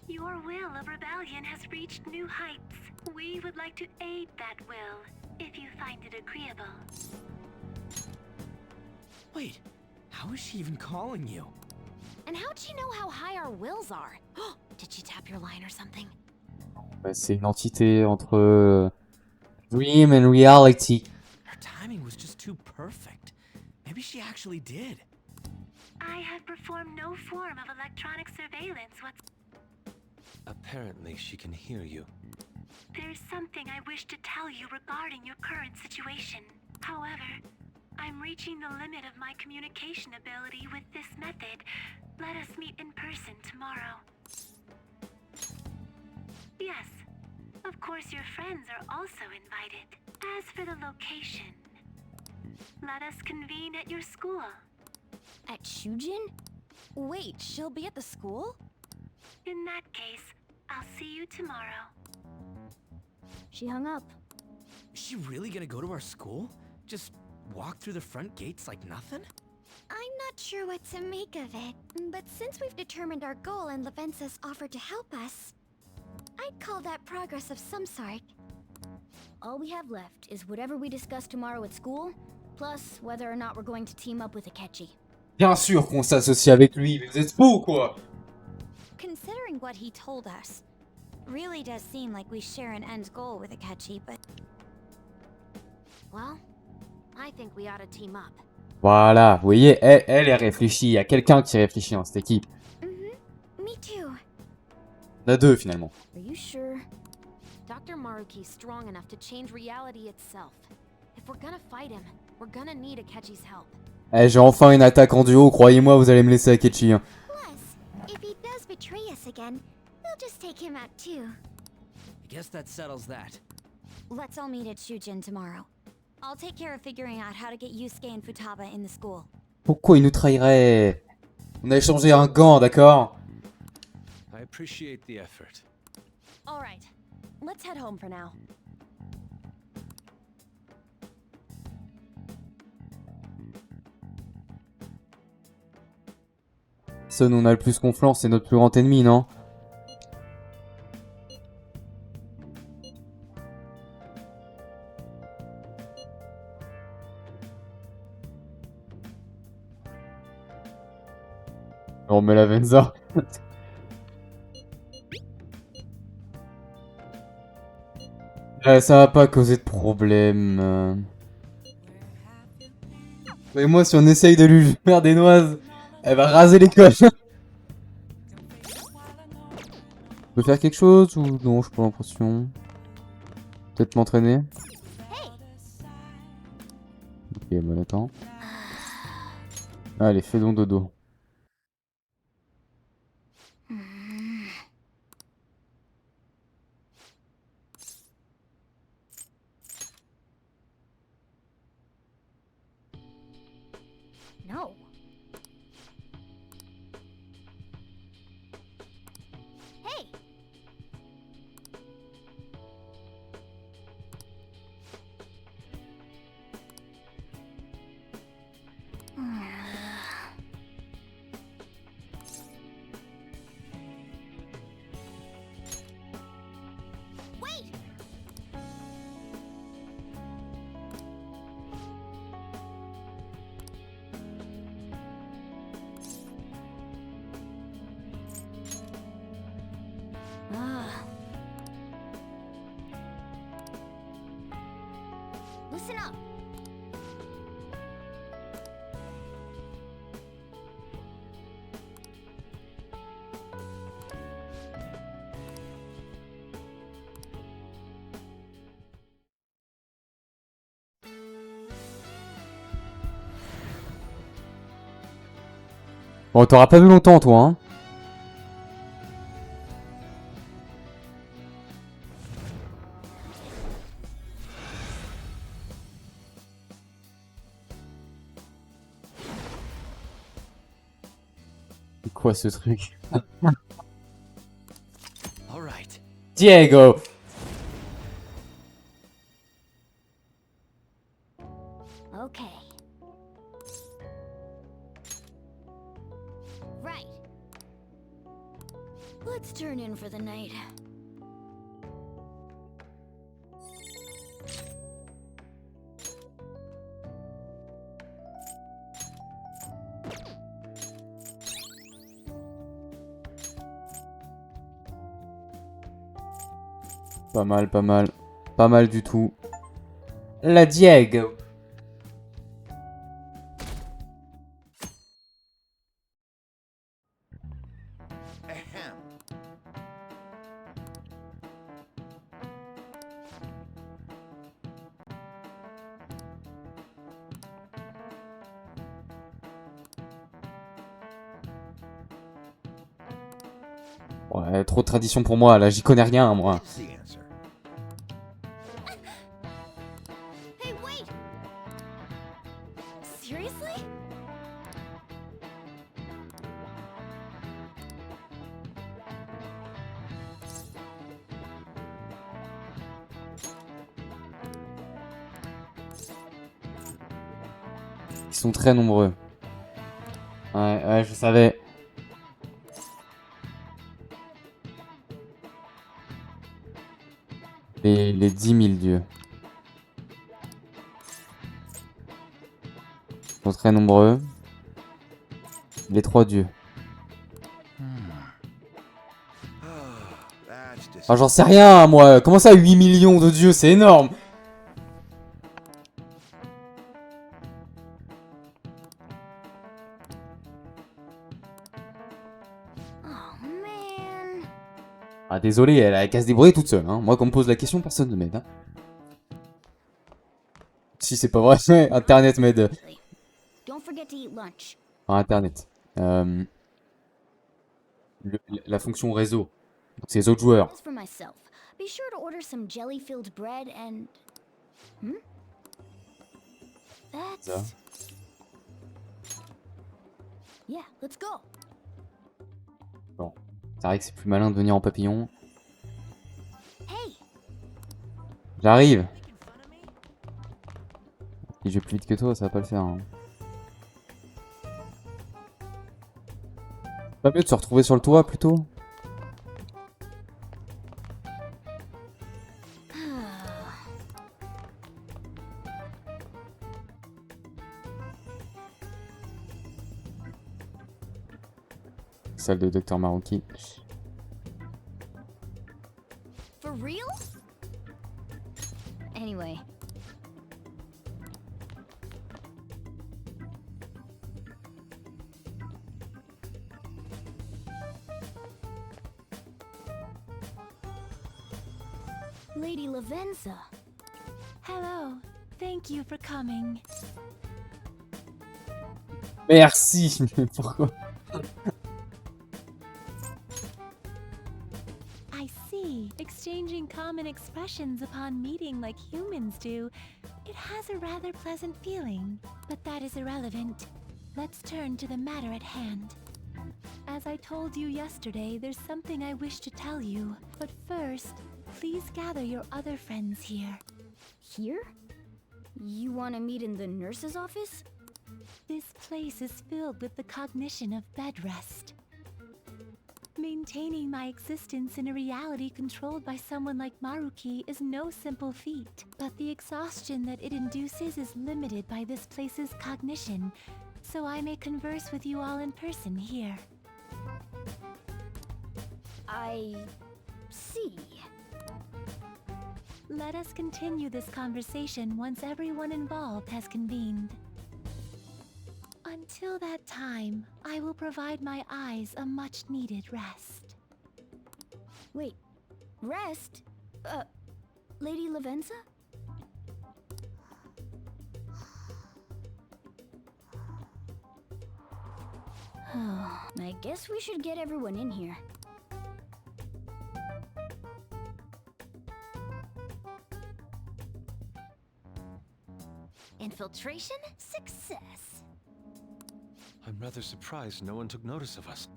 Your will of rebellion has reached new heights. We would like to aid that will, if you find it agreeable. Wait, how is she even calling you? And how'd she know how high our wills are? Did she tap your line or something? Bah, c'est une entité entre dream and reality. Her timing was just too perfect. Maybe she actually did. I have performed no form of electronic surveillance Apparently, she can hear you. There's something I wish to tell you regarding your current situation. However, I'm reaching the limit of my communication ability with this method. Let us meet in person tomorrow. Yes, of course your friends are also invited. As for the location, let us convene at your school. At Shujin? Wait, she'll be at the school? In that case, I'll see you tomorrow. She hung up. Is she really gonna go to our school? Just walk through the front gates like nothing? I'm not sure what to make of it, but since we've determined our goal and Lavenza's offered to help us, I'd call that progress of some sort. All we have left is whatever we discuss tomorrow at school, plus whether or not we're going to team up with Akechi. Bien sûr qu'on s'associe avec lui, mais vous êtes fous quoi! Considering what he told us, really does seem like we share an end goal with Akechi, but... Well, I think we ought to team up. Voilà, vous voyez, elle est réfléchie. Il y a quelqu'un qui réfléchit dans cette équipe. Me too. Il y en a deux finalement. Are you sure? Dr. Maruki's strong enough to change reality itself. If we're gonna fight him, we're gonna need Akechi's help. Eh, j'ai enfin une attaque en duo, croyez-moi, vous allez me laisser Akechi. Hein. Plus, if he does betray us again, we'll just take him out too. I guess that settles that. Let's all meet at Shujin tomorrow. I'll take care of figuring out how to get Yusuke and Futaba in the school. Pourquoi il nous trahirait? On a échangé un gant, d'accord? I appreciate the effort. All right, let's head home for now. Ce dont on a le plus confiance, c'est notre plus grand ennemi, non? On remet la Venza. Ça va pas causer de problème. Mais moi, si on essaye de lui faire des noises, elle va raser l'école. peux faire quelque chose ou non, j'ai pas l'impression. Peut-être m'entraîner. Ok, bon attends. Allez, fais donc dodo. No. Hey! Wait! Listen up. Bon, t'auras pas vu longtemps, toi, hein. C'est quoi ce truc? Diego! Okay. Right. Let's turn in for the night. Pas mal, pas mal. Pas mal du tout. La Diego! Ouais, trop de tradition pour moi, là, j'y connais rien, moi. Hey, wait! Seriously? Ils sont très nombreux. Ouais, je savais. Les 10 000 dieux. Ils sont très nombreux. Les 3 dieux. Ah, j'en sais rien, moi. Comment ça, 8 millions de dieux? C'est énorme. Ah, désolé, elle casse des bruits toute seule. Hein. Moi, quand on me pose la question, personne ne m'aide. Hein. Si c'est pas vrai, Internet m'aide. Don't forget to eat lunch. Enfin, Internet. La fonction réseau. Donc, c'est les autres joueurs. As for myself, be sure to order some jelly-filled bread and... That's... Ça. Yeah, let's go. Bon. C'est vrai que c'est plus malin de venir en papillon. Hey. J'arrive. Si je vais plus vite que toi, ça va pas le faire. Hein. Pas mieux de se retrouver sur le toit plutôt? Salle de Docteur Maruki. For real? Anyway. Lady Lavenza. Hello. Thank you for coming. Merci, mais pourquoi? I see. Exchanging common expressions upon meeting like humans do. It has a rather pleasant feeling. But that is irrelevant. Let's turn to the matter at hand. As I told you yesterday, there's something I wish to tell you. But first, please gather your other friends here. Here? You want to meet in the nurse's office? This place is filled with the cognition of bed rest. Maintaining my existence in a reality controlled by someone like Maruki is no simple feat, but the exhaustion that it induces is limited by this place's cognition, so I may converse with you all in person here. I see. Let us continue this conversation once everyone involved has convened. Until that time, I will provide my eyes a much-needed rest. Wait, rest? Lady Lavenza? I guess we should get everyone in here. Infiltration success. I'm rather surprised no one took notice of us.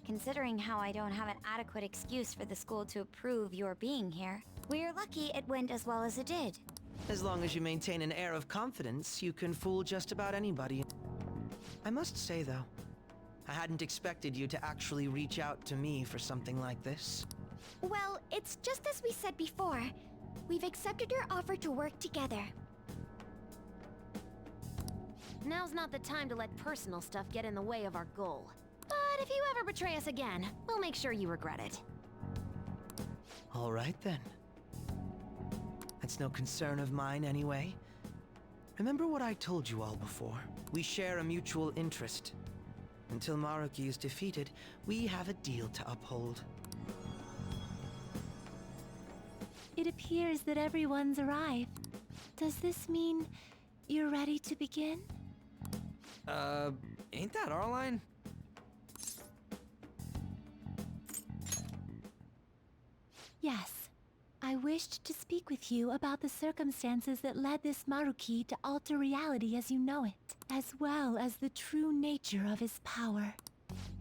Considering how I don't have an adequate excuse for the school to approve your being here, we're lucky it went as well as it did. As long as you maintain an air of confidence, you can fool just about anybody. I must say, though, I hadn't expected you to actually reach out to me for something like this. Well, it's just as we said before. We've accepted your offer to work together. Now's not the time to let personal stuff get in the way of our goal. But if you ever betray us again, we'll make sure you regret it. All right, then. That's no concern of mine, anyway. Remember what I told you all before? We share a mutual interest. Until Maruki is defeated, we have a deal to uphold. It appears that everyone's arrived. Does this mean you're ready to begin? Ain't that our line? Yes. I wished to speak with you about the circumstances that led this Maruki to alter reality as you know it, as well as the true nature of his power.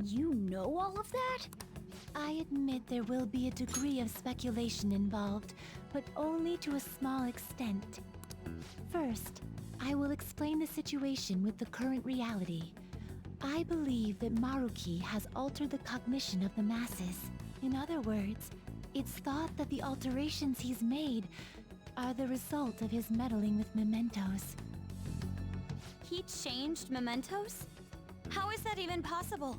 You know all of that? I admit there will be a degree of speculation involved, but only to a small extent. First, I will explain the situation with the current reality. I believe that Maruki has altered the cognition of the masses. In other words, it's thought that the alterations he's made are the result of his meddling with mementos. He changed mementos? How is that even possible?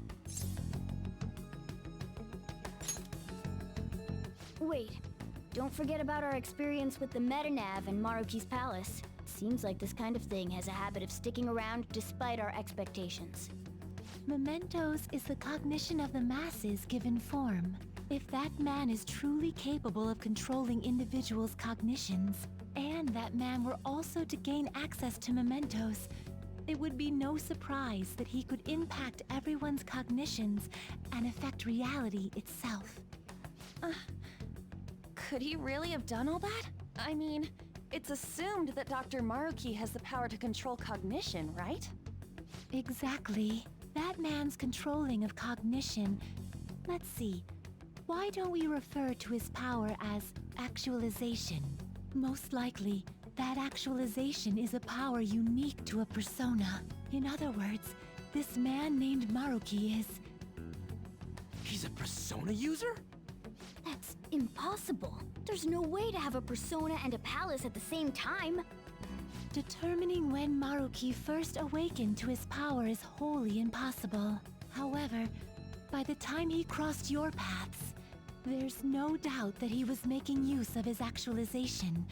Wait, don't forget about our experience with the Metanav and Maruki's palace. Seems like this kind of thing has a habit of sticking around despite our expectations. Mementos is the cognition of the masses given form. If that man is truly capable of controlling individuals' cognitions, and that man were also to gain access to mementos, it would be no surprise that he could impact everyone's cognitions and affect reality itself. Could he really have done all that? I mean, it's assumed that Dr. Maruki has the power to control cognition, right? Exactly. That man's controlling of cognition. Let's see. Why don't we refer to his power as actualization? Most likely, that actualization is a power unique to a persona. In other words, this man named Maruki is... He's a persona user? That's impossible. There's no way to have a persona and a palace at the same time. Determining when Maruki first awakened to his power is wholly impossible. However, by the time he crossed your paths, there's no doubt that he was making use of his actualization,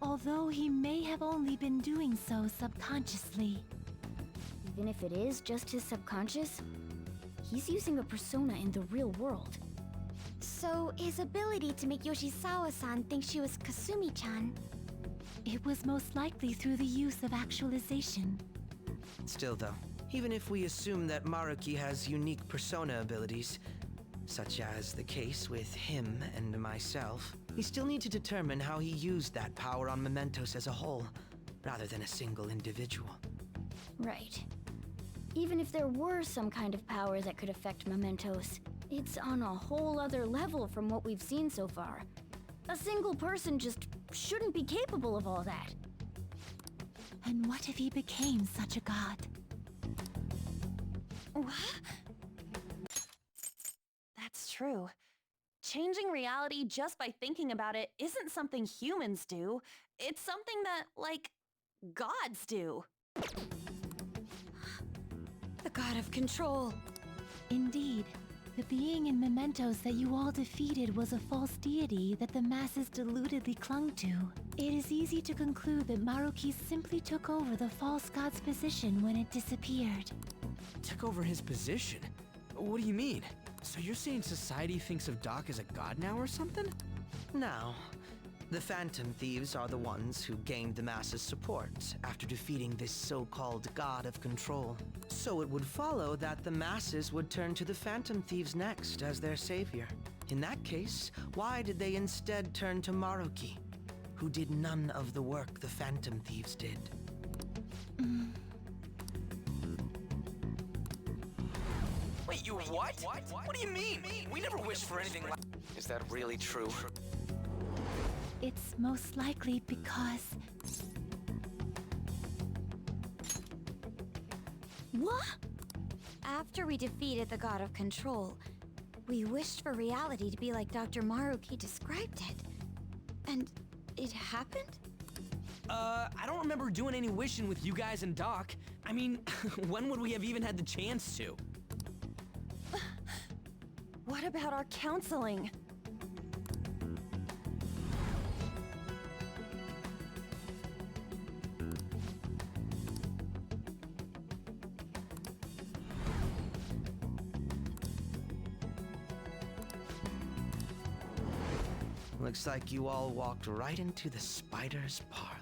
although he may have only been doing so subconsciously. Even if it is just his subconscious, he's using a persona in the real world. So, his ability to make Yoshizawa-san think she was Kasumi-chan. It was most likely through the use of actualization. Still though, even if we assume that Maruki has unique persona abilities, such as the case with him and myself, we still need to determine how he used that power on Mementos as a whole, rather than a single individual. Right. Even if there were some kind of power that could affect Mementos, it's on a whole other level from what we've seen so far. A single person just shouldn't be capable of all that. And what if he became such a god? That's true. Changing reality just by thinking about it isn't something humans do. It's something that, like, gods do. The god of control. Indeed. The being in Mementos that you all defeated was a false deity that the masses deludedly clung to. It is easy to conclude that Maruki simply took over the false god's position when it disappeared. Took over his position? What do you mean? So you're saying society thinks of Doc as a god now or something? Now, the Phantom Thieves are the ones who gained the masses' support after defeating this so-called god of control. So it would follow that the masses would turn to the Phantom Thieves next as their savior. In that case, why did they instead turn to Maruki, who did none of the work the Phantom Thieves did? Wait, you what? What do you mean? We never wished for anything like... Is that really true? It's most likely because... What? After we defeated the god of control, we wished for reality to be like Dr. Maruki described it. And it happened? I don't remember doing any wishing with you guys and Doc. I mean, when would we have even had the chance to? What about our counseling? Looks like you all walked right into the spider's parlor.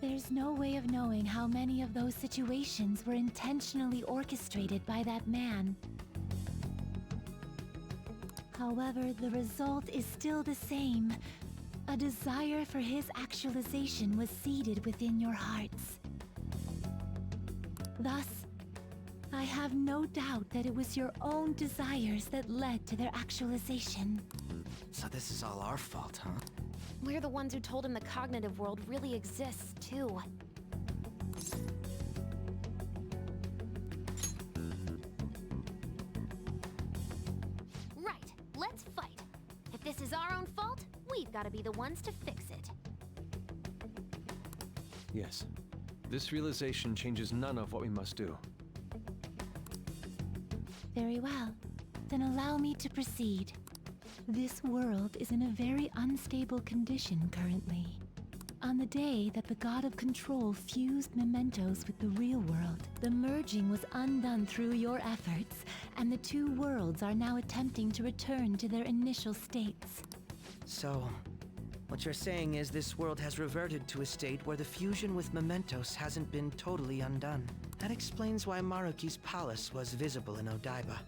There's no way of knowing how many of those situations were intentionally orchestrated by that man. However, the result is still the same. A desire for his actualization was seeded within your hearts. Thus, I have no doubt that it was your own desires that led to their actualization. So this is all our fault, huh? We're the ones who told him the cognitive world really exists, too. Right, let's fight. If this is our own fault, we've got to be the ones to fix it. Yes. This realization changes none of what we must do. Very well. Then allow me to proceed. This world is in a very unstable condition currently. On the day that the god of control fused Mementos with the real world, the merging was undone through your efforts, and the two worlds are now attempting to return to their initial states. So, what you're saying is this world has reverted to a state where the fusion with Mementos hasn't been totally undone. That explains why Maruki's palace was visible in Odaiba.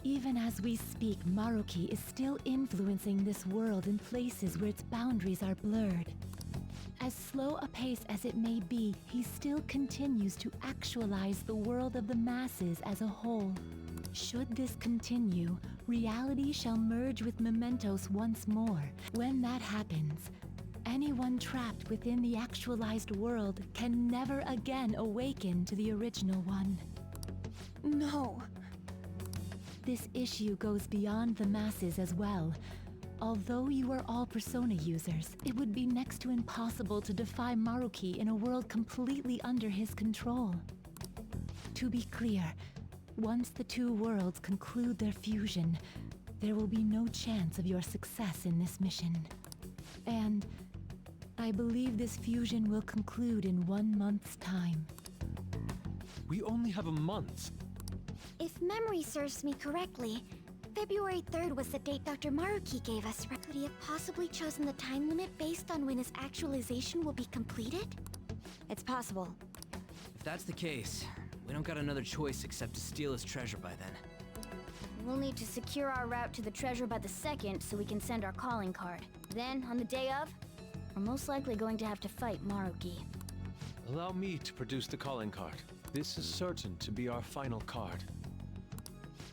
Even as we speak, Maruki is still influencing this world in places where its boundaries are blurred. As slow a pace as it may be, he still continues to actualize the world of the masses as a whole. Should this continue, reality shall merge with Mementos once more. When that happens, anyone trapped within the actualized world can never again awaken to the original one. No. This issue goes beyond the masses as well. Although you are all Persona users, it would be next to impossible to defy Maruki in a world completely under his control. To be clear, once the two worlds conclude their fusion, there will be no chance of your success in this mission. And I believe this fusion will conclude in 1 month's time. We only have a month. If memory serves me correctly, February 3rd was the date Dr. Maruki gave us, right? Could he have possibly chosen the time limit based on when his actualization will be completed? It's possible. If that's the case, we don't got another choice except to steal his treasure by then. We'll need to secure our route to the treasure by the 2nd so we can send our calling card. Then, on the day of, we're most likely going to have to fight Maruki. Allow me to produce the calling card. This is certain to be our final card.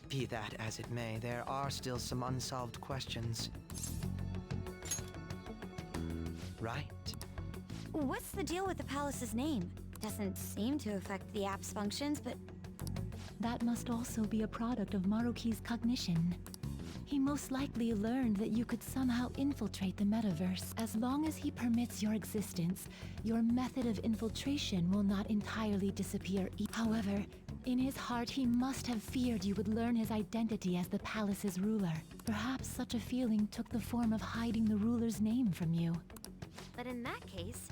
Be that as it may, there are still some unsolved questions. Right? What's the deal with the palace's name? Doesn't seem to affect the app's functions, but... That must also be a product of Maruki's cognition. He most likely learned that you could somehow infiltrate the metaverse. As long as he permits your existence, your method of infiltration will not entirely disappear. However, in his heart, he must have feared you would learn his identity as the palace's ruler. Perhaps such a feeling took the form of hiding the ruler's name from you. But in that case,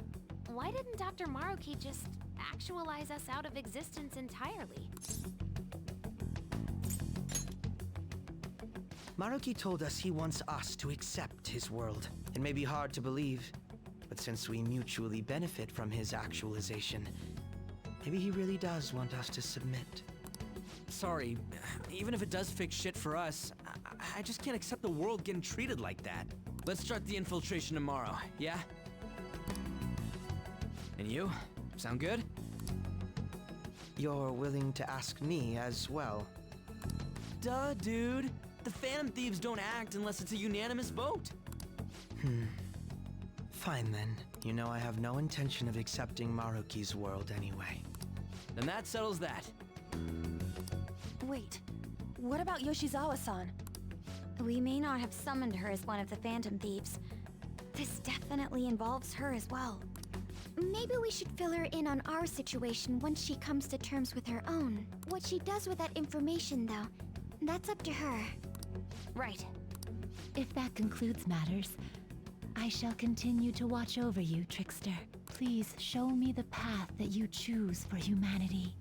why didn't Dr. Maruki just actualize us out of existence entirely? Maruki told us he wants us to accept his world. It may be hard to believe, but since we mutually benefit from his actualization, maybe he really does want us to submit. Sorry, even if it does fix shit for us, I just can't accept the world getting treated like that. Let's start the infiltration tomorrow, yeah? And you? Sound good? You're willing to ask me as well? Duh, dude. The Phantom Thieves don't act unless it's a unanimous vote. Fine then. You know I have no intention of accepting Maruki's world anyway. Then that settles that. Wait, what about Yoshizawa-san? We may not have summoned her as one of the Phantom Thieves. This definitely involves her as well. Maybe we should fill her in on our situation once she comes to terms with her own. What she does with that information, though, that's up to her. Right. If that concludes matters, I shall continue to watch over you, Trickster. Please show me the path that you choose for humanity.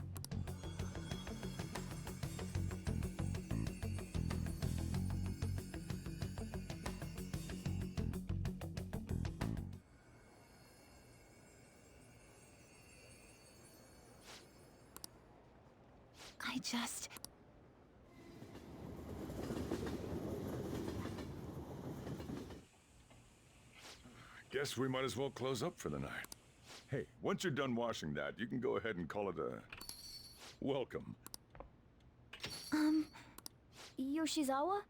Guess we might as well close up for the night. Hey, once you're done washing that, you can go ahead and call it a welcome. Yoshizawa?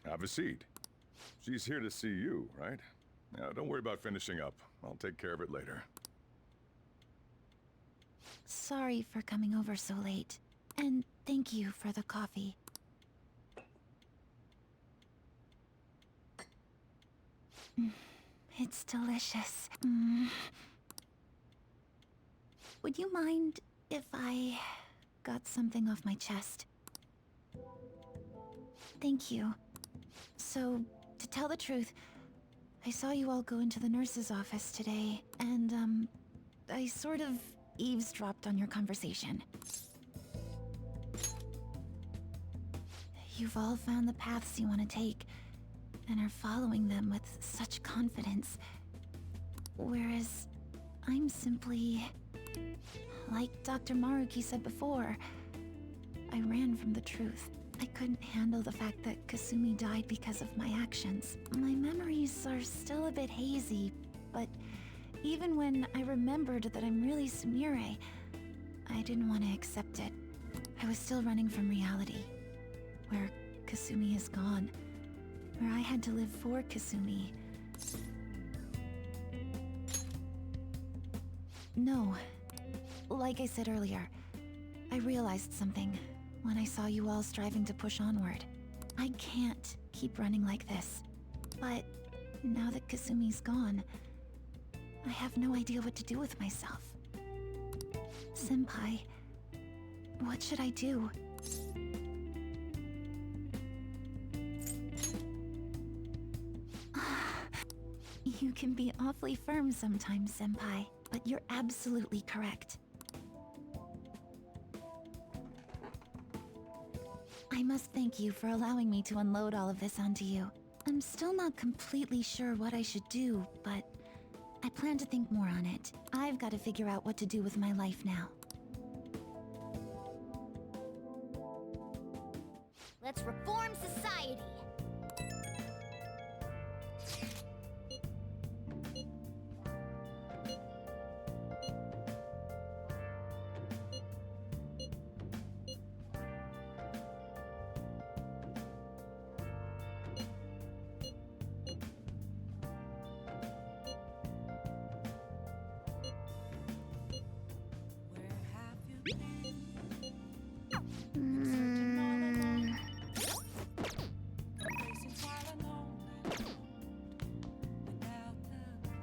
Have a seat. She's here to see you, right? Now, don't worry about finishing up. I'll take care of it later. Sorry for coming over so late. And thank you for the coffee. It's delicious. Would you mind if I got something off my chest? Thank you. So, to tell the truth, I saw you all go into the nurse's office today, and, I sort of eavesdropped on your conversation. You've all found the paths you want to take, and are following them with such confidence. Whereas, I'm simply... like Dr. Maruki said before, I ran from the truth. I couldn't handle the fact that Kasumi died because of my actions. My memories are still a bit hazy, but even when I remembered that I'm really Sumire, I didn't want to accept it. I was still running from reality, where Kasumi is gone, where I had to live for Kasumi. No, like I said earlier, I realized something when I saw you all striving to push onward. I can't keep running like this, but now that Kasumi's gone, I have no idea what to do with myself. Senpai, what should I do? You can be awfully firm sometimes, Senpai, but you're absolutely correct. I must thank you for allowing me to unload all of this onto you. I'm still not completely sure what I should do, but I plan to think more on it. I've got to figure out what to do with my life now. Let's reform society.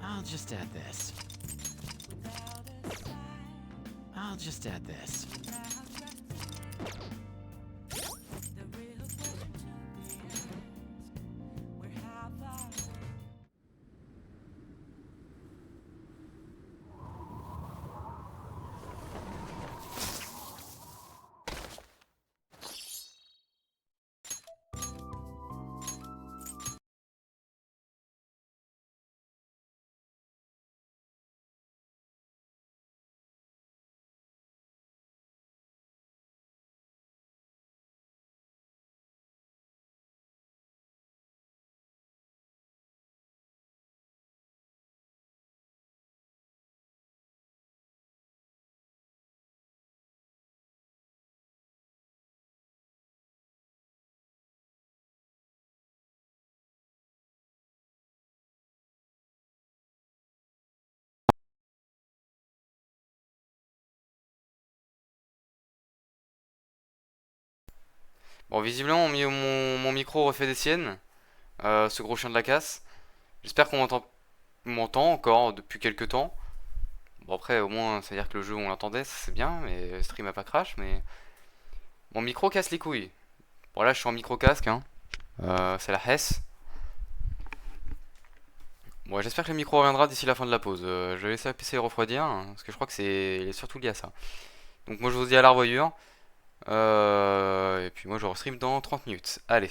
I'll just add this. I'll just add this. Bon, visiblement, mon micro refait des siennes. Ce gros chien de la casse. J'espère qu'on m'entend encore depuis quelques temps. Bon, après, au moins, ça veut dire que le jeu, on l'entendait, c'est bien, mais le stream a pas crash, mais... Mon micro casse les couilles. Bon, là, je suis en micro-casque, hein. C'est la Hesse. Bon, j'espère que le micro reviendra d'ici la fin de la pause. Je vais laisser la PC refroidir, hein, parce que je crois que c'est surtout lié à ça. Donc moi, je vous dis à la revoyure. Et puis moi, je restream dans 30 minutes. Allez.